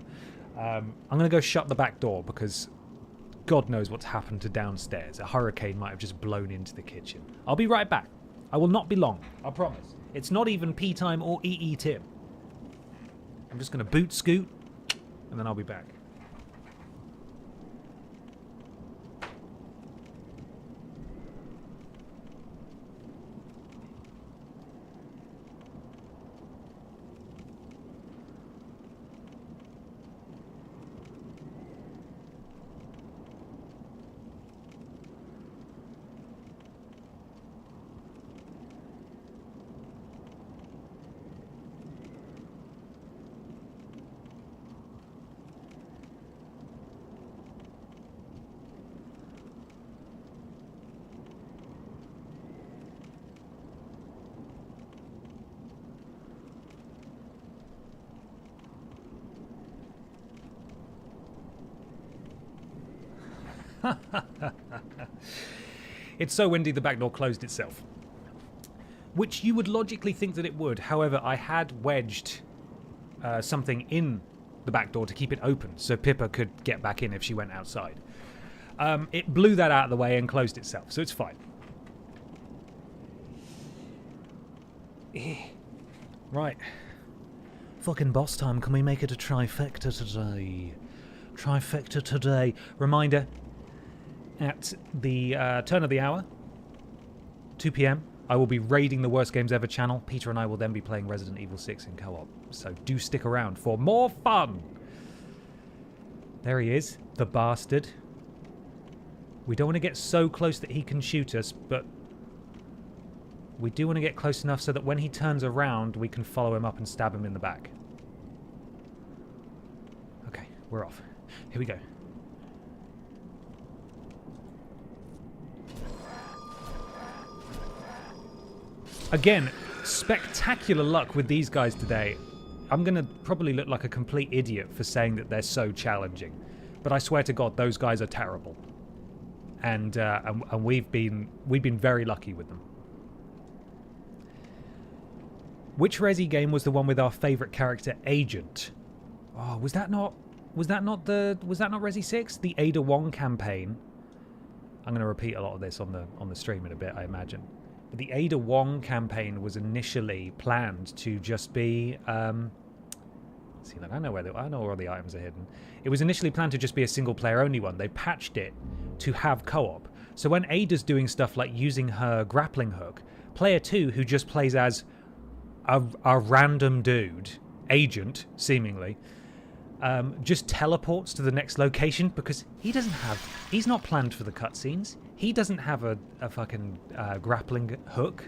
I'm going to go shut the back door because God knows what's happened to downstairs. A hurricane might have just blown into the kitchen. I'll be right back. I will not be long, I promise. It's not even pee time or EE Tim. I'm just going to boot scoot, and then I'll be back. It's so windy the back door closed itself. Which you would logically think that it would. However, I had wedged something in the back door to keep it open so Pippa could get back in if she went outside. It blew that out of the way and closed itself, so it's fine. Right. Fucking boss time. Can we make it a trifecta today? Trifecta today. Reminder, at the turn of the hour, 2 p.m, I will be raiding the Worst Games Ever channel. Peter and I will then be playing Resident Evil 6 in co-op. So do stick around for more fun. There he is, the bastard. We don't want to get so close that he can shoot us, but we do want to get close enough so that when he turns around, we can follow him up and stab him in the back. Okay, we're off. Here we go. Again, spectacular luck with these guys today. I'm going to probably look like a complete idiot for saying that they're so challenging. But I swear to God, those guys are terrible. And we've been very lucky with them. Which Resi game was the one with our favourite character, Agent? Oh, was that not Resi 6? The Ada Wong campaign. I'm going to repeat a lot of this on the stream in a bit, I imagine. But the Ada Wong campaign was initially planned to just be see, look, I know where all the items are hidden. It was initially planned to just be a single player only one. They patched it to have co-op. So when Ada's doing stuff like using her grappling hook, player 2, who just plays as a random dude, Agent, seemingly, just teleports to the next location because he's not planned for the cutscenes. He doesn't have a fucking grappling hook.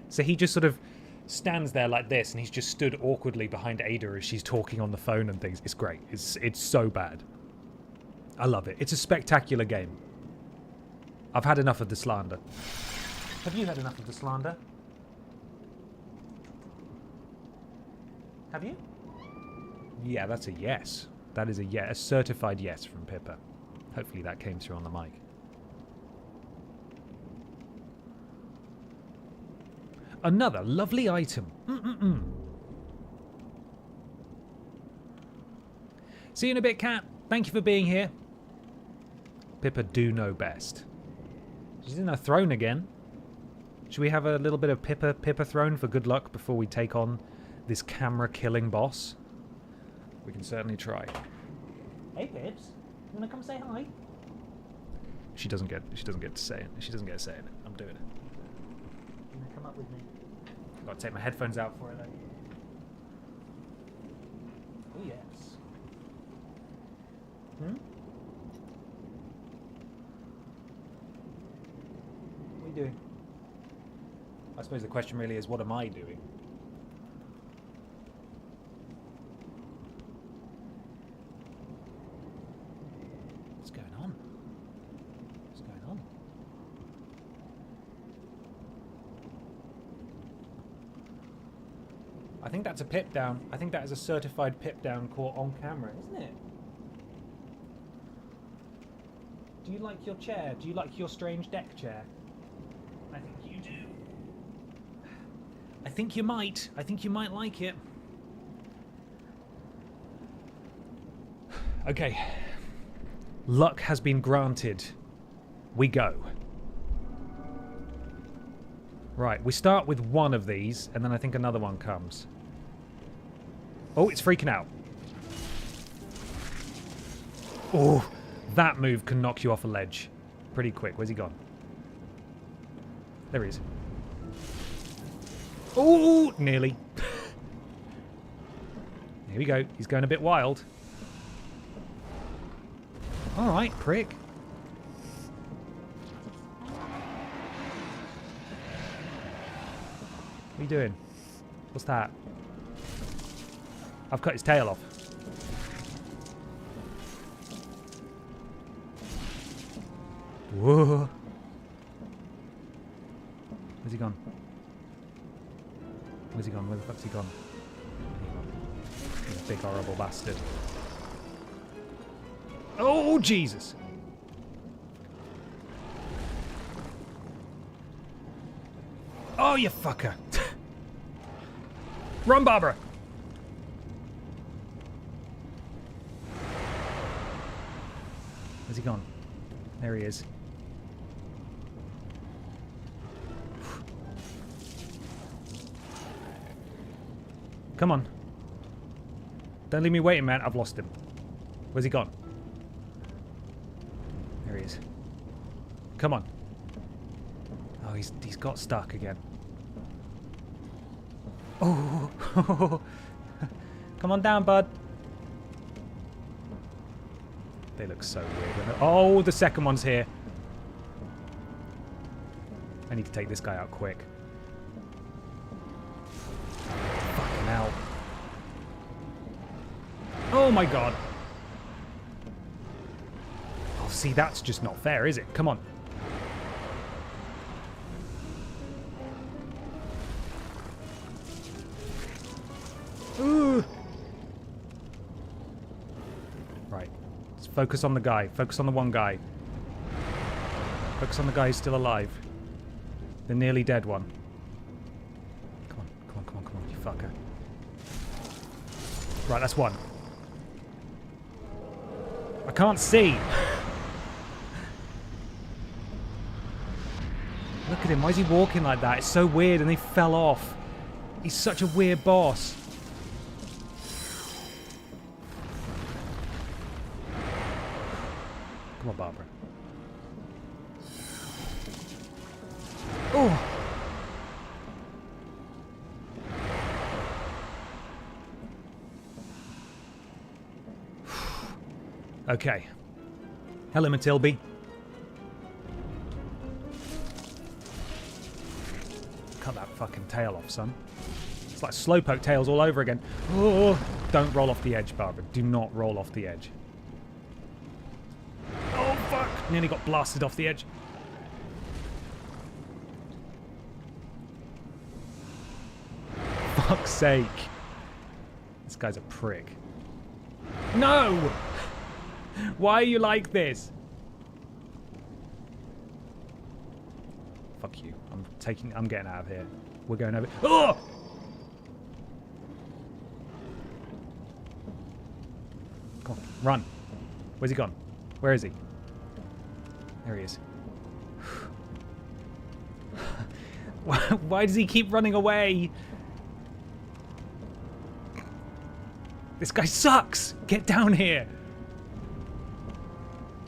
So he just sort of stands there like this, and he's just stood awkwardly behind Ada as she's talking on the phone and things. It's great. It's so bad. I love it. It's a spectacular game. I've had enough of the slander. Have you had enough of the slander? Have you? Yeah, that's a yes. That is a yes. A certified yes from Pippa. Hopefully that came through on the mic. Another lovely item. See you in a bit, Cat. Thank you for being here. Pippa do know best. She's in her throne again. Should we have a little bit of Pippa throne for good luck before we take on this camera-killing boss? We can certainly try. Hey, Pips. You wanna come say hi? She doesn't get to say it. She doesn't get to say it. I'm doing it. You wanna come up with me? I've got to take my headphones out for it though. Oh yes. What are you doing? I suppose the question really is, what am I doing? What's going on? What's going on? I think that's a pip down. I think that is a certified pip down caught on camera, isn't it? Do you like your chair? Do you like your strange deck chair? I think you do. I think you might. I think you might like it. Okay. Luck has been granted. We go. Right, we start with one of these, and then I think another one comes. Oh, it's freaking out. Oh, that move can knock you off a ledge pretty quick. Where's he gone? There he is. Oh, nearly. Here we go. He's going a bit wild. All right, prick. What are you doing? What's that? I've cut his tail off. Whoa. Where's he gone? Where's he gone? Where the fuck's he gone? He's a big horrible bastard. Oh, Jesus! Oh, you fucker. Run, Barbara. Where's he gone? There he is. Come on. Don't leave me waiting, man. I've lost him. Where's he gone? There he is. Come on. Oh, he's got stuck again. Oh. Come on down, bud. They look so weird. Oh, the second one's here. I need to take this guy out quick. Fucking hell. Oh my god. Oh, see, that's just not fair, is it? Come on. Ooh. Right. Let's focus on the guy. Focus on the one guy. Focus on the guy who's still alive. The nearly dead one. Come on, come on, come on, come on, you fucker. Right, that's one. I can't see. Look at him. Why is he walking like that? It's so weird, and he fell off. He's such a weird boss. Come on, Barbara. Oh. Okay. Hello, Matilby. Cut that fucking tail off, son. It's like slowpoke tails all over again. Oh, don't roll off the edge, Barbara. Do not roll off the edge. Oh, fuck. Nearly got blasted off the edge. Fuck's sake. This guy's a prick. No! Why are you like this? Fuck you. I'm getting out of here. We're going over. Oh! Come on, run. Where's he gone? Where is he? There he is. Why does he keep running away? This guy sucks! Get down here!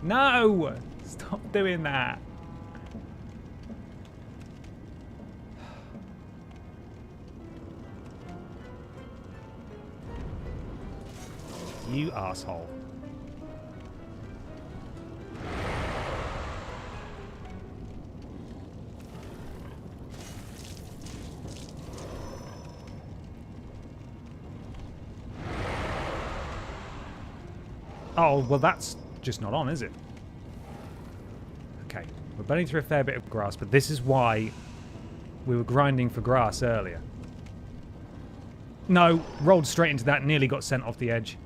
No! Stop doing that. You asshole. Oh, well that's just not on, is it? Okay, we're burning through a fair bit of grass, but this is why we were grinding for grass earlier. No, rolled straight into that, nearly got sent off the edge.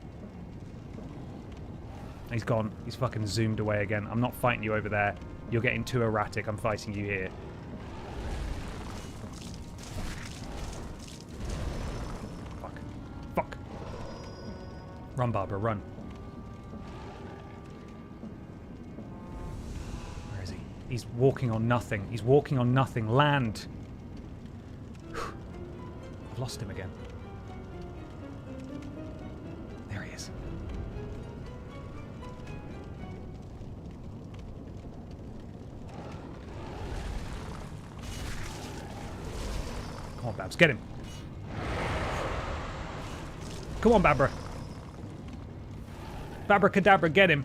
He's gone. He's fucking zoomed away again. I'm not fighting you over there. You're getting too erratic. I'm fighting you here. Fuck. Fuck. Run, Barbara, run. Where is he? He's walking on nothing. He's walking on nothing. Land. I've lost him again. There he is. Come on, Babs, get him. Come on, Babra. Babra Cadabra, get him.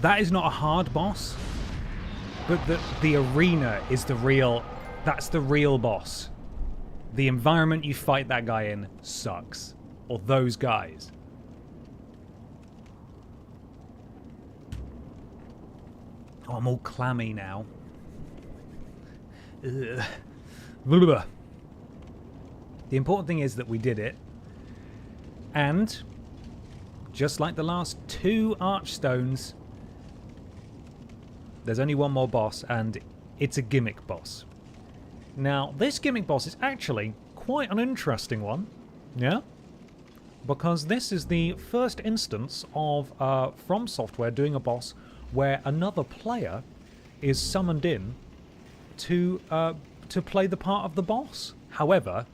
That is not a hard boss, but the arena is the real, that's the real boss. The environment you fight that guy in sucks. Or those guys. Oh, I'm all clammy now. Ugh. The important thing is that we did it. And Just like the last 2 Archstones, there's only one more boss, and it's a gimmick boss. Now, this gimmick boss is actually quite an interesting one, yeah? Because this is the first instance of From Software doing a boss where another player is summoned in to play the part of the boss. However,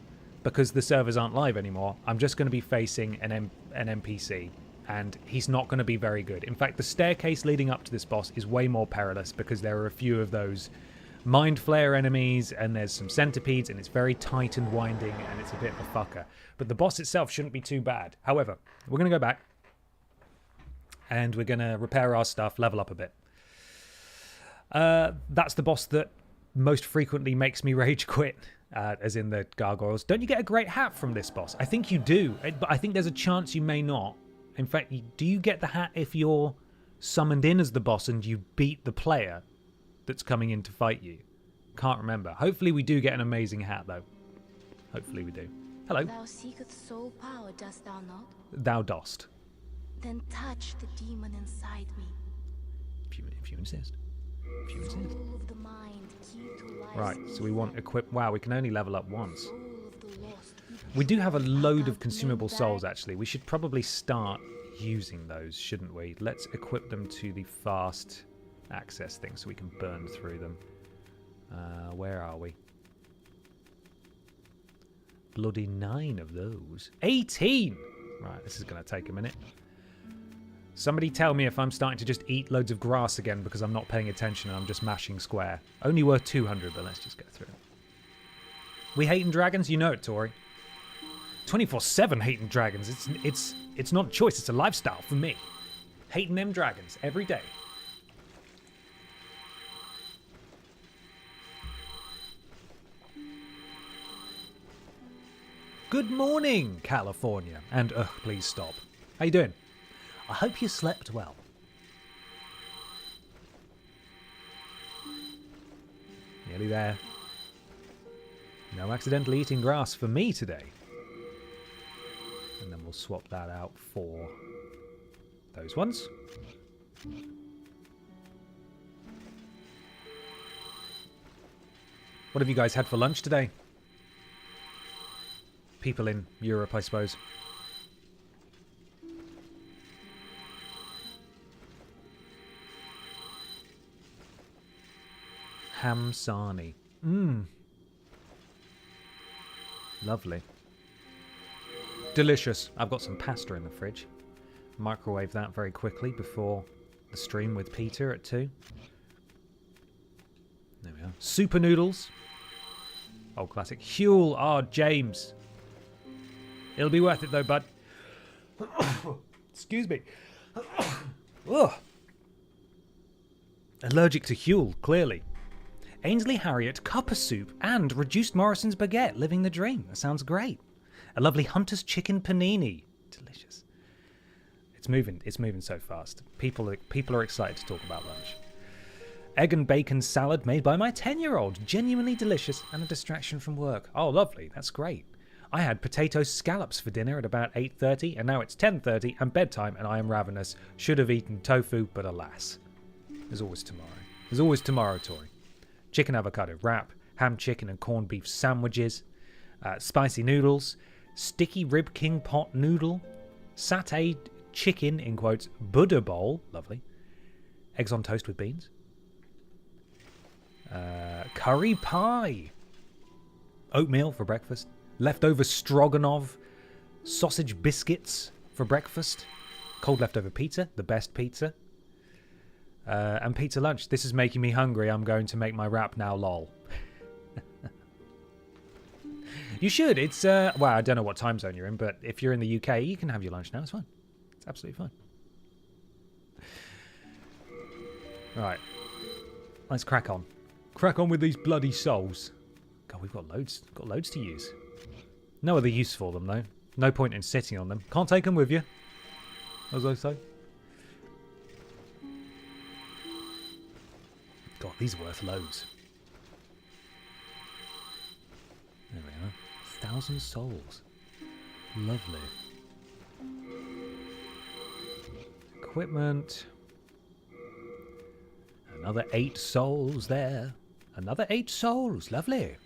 because the servers aren't live anymore, I'm just going to be facing an NPC, and he's not going to be very good. In fact, the staircase leading up to this boss is way more perilous because there are a few of those Mind Flayer enemies, and there's some centipedes, and it's very tight and winding, and it's a bit of a fucker. But the boss itself shouldn't be too bad. However, we're going to go back, and we're going to repair our stuff, level up a bit. That's the boss that most frequently makes me rage quit, as in the gargoyles. Don't you get a great hat from this boss? I think you do, but I think there's a chance you may not. In fact, do you get the hat if you're summoned in as the boss and you beat the player that's coming in to fight you? Can't remember. Hopefully we do get an amazing hat, though. Hopefully we do. Hello. Thou seekest soul power, dost thou not? Thou dost. Then touch the demon inside me. If you insist. If you insist. Soul of the mind, key to life's Right, so we want equip... Wow, we can only level up once. soul of the lost. We do have a load of consumable souls, actually. We should probably start using those, shouldn't we? Let's equip them to the fast access thing so we can burn through them. Where are we? Bloody 9 of those. 18! Right, this is going to take a minute. Somebody tell me if I'm starting to just eat loads of grass again because I'm not paying attention and I'm just mashing square. Only worth 200, but let's just go through it. We hating dragons? You know it, Tori. 24/7 hating dragons. It's not a choice, it's a lifestyle for me. Hating them dragons every day. Good morning, California. And, please stop. How you doing? I hope you slept well. Nearly there. No accidentally eating grass for me today. And then we'll swap that out for those ones. What have you guys had for lunch today? People in Europe, I suppose. Ham sarnie. Lovely. Delicious. I've got some pasta in the fridge. Microwave that very quickly before the stream with Peter at 2. There we are. Super noodles. Old classic. Huel. Ah, James. It'll be worth it though, bud. Excuse me. Ugh. Allergic to Huel, clearly. Ainsley Harriet, cuppa soup, and reduced Morrison's baguette, living the dream. That sounds great. A lovely Hunter's chicken panini. Delicious. It's moving so fast. People are excited to talk about lunch. Egg and bacon salad made by my 10-year-old. Genuinely delicious and a distraction from work. Oh, lovely. That's great. I had potato scallops for dinner at about 8:30, and now it's 10:30 and bedtime, and I am ravenous. Should have eaten tofu, but alas. There's always tomorrow. There's always tomorrow, Tori. Chicken avocado wrap, ham chicken and corned beef sandwiches, spicy noodles, sticky rib king pot noodle, satay chicken, in quotes, Buddha bowl, lovely, eggs on toast with beans, curry pie, oatmeal for breakfast, leftover stroganoff, sausage biscuits for breakfast, cold leftover pizza, the best pizza, and pizza lunch. This is making me hungry. I'm going to make my wrap now, lol. You should. It's, well, I don't know what time zone you're in, but if you're in the UK, you can have your lunch now. It's fine. It's absolutely fine. Right. Let's crack on. Crack on with these bloody souls. God, we've got loads. Got loads to use. No other use for them, though. No point in sitting on them. Can't take them with you, as I say. God, these are worth loads. There we are. 1,000 souls. Lovely. equipment. Another 8 souls there. Another 8 souls. Lovely.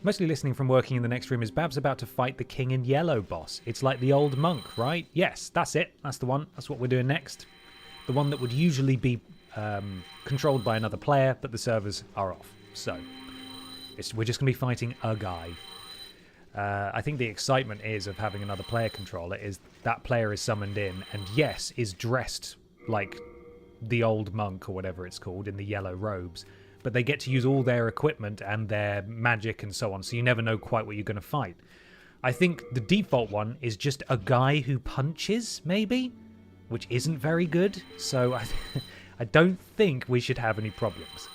Mostly listening from working in the next room is Babs about to fight the King in Yellow boss. It's like the old monk, right? Yes, that's it. That's the one. That's what we're doing next. The one that would usually be controlled by another player, but the servers are off. So we're just going to be fighting a guy. I think the excitement is of having another player controller is that player is summoned in and yes, is dressed like the old monk or whatever it's called in the yellow robes. But they get to use all their equipment and their magic and so on, so you never know quite what you're going to fight. I think the default one is just a guy who punches, maybe, which isn't very good, so I don't think we should have any problems.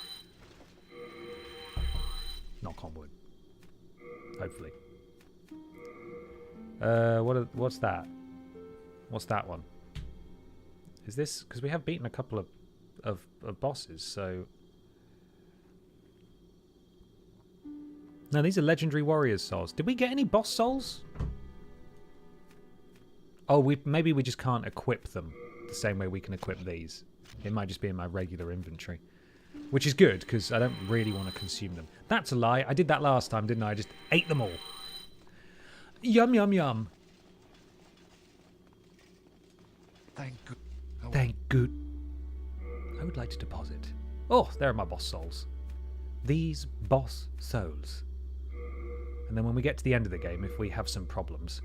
Knock on wood. Hopefully. What's that? What's that one? Is this... Because we have beaten a couple of bosses, so... No, these are Legendary Warriors souls. Did we get any boss souls? Oh, maybe we just can't equip them the same way we can equip these. It might just be in my regular inventory. Which is good, because I don't really want to consume them. That's a lie. I did that last time, didn't I? I just ate them all. Yum, yum, yum. Thank good. Thank good. I would like to deposit. Oh, there are my boss souls. These boss souls. And then when we get to the end of the game, if we have some problems,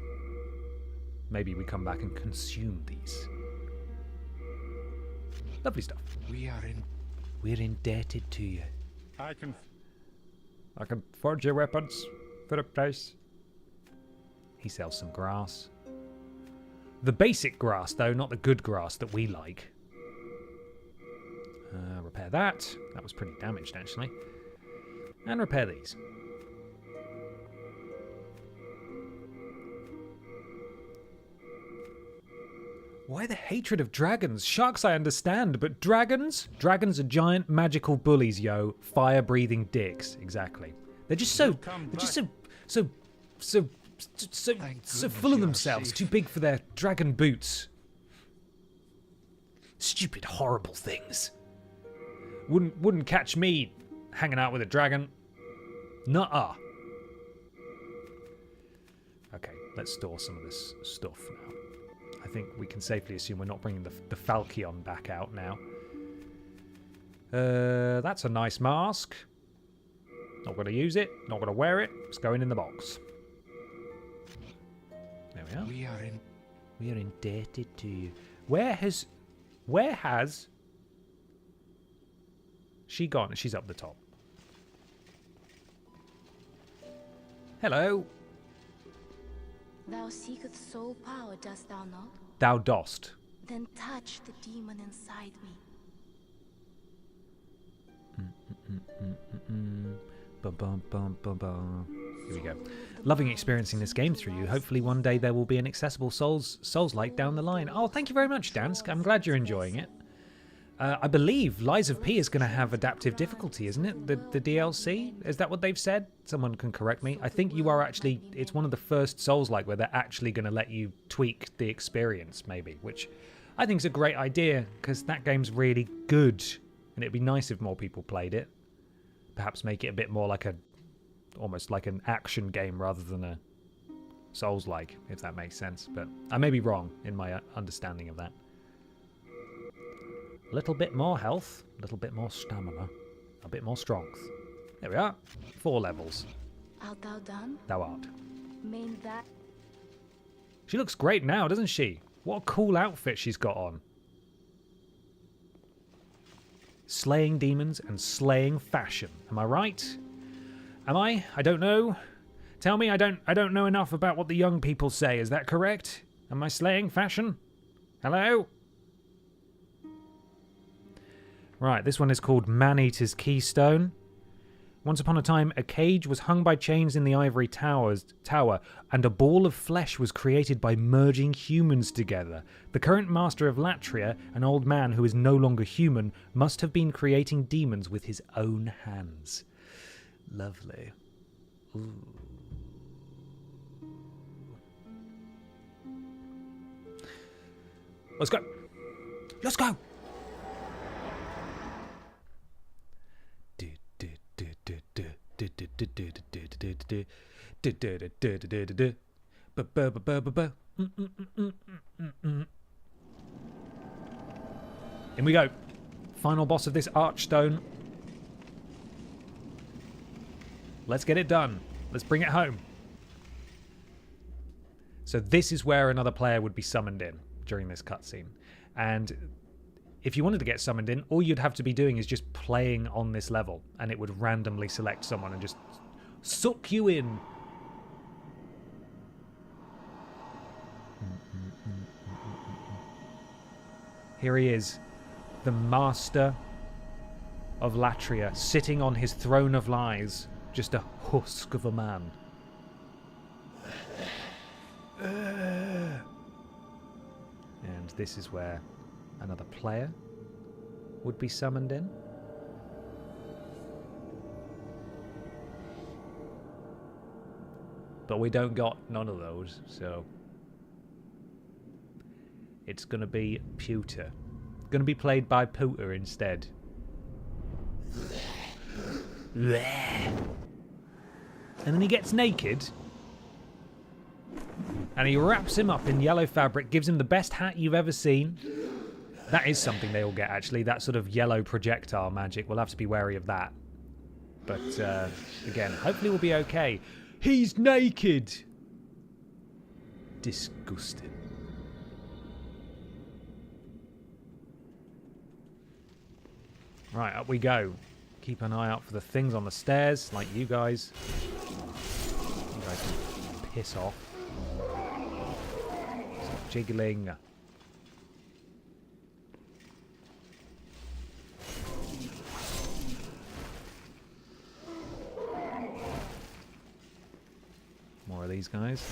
maybe we come back and consume these. Lovely stuff. We're indebted to you. I can forge your weapons for a price. He sells some grass. The basic grass, though, not the good grass that we like. Repair that. That was pretty damaged, actually. And repair these. Why the hatred of dragons? Sharks I understand, but dragons? Dragons are giant magical bullies, yo. Fire-breathing dicks. Exactly. They're just so full of themselves. Too big for their dragon boots. Stupid, horrible things. Wouldn't catch me hanging out with a dragon. Nuh-uh. Okay, let's store some of this stuff now. I think we can safely assume we're not bringing the Falchion back out now. That's a nice mask. Not going to use it. Not going to wear it. It's going in the box. There we are. We are indebted to you. Where has she gone? She's up the top. Hello. Thou seekest soul power, dost thou not? Thou dost. Then touch the demon inside me. Bum, bum, bum, bum, bum. Here we go. Loving experiencing this game through you. Hopefully one day there will be an accessible Souls-like down the line. Oh, thank you very much, Dansk. I'm glad you're enjoying it. I believe Lies of P is going to have adaptive difficulty, isn't it? The DLC? Is that what they've said? Someone can correct me. I think you are actually... It's one of the first Souls-like where they're actually going to let you tweak the experience, maybe. Which I think is a great idea, because that game's really good. And it'd be nice if more people played it. Perhaps make it a bit more like almost like an action game rather than a Souls-like, if that makes sense. But I may be wrong in my understanding of that. A little bit more health, a little bit more stamina, a bit more strength. There we are. 4 levels. Art thou done? Thou art. Main that. She looks great now, doesn't she? What a cool outfit she's got on. Slaying demons and slaying fashion. Am I right? Am I? I don't know. Tell me I don't know enough about what the young people say. Is that correct? Am I slaying fashion? Hello? Right, this one is called Man-Eater's Keystone. Once upon a time, a cage was hung by chains in the ivory tower, and a ball of flesh was created by merging humans together. The current master of Latria, an old man who is no longer human, must have been creating demons with his own hands. Lovely. Ooh. Let's go. Let's go. In we go. Final boss of this Archstone. Let's get it done. Let's bring it home. So this is where another player would be summoned in during this cutscene. And if you wanted to get summoned in, all you'd have to be doing is just playing on this level, and it would randomly select someone and just suck you in. Here he is, the master of Latria, sitting on his throne of lies, just a husk of a man. And this is where another player would be summoned in. But we don't got none of those, so it's going to be Pewter. Going to be played by Pooter instead. And then he gets naked and he wraps him up in yellow fabric, gives him the best hat you've ever seen. That is something they all get, actually, that sort of yellow projectile magic. We'll have to be wary of that. But again, hopefully we'll be okay. He's naked. Disgusting. Right, up we go. Keep an eye out for the things on the stairs, like you guys. You guys can piss off. Stop jiggling. More of these guys.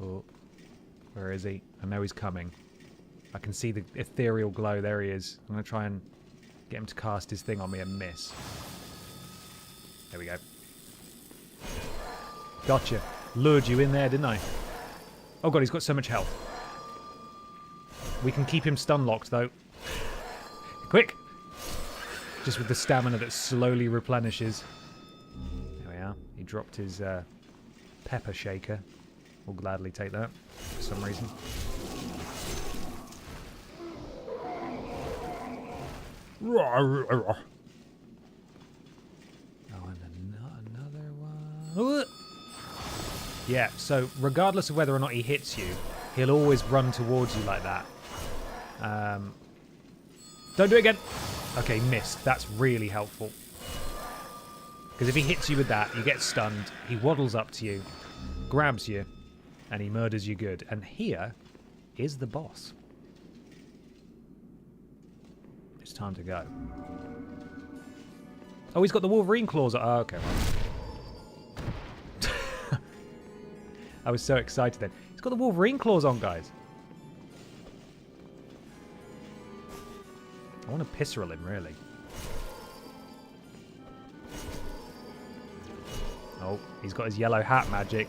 Oh, where is he? I know he's coming. I can see the ethereal glow. There he is. I'm going to try and get him to cast his thing on me and miss. There we go. Gotcha. Lured you in there, didn't I? Oh god, he's got so much health. We can keep him stun locked though. Quick! Just with the stamina that slowly replenishes. There we are. He dropped his pepper shaker. We'll gladly take that for some reason. Oh, and another one. Yeah, so regardless of whether or not he hits you, he'll always run towards you like that. Don't do it again. Okay, missed. That's really helpful. Because if he hits you with that, you get stunned. He waddles up to you, grabs you, and he murders you good. And here is the boss. It's time to go. Oh, he's got the Wolverine claws. Oh, okay. Well. I was so excited then. He's got the Wolverine claws on, guys. I want to pisserel him, really. Oh, he's got his yellow hat magic.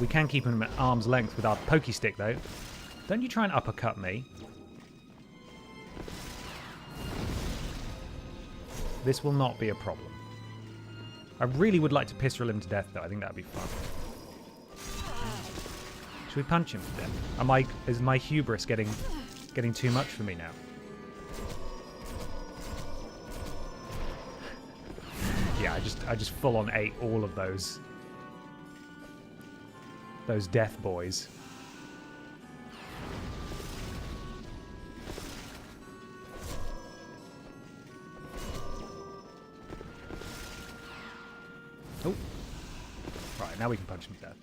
We can keep him at arm's length with our pokey stick, though. Don't you try and uppercut me. This will not be a problem. I really would like to pisserel him to death, though. I think that would be fun. Should we punch him to death? Is my hubris getting too much for me now? Yeah, I just full on ate all of those death boys. Oh. Right, now we can punch him to death.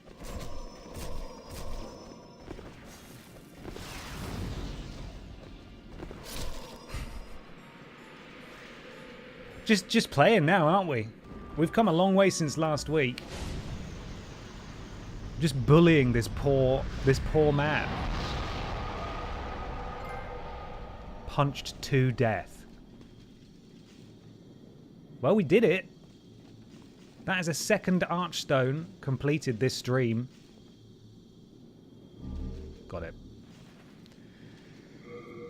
Just playing now, aren't we? We've come a long way since last week. Just bullying this poor man. Punched to death. Well, we did it. That is a second Archstone completed this stream. Got it.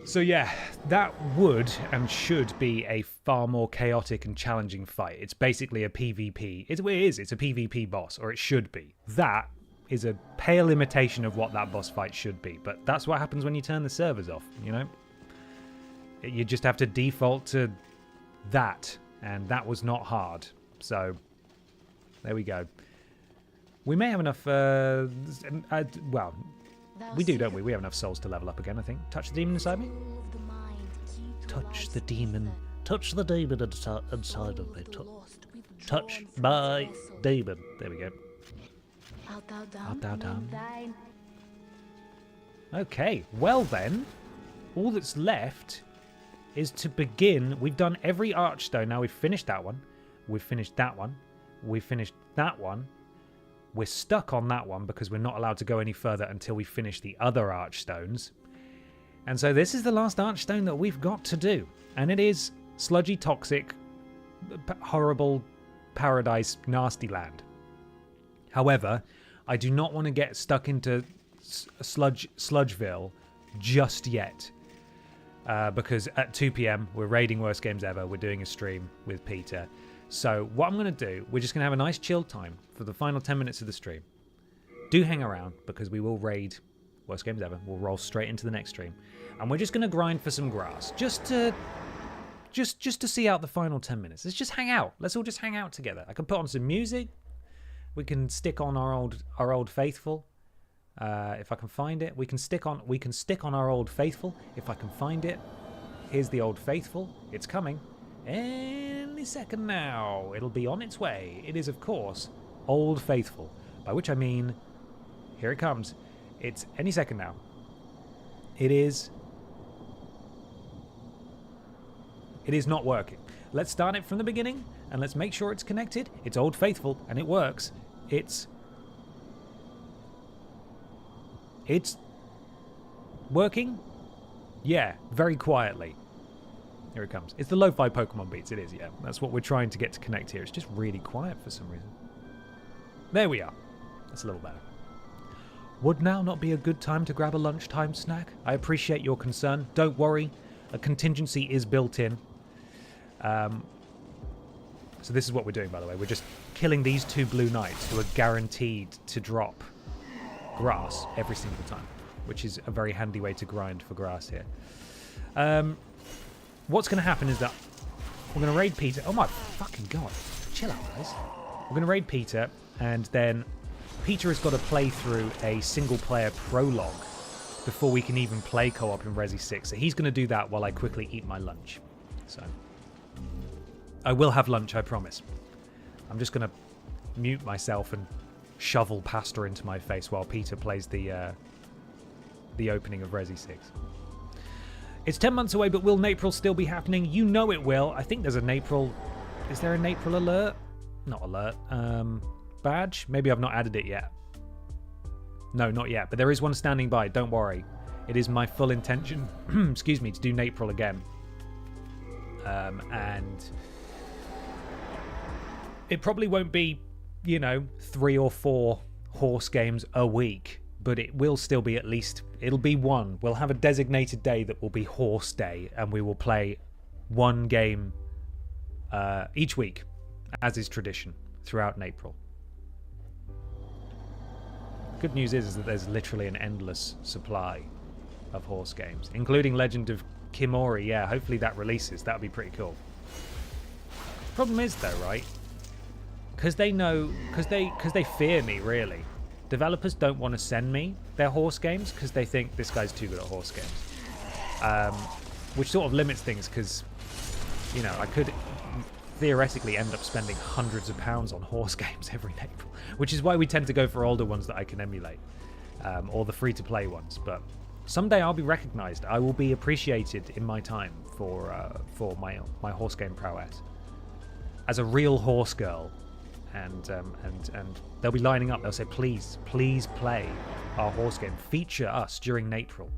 So yeah, that would and should be a far more chaotic and challenging fight. It's basically a PvP. It's a PvP boss, or it should be. That is a pale imitation of what that boss fight should be. But that's what happens when you turn the servers off, you know? You just have to default to that, and that was not hard. So, there we go. We may have enough, well, we do, don't we? We have enough souls to level up again, I think. Touch the demon inside me? Touch the demon. Touch the demon inside of me. Touch my demon. There we go. Art thou done? Okay, well then, all that's left is to begin. We've done every Archstone. Now we've finished that one. We've finished that one. We've finished that one. We're stuck on that one because we're not allowed to go any further until we finish the other Archstones. And so this is the last Archstone that we've got to do. And it is sludgy, toxic, horrible, paradise, nasty land. However, I do not want to get stuck into Sludgeville just yet. Because at 2 p.m, we're raiding Worst Games Ever. We're doing a stream with Peter. So what I'm going to do, we're just going to have a nice chill time for the final 10 minutes of the stream. Do hang around, because we will raid Worst Games Ever. We'll roll straight into the next stream. And we're just going to grind for some grass. Just to see out the final 10 minutes. Let's just hang out. Let's all just hang out together. I can put on some music. We can stick on our old faithful. If I can find it. We can stick on our old faithful if I can find it. Here's the old faithful. It's coming. Any second now. It'll be on its way. It is, of course, Old Faithful. By which I mean, here it comes. It's any second now. It is not working. Let's start it from the beginning, and let's make sure it's connected. It's Old Faithful, and it works. It's working? Yeah, very quietly. Here it comes. It's the lo-fi Pokemon beats. It is, yeah. That's what we're trying to get to connect here. It's just really quiet for some reason. There we are. That's a little better. Would now not be a good time to grab a lunchtime snack? I appreciate your concern. Don't worry. A contingency is built in. So this is what we're doing, by the way. We're just killing these 2 blue knights who are guaranteed to drop grass every single time, which is a very handy way to grind for grass here. What's going to happen is that we're going to raid Peter. Oh my fucking god. Chill out, guys. We're going to raid Peter, and then Peter has got to play through a single-player prologue before we can even play co-op in Resi 6. So he's going to do that while I quickly eat my lunch. So I will have lunch, I promise. I'm just going to mute myself and shovel pasta into my face while Peter plays the opening of Resi 6. It's 10 months away, but will Napril still be happening? You know it will. I think there's a Napril... Is there a Napril alert? Not alert. Badge? Maybe I've not added it yet. No, not yet. But there is one standing by. Don't worry. It is my full intention, excuse me, to do Napril again. And it probably won't be, 3 or 4 horse games a week. But it will still be at least... It'll be one. We'll have a designated day that will be Horse Day, and we will play one game each week, as is tradition, throughout April. Good news is that there's literally an endless supply of horse games, including Legend of Kimori. Yeah, hopefully that releases. That would be pretty cool. Problem is, though, right? Because they know... Because they fear me, really. Developers don't want to send me their horse games because they think this guy's too good at horse games. Which sort of limits things because, I could theoretically end up spending hundreds of pounds on horse games every April, which is why we tend to go for older ones that I can emulate, or the free-to-play ones. But someday I'll be recognized. I will be appreciated in my time for my horse game prowess. as a real horse girl, and they'll be lining up. They'll say, please play our horse game. Feature us during April.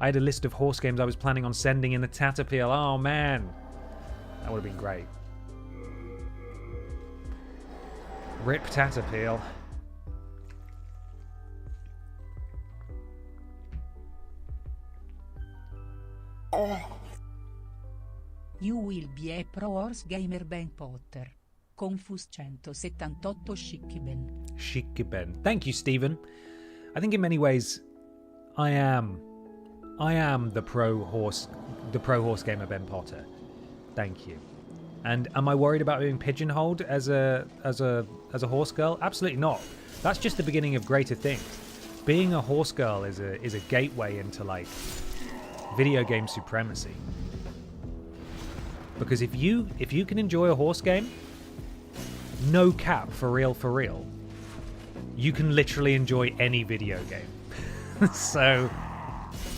I had a list of horse games I was planning on sending in the Tatapeel. Oh man, that would have been great. Rip Tatapeel. You will be a pro horse gamer Ben Potter. Confus 178 Shikkiben. Shikkiben. Thank you, Stephen. I think in many ways, I am the pro horse gamer Ben Potter. Thank you. And am I worried about being pigeonholed as a horse girl? Absolutely not. That's just the beginning of greater things. Being a horse girl is a gateway into like video game supremacy. Because if you can enjoy a horse game, no cap, for real, you can literally enjoy any video game. So,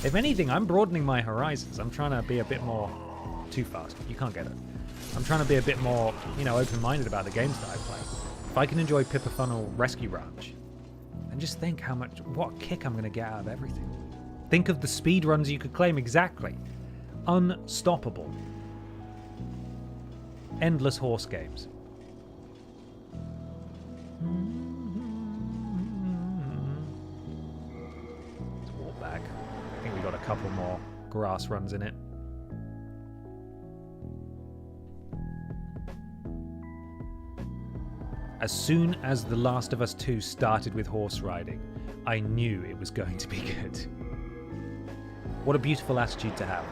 if anything, I'm broadening my horizons. I'm trying to be a bit more... Too fast. You can't get it. I'm trying to be a bit more, open-minded about the games that I play. If I can enjoy Pippa Funnel Rescue Ranch, and just think what kick I'm going to get out of everything. Think of the speed runs you could claim exactly. Unstoppable. Endless horse games. Let's walk back. I think we got a couple more grass runs in it. As soon as The Last of Us 2 started with horse riding, I knew it was going to be good. What a beautiful attitude to have.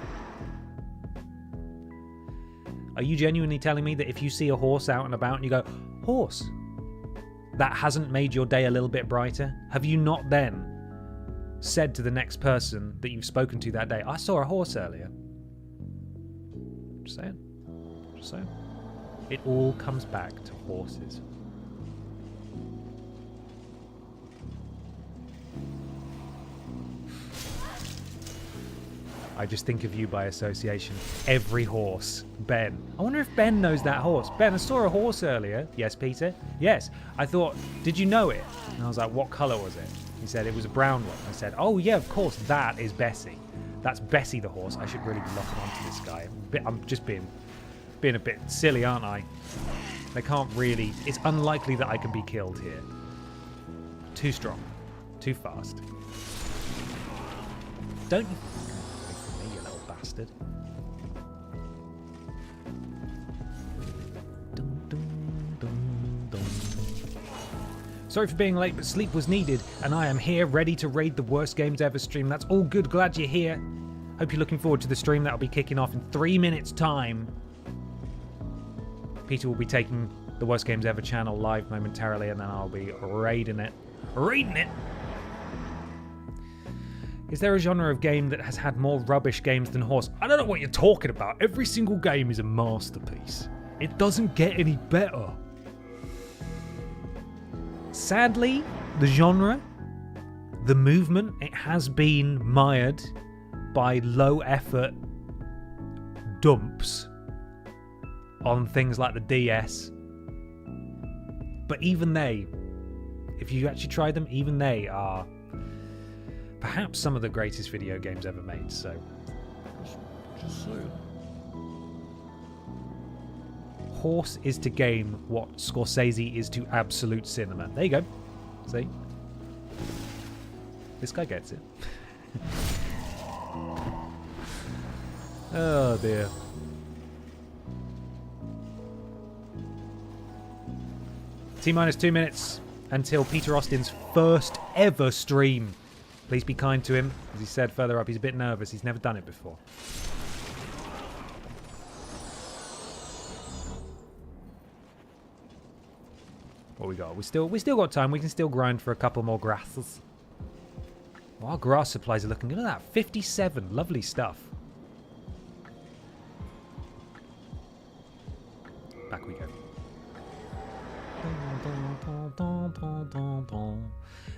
Are you genuinely telling me that if you see a horse out and about and you go, horse, that hasn't made your day a little bit brighter? Have you not then said to the next person that you've spoken to that day, I saw a horse earlier? Just saying. Just saying. It all comes back to horses. I just think of you by association. Every horse. Ben. I wonder if Ben knows that horse. Ben, I saw a horse earlier. Yes, Peter? Yes. I thought, did you know it? And I was like, what colour was it? He said, it was a brown one. I said, oh yeah, of course, that is Bessie. That's Bessie the horse. I should really be locking onto this guy. I'm just being a bit silly, aren't I? They can't really... It's unlikely that I can be killed here. Too strong. Too fast. Don't you... You little bastard. Sorry for being late, but sleep was needed, and I am here ready to raid the Worst Games Ever stream. That's all good, glad you're here. Hope you're looking forward to the stream. That'll be kicking off in 3 minutes' time. Peter will be taking the Worst Games Ever channel live momentarily, and then I'll be raiding it. Raiding it! Is there a genre of game that has had more rubbish games than horse? I don't know what you're talking about. Every single game is a masterpiece. It doesn't get any better. Sadly, the genre, the movement, it has been mired by low-effort dumps on things like the DS. But even they, if you actually try them, even they are perhaps some of the greatest video games ever made, so just so. Horse is to game what Scorsese is to absolute cinema. There you go. See? This guy gets it. Oh dear. T-minus 2 minutes until Peter Austin's first ever stream. Please be kind to him. As he said further up, he's a bit nervous. He's never done it before. What we got? We still got time. We can still grind for a couple more grasses. Well, our grass supplies are looking good. Look at that. 57. Lovely stuff. Back we go.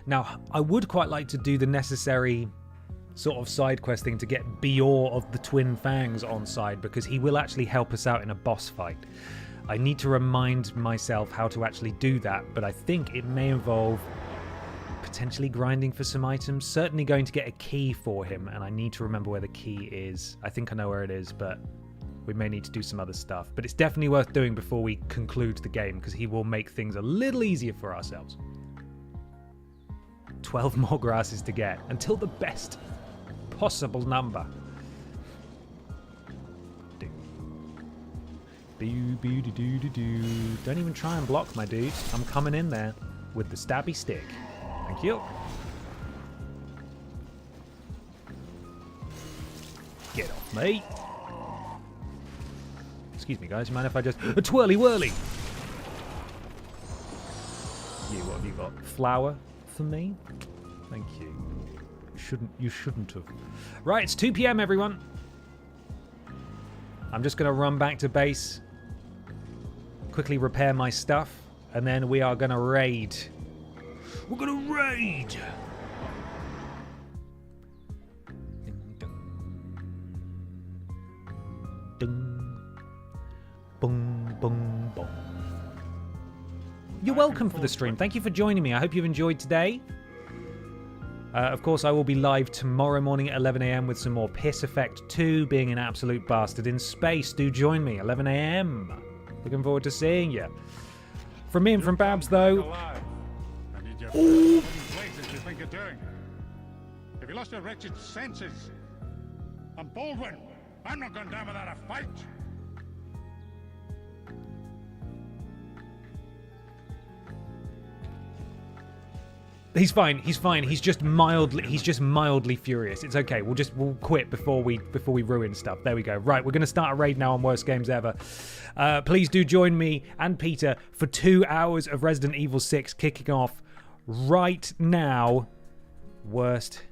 Now, I would quite like to do the necessary sort of side quest thing to get Bior of the Twin Fangs on side, because he will actually help us out in a boss fight. I need to remind myself how to actually do that, but I think it may involve potentially grinding for some items. Certainly going to get a key for him, and I need to remember where the key is. I think I know where it is, but we may need to do some other stuff. But it's definitely worth doing before we conclude the game, because he will make things a little easier for ourselves. 12 more grasses to get until the best possible number. Don't even try and block, my dude. I'm coming in there with the stabby stick. Thank you. Get off me. Excuse me, guys. You mind if I just... A twirly whirly! You, what have you got? Flour for me? Thank you. You shouldn't have. Right, it's 2 p.m, everyone. I'm just going to run back to base. Quickly repair my stuff. And then we are going to raid. We're going to raid! Boom, boom, boom. You're welcome for the stream. Thank you for joining me. I hope you've enjoyed today. Of course, I will be live tomorrow morning at 11 a.m. with some more Piss Effect 2, being an absolute bastard in space. Do join me, 11 a.m. Looking forward to seeing you. From me and from Babs, though. Ooh. Have you lost your wretched senses? I'm Baldwin. I'm not going down without a fight. He's fine. He's fine. He's just mildly furious. It's okay. We'll quit before we ruin stuff. There we go. Right, we're going to start a raid now on Worst Games Ever. Please do join me and Peter for 2 hours of Resident Evil 6 kicking off right now. Worst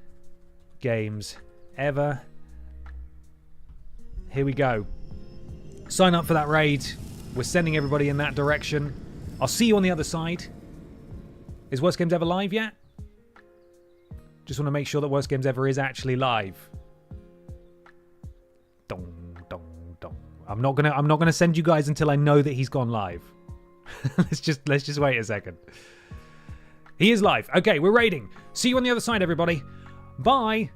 Games Ever. Here we go. Sign up for that raid. We're sending everybody in that direction. I'll see you on the other side. Is Worst Games Ever live yet? Just want to make sure that Worst Games Ever is actually live. Dong, dong, dong. I'm not gonna send you guys until I know that he's gone live. let's just wait a second. He is live. Okay, we're raiding. See you on the other side, everybody. Bye.